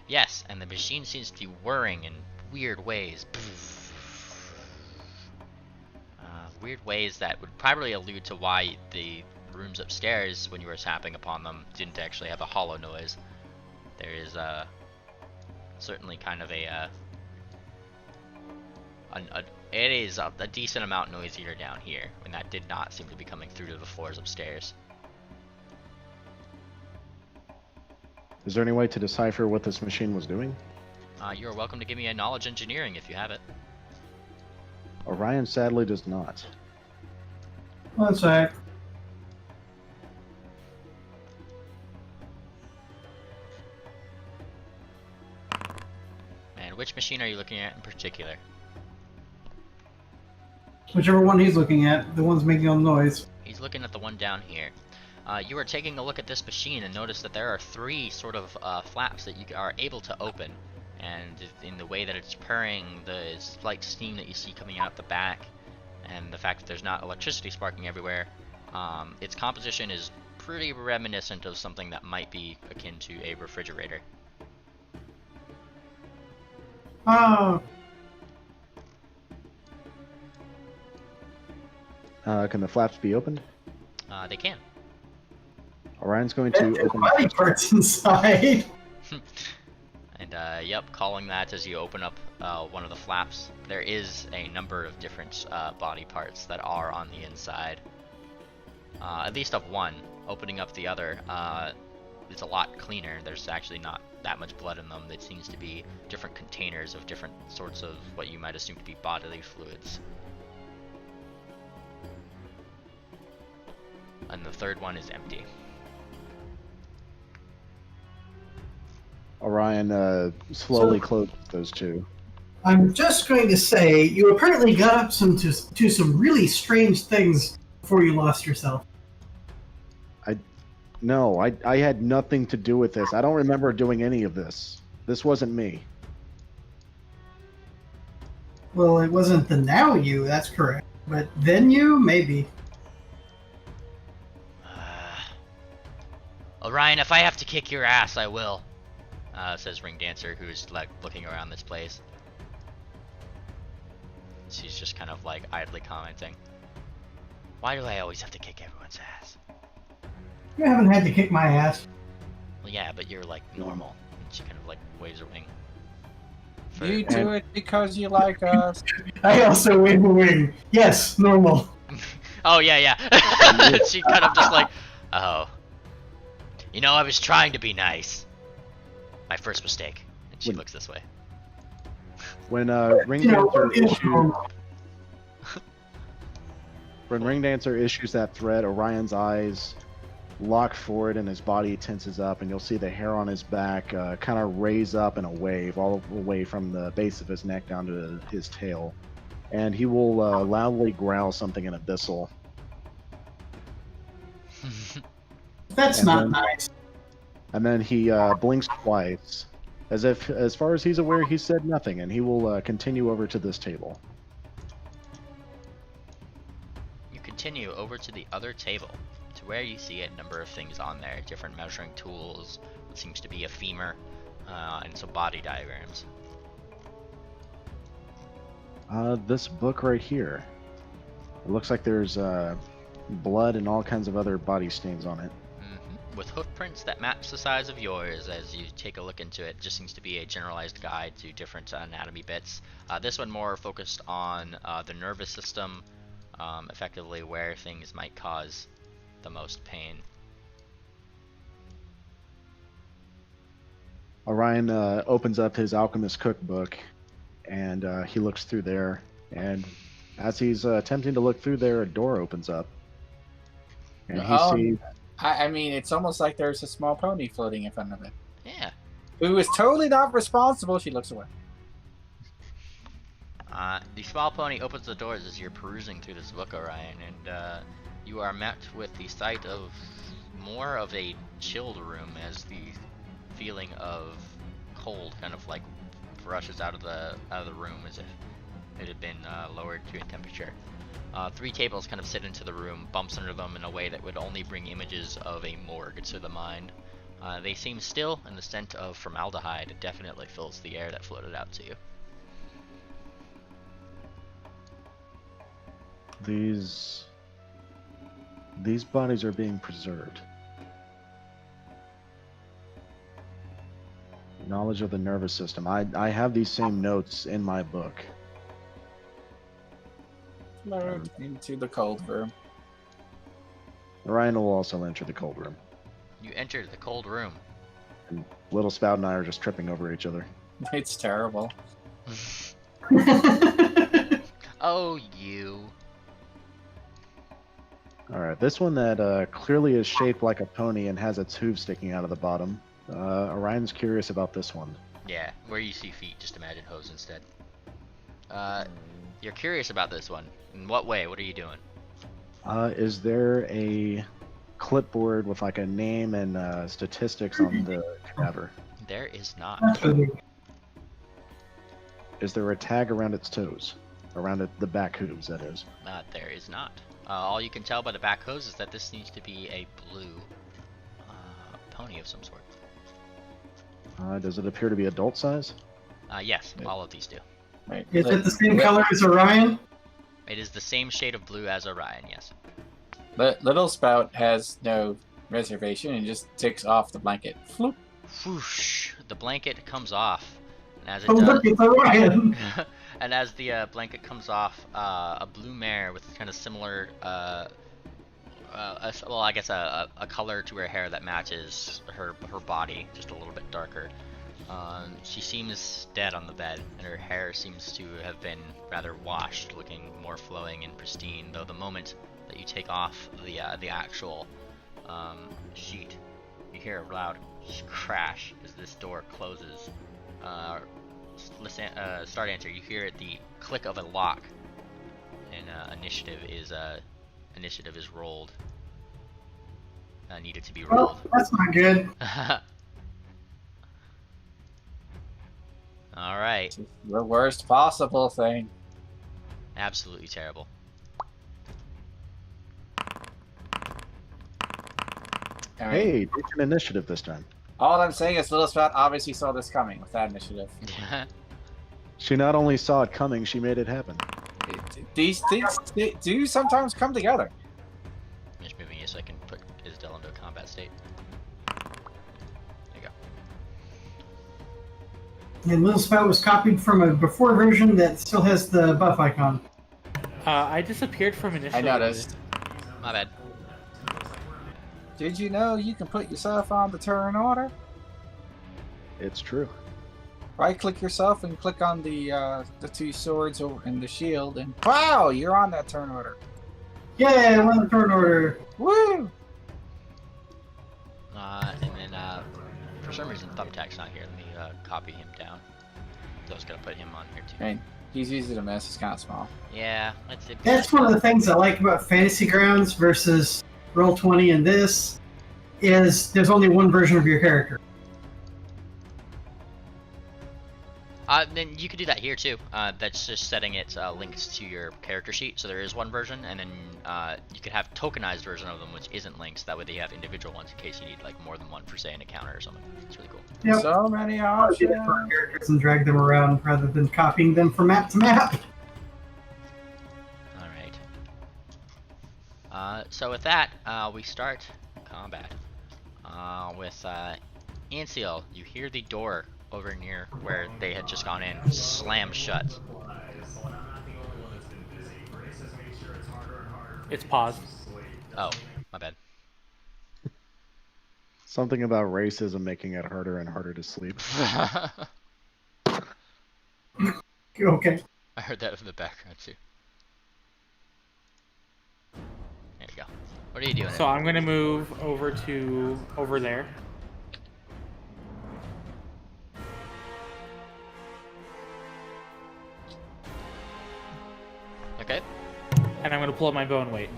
Yes, and the machine seems to be whirring in weird ways. Weird ways that would probably allude to why the rooms upstairs, when you were tapping upon them, didn't actually have a hollow noise. There is certainly kind of it is a decent amount noisier down here, and that did not seem to be coming through to the floors upstairs. Is there any way to decipher what this machine was doing? You're welcome to give me a knowledge engineering if you have it. Orion sadly does not. One sec. And which machine are you looking at in particular? Whichever one he's looking at, the one's making all the noise. He's looking at the one down here. You are taking a look at this machine and notice that there are three sort of flaps that you are able to open. And in the way that it's purring, the slight steam that you see coming out the back, and the fact that there's not electricity sparking everywhere, its composition is pretty reminiscent of something that might be akin to a refrigerator. Oh. Can the flaps be opened? They can. Orion's going to open. Body parts inside. And yep, calling that as you open up one of the flaps, there is a number of different body parts that are on the inside. At least of one. Opening up the other, it's a lot cleaner. There's actually not that much blood in them. It seems to be different containers of different sorts of what you might assume to be bodily fluids. And the third one is empty. Orion slowly closes those two. I'm just going to say you apparently got up to some really strange things before you lost yourself. No, I had nothing to do with this. I don't remember doing any of this. This wasn't me. Well, it wasn't the now you, that's correct. But then you, maybe. Orion, if I have to kick your ass, I will. Says Ring Dancer, who's like looking around this place. She's just kind of like idly commenting. Why do I always have to kick everyone's ass? You haven't had to kick my ass. Well, yeah, but you're like normal. And she kind of like waves her wing. You do it because you like us. I also wave a wing. Yes, normal. Oh, yeah. She kind of just like, oh. You know, I was trying to be nice. My first mistake. And she looks this way. When Ring Dancer issues... When Ring Dancer issues that threat, Orion's eyes lock forward and his body tenses up, and you'll see the hair on his back kind of raise up in a wave, all the way from the base of his neck down to his tail. And he will loudly growl something in Abyssal. That's not nice. And then he blinks twice, as if, as far as he's aware, he said nothing, and he will continue over to this table. You continue over to the other table, to where you see a number of things on there, different measuring tools, what seems to be a femur, and some body diagrams. This book right here. It looks like there's blood and all kinds of other body stains on it. With hoof prints that match the size of yours. As you take a look into it, just seems to be a generalized guide to different anatomy bits. This one more focused on the nervous system, effectively where things might cause the most pain. Orion opens up his alchemist cookbook, and he looks through there, and as he's attempting to look through there, a door opens up, and he sees... I mean, it's almost like there's a small pony floating in front of it. Yeah. Who is totally not responsible. She looks away. The small pony opens the doors as you're perusing through this book, Orion, and you are met with the sight of more of a chilled room, as the feeling of cold kind of like rushes out of the room as if it had been lowered to a temperature. 3 tables kind of sit into the room, bumps under them in a way that would only bring images of a morgue to the mind. They seem still, and the scent of formaldehyde definitely fills the air that floated out to you. These bodies are being preserved. Knowledge of the nervous system. I have these same notes in my book. Load into the cold room. Orion will also enter the cold room. You enter the cold room. And Little Spout and I are just tripping over each other. It's terrible. Oh, you. Alright, this one that clearly is shaped like a pony and has its hooves sticking out of the bottom. Orion's curious about this one. Yeah, where you see feet, just imagine hose instead. You're curious about this one. In what way? What are you doing? Is there a clipboard with like a name and statistics on the cadaver? There is not. Is there a tag around its toes? Around the back hooves, that is. There is not. All you can tell by the back hose is that this needs to be a blue pony of some sort. Does it appear to be adult size? Yes, all of these do. Right. Is it the same color as Orion? It is the same shade of blue as Orion, yes. But Little Spout has no reservation and just takes off the blanket. Floop. Whoosh! The blanket comes off, and as it Oh, does, look, it's Orion! and as the blanket comes off, a blue mare with kind of similar, well, I guess a color to her hair that matches her body, just a little bit darker. She seems dead on the bed, and her hair seems to have been rather washed, looking more flowing and pristine, though the moment that you take off the actual sheet, you hear a loud crash as this door closes, start answer, you hear the click of a lock, and initiative is rolled. Needed to be rolled. Well, that's not good. All right. The worst possible thing. Absolutely terrible. I mean, Hey, decent initiative this time. all I'm saying is Little Spout obviously saw this coming with that initiative. She not only saw it coming, she made it happen. These things do sometimes come together. I'm just moving you so I can put Isdell into a combat state. There you go. And Little Spout was copied from a before version that still has the buff icon. I disappeared from initial. I noticed. My bad. Did you know you can put yourself on the turn order? It's true. Right-click yourself and click on the two swords and the shield, and wow, you're on that turn order. Yeah, I'm on the turn order. Woo! And then for some reason Thumbtack's not here. Let me copy him down. I was gonna put him on here too. I mean, he's easy to miss. He's kind of small. Yeah, that's it. That's one of the things I like about Fantasy Grounds versus Roll20 and this, is there's only one version of your character. Then you could do that here too. That's just setting it linked to your character sheet. So there is one version, and then you could have tokenized version of them, which isn't linked. That way they have individual ones in case you need like more than one for say an encounter or something. It's really cool. Yep. So many I'll do options. it for characters and drag them around rather than copying them from map to map. All right. So with that, we start combat with Anseal. You hear the door over near where they had just gone in slam shut. It's paused. Oh, my bad. Something about racism making it harder and harder to sleep. Okay. I heard that in the background too. There you go. What are you doing? So I'm gonna move over to over there. Okay. And I'm gonna pull out my bow and wait.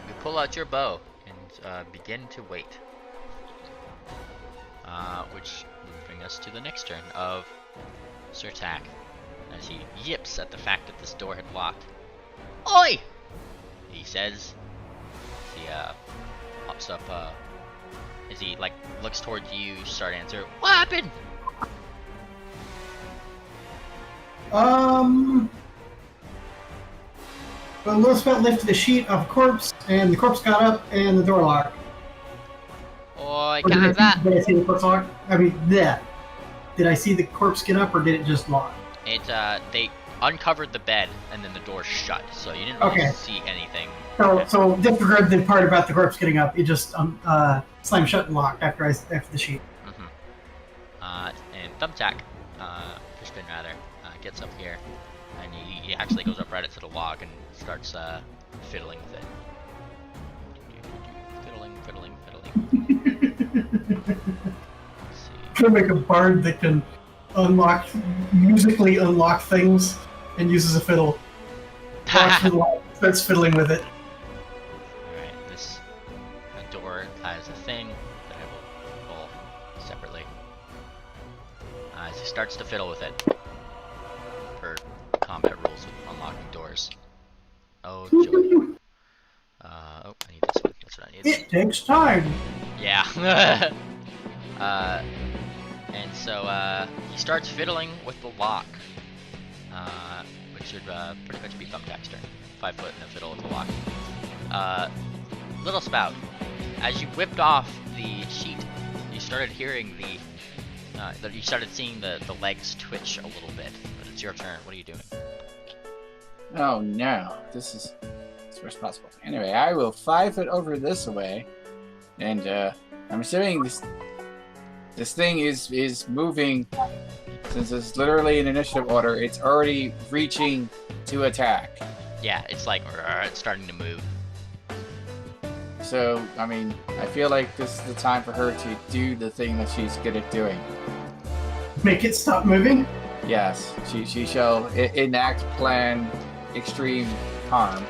You pull out your bow and begin to wait. Which will bring us to the next turn of Sir Tack, as he yips at the fact that this door had locked. Oi! He says. He pops up. As he like looks toward you, start answer. What happened? Well, Little Spout lifted a sheet off a corpse, and the corpse got up, and the door locked. Oi, Or can't have that. Did I see the corpse lock? I mean, yeah. Did I see the corpse get up, or did it just lock? It they uncovered the bed and then the door shut, so you didn't really Okay. see anything. So disregard the part about the corpse getting up. It just slammed shut and locked after the sheet. Mm-hmm. And Thumbtack, Fishbin rather, gets up here, and he actually goes up right into the log and starts fiddling with it. Fiddling. Let's see. Trying to make a bard that can musically unlock things and uses a fiddle. Starts fiddling with it. Alright, this door has a thing that I will roll separately. As he starts to fiddle with it, per combat rules with unlocking doors. Oh, joy. I need this one. That's what I need. It takes time. Yeah. And so he starts fiddling with the lock, which should pretty much be Thumbtack's turn. 5 foot and a fiddle with the lock. Little Spout, as you whipped off the sheet, you started hearing you started seeing the legs twitch a little bit. But it's your turn. What are you doing? Oh no, this is the worst possible thing. Anyway, I will 5 foot over this way, and I'm assuming this thing is moving. Since it's literally in initiative order, it's already reaching to attack. Yeah, it's like it's starting to move. So, I mean, I feel like this is the time for her to do the thing that she's good at doing. Make it stop moving? Yes, she shall enact plan extreme harm.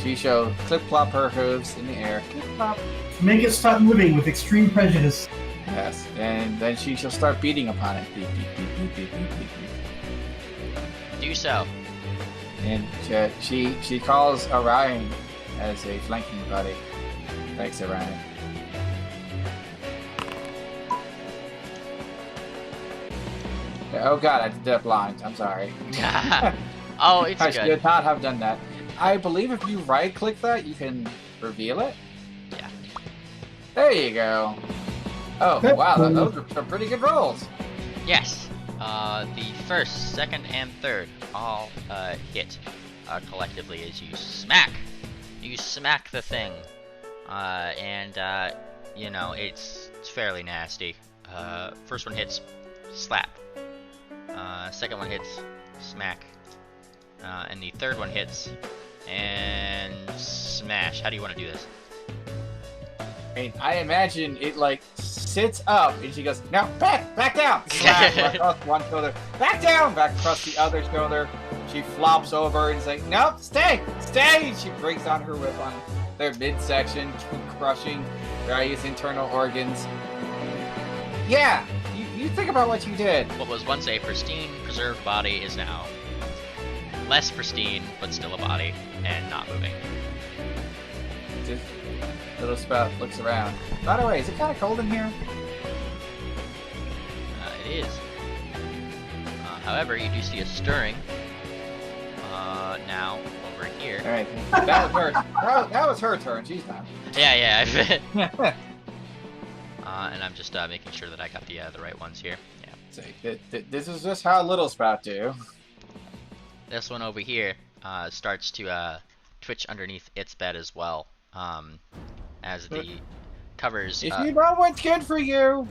She shall clip-clop her hooves in the air. Clip-clop. Make it stop moving with extreme prejudice. Yes, and then she shall start beating upon it. Beat, beat, beat, beat, beat, beat, beat, beat. Do so. And she calls Orion as a flanking buddy. Thanks, Orion. Oh god, I did that blind. I'm sorry. Oh, it's I good. should not have done that. I believe if you right-click that, you can reveal it. Yeah. There you go. Oh, wow, those are some pretty good rolls. Yes. The first, second, and third all hit collectively as you smack. You smack the thing. You know, it's fairly nasty. First one hits, slap. Second one hits, smack. And the third one hits, and smash. How do you want to do this? I mean, I imagine it like sits up and she goes, no, back down. Slap right across one shoulder, back down, back across the other shoulder. She flops over and is like, nope, stay. She brings on her whip on their midsection, crushing various internal organs. Yeah, you think about what you did. What was once a pristine, preserved body is now less pristine, but still a body, and not moving. Just little spout looks around. By the way, is it kind of cold in here? It is. However, you do see a stirring. Now over here. All right, that was her. That was her turn. She's not. Yeah, I bet. And I'm just making sure that I got the right ones here. Yeah. So, this is just how little spout do. This one over here starts to twitch underneath its bed as well. As the covers. If you know what's good for you,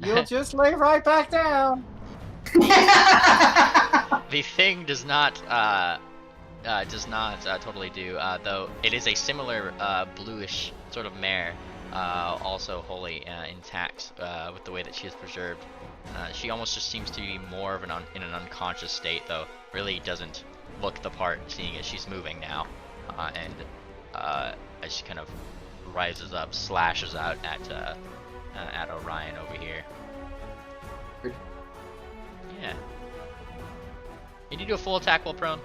you'll just lay right back down. The thing does not totally do, though it is a similar bluish sort of mare, also wholly intact with the way that she is preserved. She almost just seems to be more of in an unconscious state, though really doesn't look the part, seeing as she's moving now, and as she kind of rises up, slashes out at Orion over here. Yeah. Can you do a full attack while prone?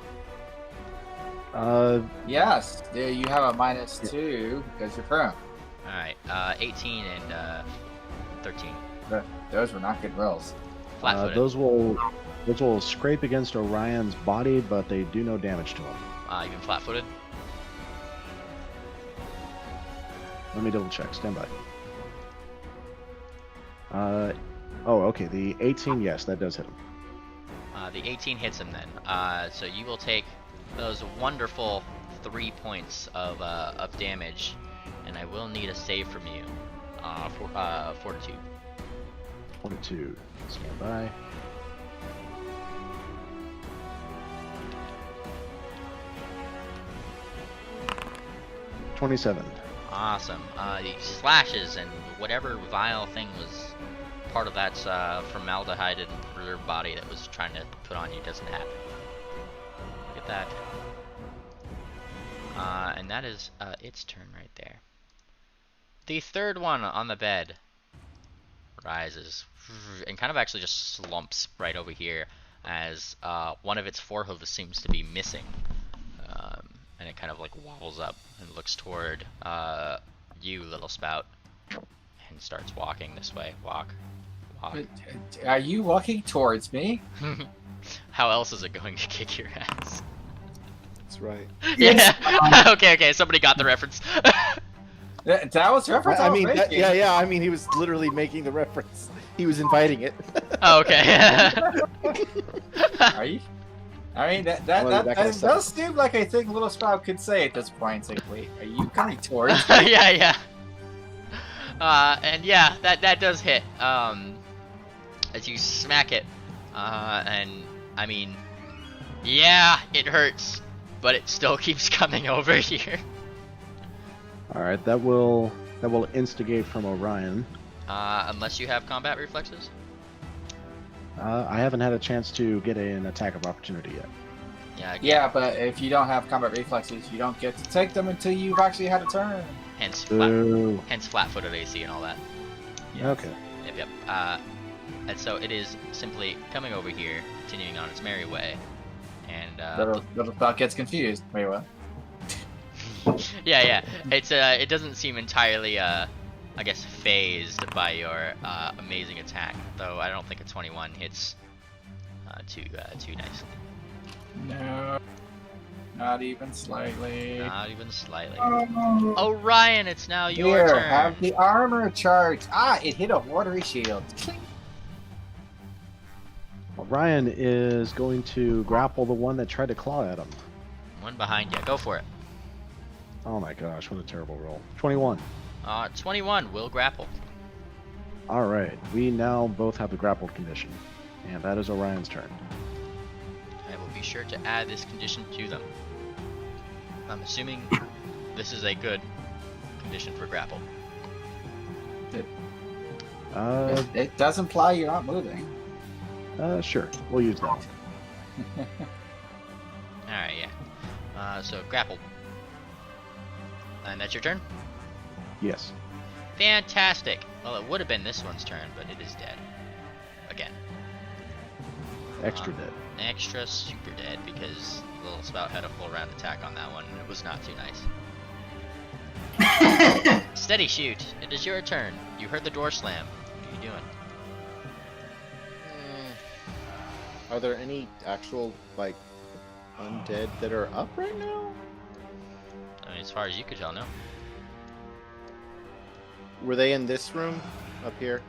Yes, you have a -2 because you're prone. Alright, 18 and 13. Those were not good rolls. Flat-footed. Those will scrape against Orion's body, but they do no damage to him. Even flat-footed? Let me double check. Stand by. Oh, okay. The 18, yes, that does hit him. The 18 hits him then. So you will take those wonderful 3 points of damage, and I will need a save from you. Fortitude. 22. Stand by. $27. Awesome. He slashes, and whatever vile thing was part of that formaldehyde and preserved body that was trying to put on you doesn't happen. Look at that. And that is its turn right there. The third one on the bed rises and kind of actually just slumps right over here as one of its forehooves seems to be missing. And it kind of like wobbles up and looks toward you, little spout, and starts walking this way. Walk. Are you walking towards me? How else is it going to kick your ass? That's right. Yeah. Okay. Somebody got the reference. That was reference. I mean, yeah. I mean, he was literally making the reference. He was inviting it. Oh, okay. Are you? I mean, that does seem like I think Little Spout could say at this point. It's like, wait, are you coming towards me? Yeah. And yeah, that does hit. As you smack it, and I mean, yeah, it hurts, but it still keeps coming over here. All right, that will instigate from Orion. Unless you have combat reflexes. I haven't had a chance to get an attack of opportunity yet. Yeah. Yeah, but if you don't have combat reflexes, you don't get to take them until you've actually had a turn. Hence Ooh. flat-footed AC and all that. Okay. Yep. And so it is simply coming over here, continuing on its merry way, and Little spot gets confused. Wait, what? yeah. It doesn't seem entirely I guess phased by your amazing attack, though I don't think a 21 hits too nicely. No, not even slightly. Not even slightly. Oh, Orion, it's now your Here, turn. have the armor charge. Ah, it hit a watery shield. Ryan is going to grapple the one that tried to claw at him. One behind you. Go for it. Oh my gosh, what a terrible roll. 21. 21 will grapple. All right, we now both have the grappled condition, and that is Orion's turn. I will be sure to add this condition to them. I'm assuming this is a good condition for grapple. It does imply you're not moving. Sure, we'll use that. Alright, yeah. So grapple. And that's your turn? Yes. Fantastic! Well, it would have been this one's turn, but it is dead. Again. Extra dead. Extra super dead, because the little spout had a full round attack on that one, and it was not too nice. Steady shoot. It is your turn. You heard the door slam. What are you doing? Are there any actual, like, undead that are up right now? I mean, as far as you could tell, no. Were they in this room? Up here?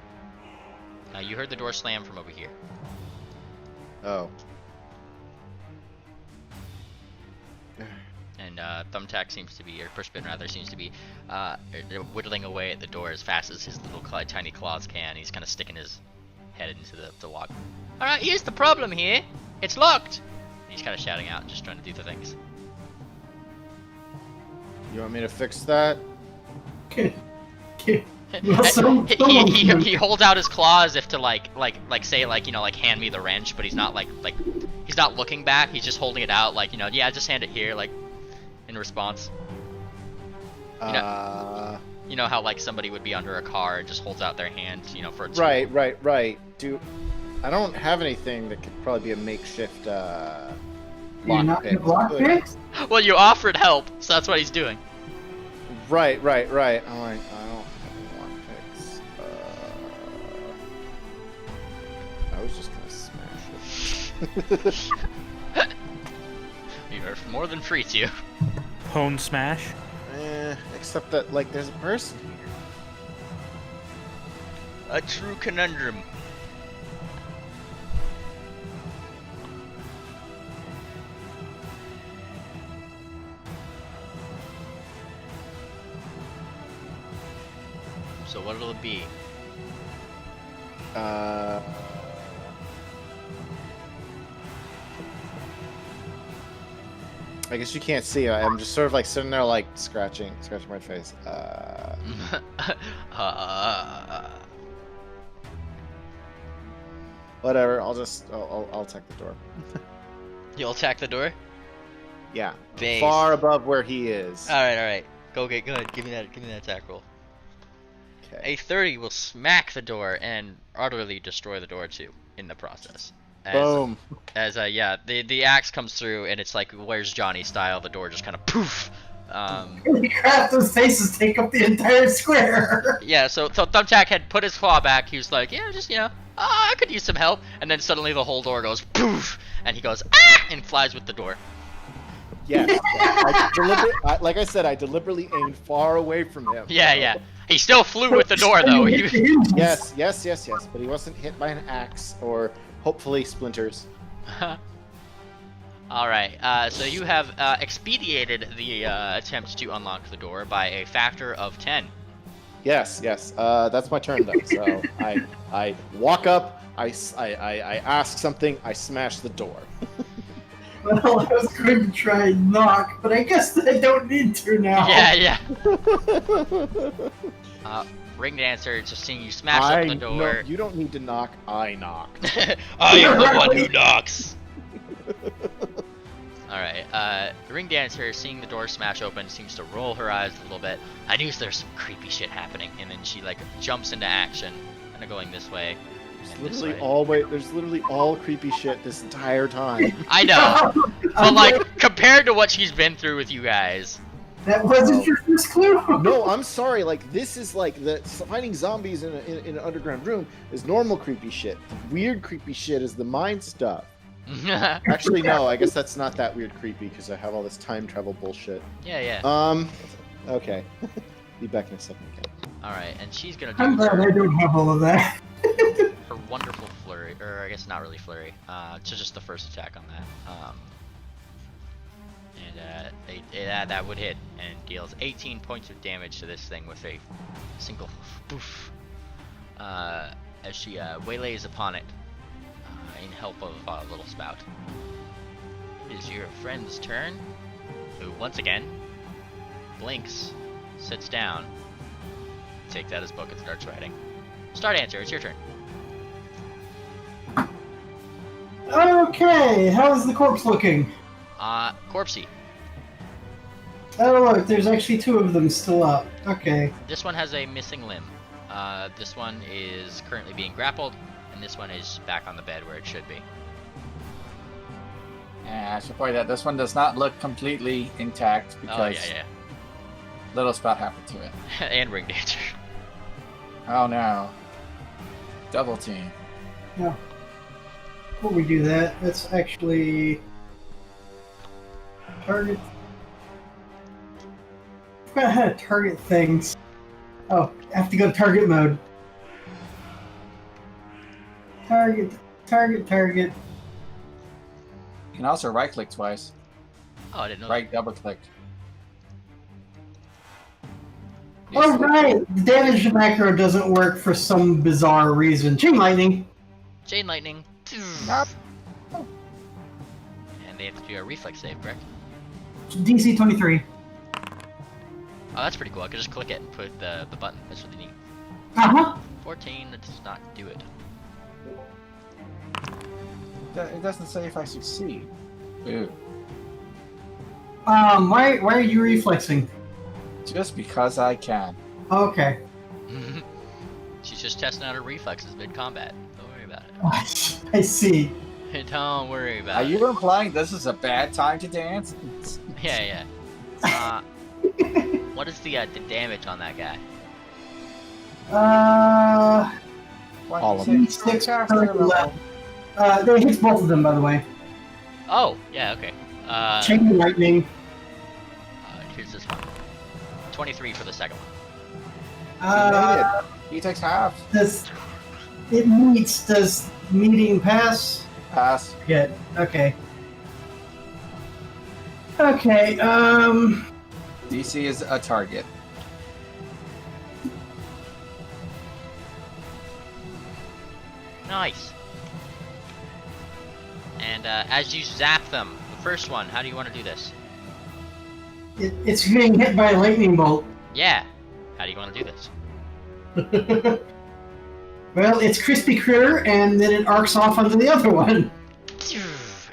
You heard the door slam from over here. Oh. And Thumbtack seems to be, or Pushpin rather, seems to be whittling away at the door as fast as his little tiny claws can. He's kind of sticking his head into the lock. Alright, here's the problem here. It's locked! He's kind of shouting out and just trying to do the things. You want me to fix that? He holds out his claw as if to like say like, you know, like hand me the wrench, but he's not like he's not looking back. He's just holding it out like, you know, yeah, just hand it here, like in response. You know how like somebody would be under a car and just holds out their hand, you know, for a tool. Right. I don't have anything that could probably be a makeshift you're not lockpick. lockpicks? Well, you offered help, so that's what he's doing. Right. I don't have lockpicks. I was just gonna smash it. You are more than free to. Pwn smash. Except that, like, there's a person here. A true conundrum. So what'll it be? I guess you can't see. I'm just sort of like sitting there, like scratching my face. Whatever. I'll attack the door. You'll attack the door? Yeah. Base. Far above where he is. All right. Go ahead. Give me that attack roll. Okay. A 30 will smack the door and utterly destroy the door too in the process. Boom. The axe comes through and it's like Where's Johnny style. The door just kind of poof. Holy crap, those faces take up the entire square. Yeah, so Thumbtack had put his claw back. He was like, yeah, just, you know, I could use some help. And then suddenly the whole door goes poof, and he goes, ah, and flies with the door. Yes. Like I said, I deliberately aimed far away from him. Yeah. He still flew with the door, though. Yes. But he wasn't hit by an axe or hopefully splinters. Alright, so you have expedited the attempt to unlock the door by a factor of 10. Yes. That's my turn then. So I walk up, I ask something, I smash the door. Well, I was going to try and knock, but I guess I don't need to now. Yeah. Ring dancer, just seeing you smash open the door. No, you don't need to knock. I knock. I am the one who knocks. Alright, the ring dancer, seeing the door smash open, seems to roll her eyes a little bit. I knew there's some creepy shit happening, and then she like jumps into action, kind of going this way. There's literally all creepy shit this entire time. I know, but like compared to what she's been through with you guys. That wasn't your first clue. No, I'm sorry. Like this is like finding zombies in an underground room is normal creepy shit. The weird creepy shit is the mind stuff. Actually, no. I guess that's not that weird creepy because I have all this time travel bullshit. Yeah. Okay. Be back in a second again. All right, and she's gonna do I'm glad I don't have all of that. her wonderful flurry, or I guess not really flurry. Just the first attack on that. That would hit and deals 18 points of damage to this thing with a single boof. As she waylays upon it in help of Little Spout. It is your friend's turn, who once again blinks, sits down, takes out his book and starts writing. Start answer, it's your turn. Okay, how's the corpse looking? Corpsey. Oh look, there's actually 2 of them still up. Okay. This one has a missing limb. This one is currently being grappled, and this one is back on the bed where it should be. Yeah, I should point out this one does not look completely intact because Little Spot happened to it. And ring dancer. Oh no. Double team. Now, before we do that, let's actually target. I forgot how to target things. Oh, I have to go to target mode. Target. You can also right click twice. Oh, I didn't know Right double click. Oh right, the damage macro doesn't work for some bizarre reason. Chain lightning. Chain lightning. Nope. And they have to do a reflex save, correct? DC 23. Oh, that's pretty cool. I could just click it and put the button. That's really neat. 14, that does not do it. It doesn't say if I succeed. Ooh. Why are you reflexing? Just because I can. Okay. She's just testing out her reflexes mid-combat. Don't worry about it. I see. Don't worry about Are it. you implying this is a bad time to dance? Yeah. What is the damage on that guy? All of them. 6 per level. They hits both of them, by the way. Oh, yeah, okay. Chain lightning. Here's this one. 23 for the second one. He takes half. Does it meets? Does meeting pass? Pass. Good. Okay. Okay. DC is a target. Nice. And as you zap them, the first one, how do you want to do this? It's getting hit by a lightning bolt. Yeah. How do you want to do this? Well, it's crispy critter, and then it arcs off onto the other one.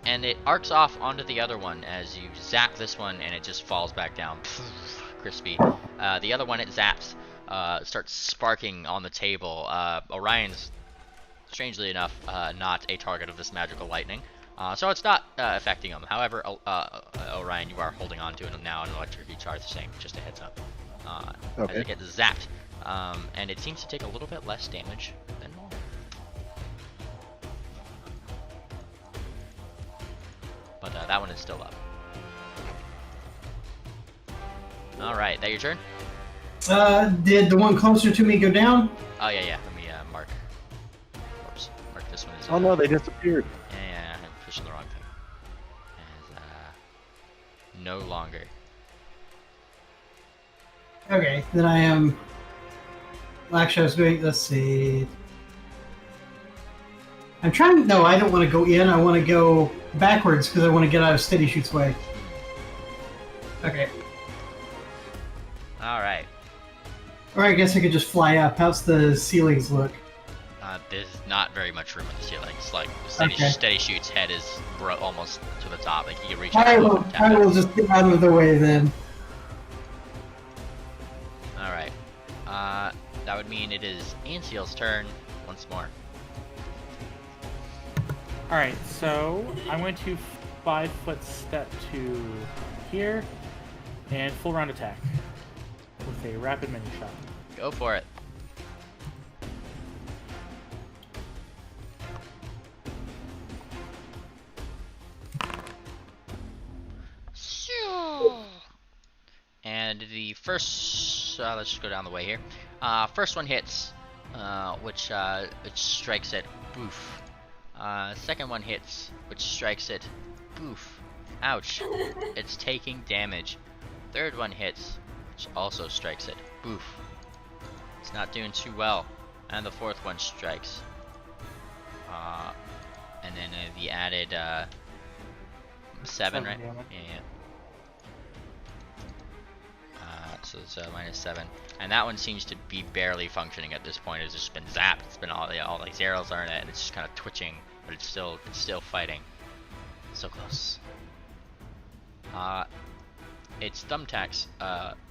And it arcs off onto the other one as you zap this one, and it just falls back down. Crispy. The other one it zaps, starts sparking on the table. Orion's, strangely enough, not a target of this magical lightning. So it's not affecting him. However, Orion, you are holding on to it now an electricity charge, saying just a heads up. Okay. As it gets zapped. And it seems to take a little bit less damage than normal. But that one is still up. Alright, that your turn? Did the one closer to me go down? Oh, yeah. Let me mark. Oops. Mark this one as Oh no, they disappeared. Yeah, I'm pushing the wrong thing. As no longer. Okay, then I am. Actually, I was doing. Let's see. I'm trying. No, I don't want to go in. I want to go backwards because I want to get out of Steady Shoot's way. Okay. Alright. Or I guess I could just fly up. How's the ceilings look? There's not very much room in the ceiling. It's like Okay. Steady Shoot's head is almost to the top. Like you can reach I out will. and tap I it. will just get out of the way then. Alright. That would mean it is Anseal's turn once more. Alright, so I'm going to 5-foot step to here and full round attack with a rapid mini shot. Go for it. And the first, let's just go down the way here. First one hits, which it strikes it. Boof. Second one hits, which strikes it. Boof. Ouch. It's taking damage. Third one hits, which also strikes it. Boof. It's not doing too well. And the fourth one strikes. And then the added 7, right? Damage. Yeah. So it's -7, and that one seems to be barely functioning at this point. It's just been zapped. It's been all these arrows are in it, and it's just kind of twitching, but it's still fighting. So close. It's Thumbtack's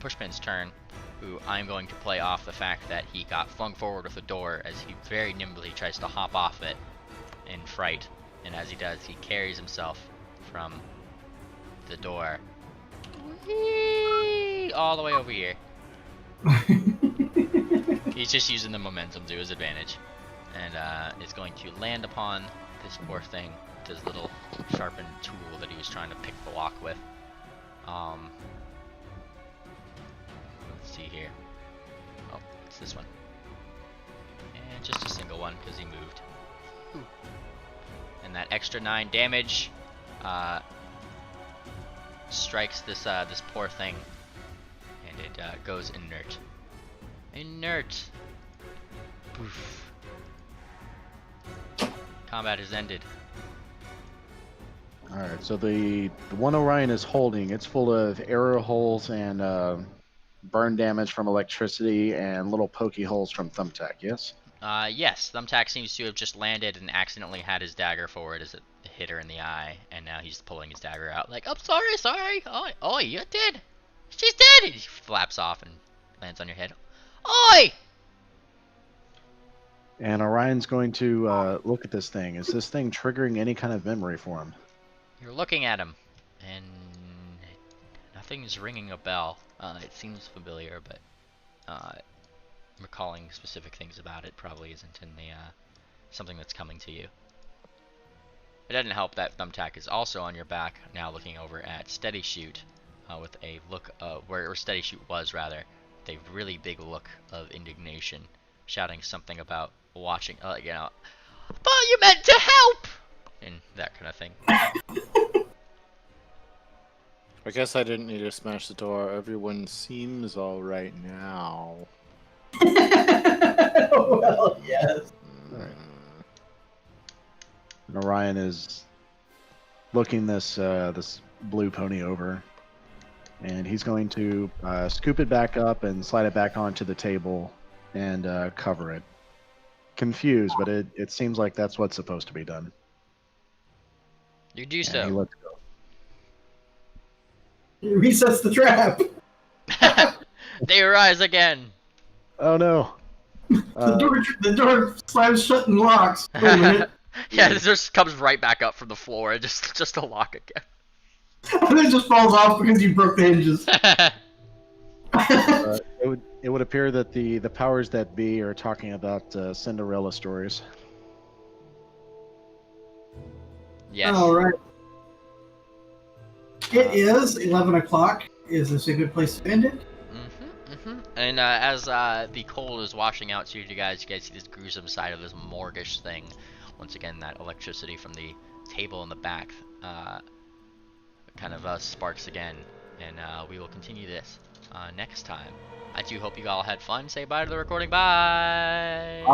Pushpin's turn, who I'm going to play off the fact that he got flung forward with the door as he very nimbly tries to hop off it in fright, and as he does, he carries himself from the door all the way over here. He's just using the momentum to his advantage, and is going to land upon this poor thing with his little sharpened tool that he was trying to pick the lock with. Let's see here. Oh, it's this one, and just a single one because he moved. Ooh. And that extra 9 damage strikes this this poor thing, and it goes inert. Inert. Poof. Combat is ended. All right, so the one Orion is holding, it's full of arrow holes and burn damage from electricity and little pokey holes from Thumbtack. Yes. Yes, Thumbtack seems to have just landed and accidentally had his dagger forward as it hit her in the eye, and now he's pulling his dagger out like, "I'm sorry. Oh, you're dead. She's dead." And he flaps off and lands on your head. Oi! And Orion's going to look at this thing. Is this thing triggering any kind of memory for him? You're looking at him, and nothing's ringing a bell. It seems familiar, but recalling specific things about it probably isn't in the something that's coming to you. It doesn't help that Thumbtack is also on your back, now looking over at Steady Shoot, with a look where Steady Shoot was, rather, with a really big look of indignation, shouting something about watching, "But you meant to help!" and that kind of thing. I guess I didn't need to smash the door. Everyone seems all right now. Well, yes. And Orion is looking this this blue pony over, and he's going to scoop it back up and slide it back onto the table and cover it. Confused, but it seems like that's what's supposed to be done. You do And he so. lets go. It resets the trap. They arise again. Oh no! The door slams shut and locks. Wait a minute. Yeah, it just comes right back up from the floor, just to lock again. And then it just falls off because you broke the hinges. It would appear that the powers that be are talking about Cinderella stories. Yes. All right. It is 11 o'clock. Is this a good place to end it? And as the cold is washing out to you guys see this gruesome side of this morguish thing. Once again, that electricity from the table in the back kind of sparks again. And we will continue this next time. I do hope you all had fun. Say bye to the recording. Bye!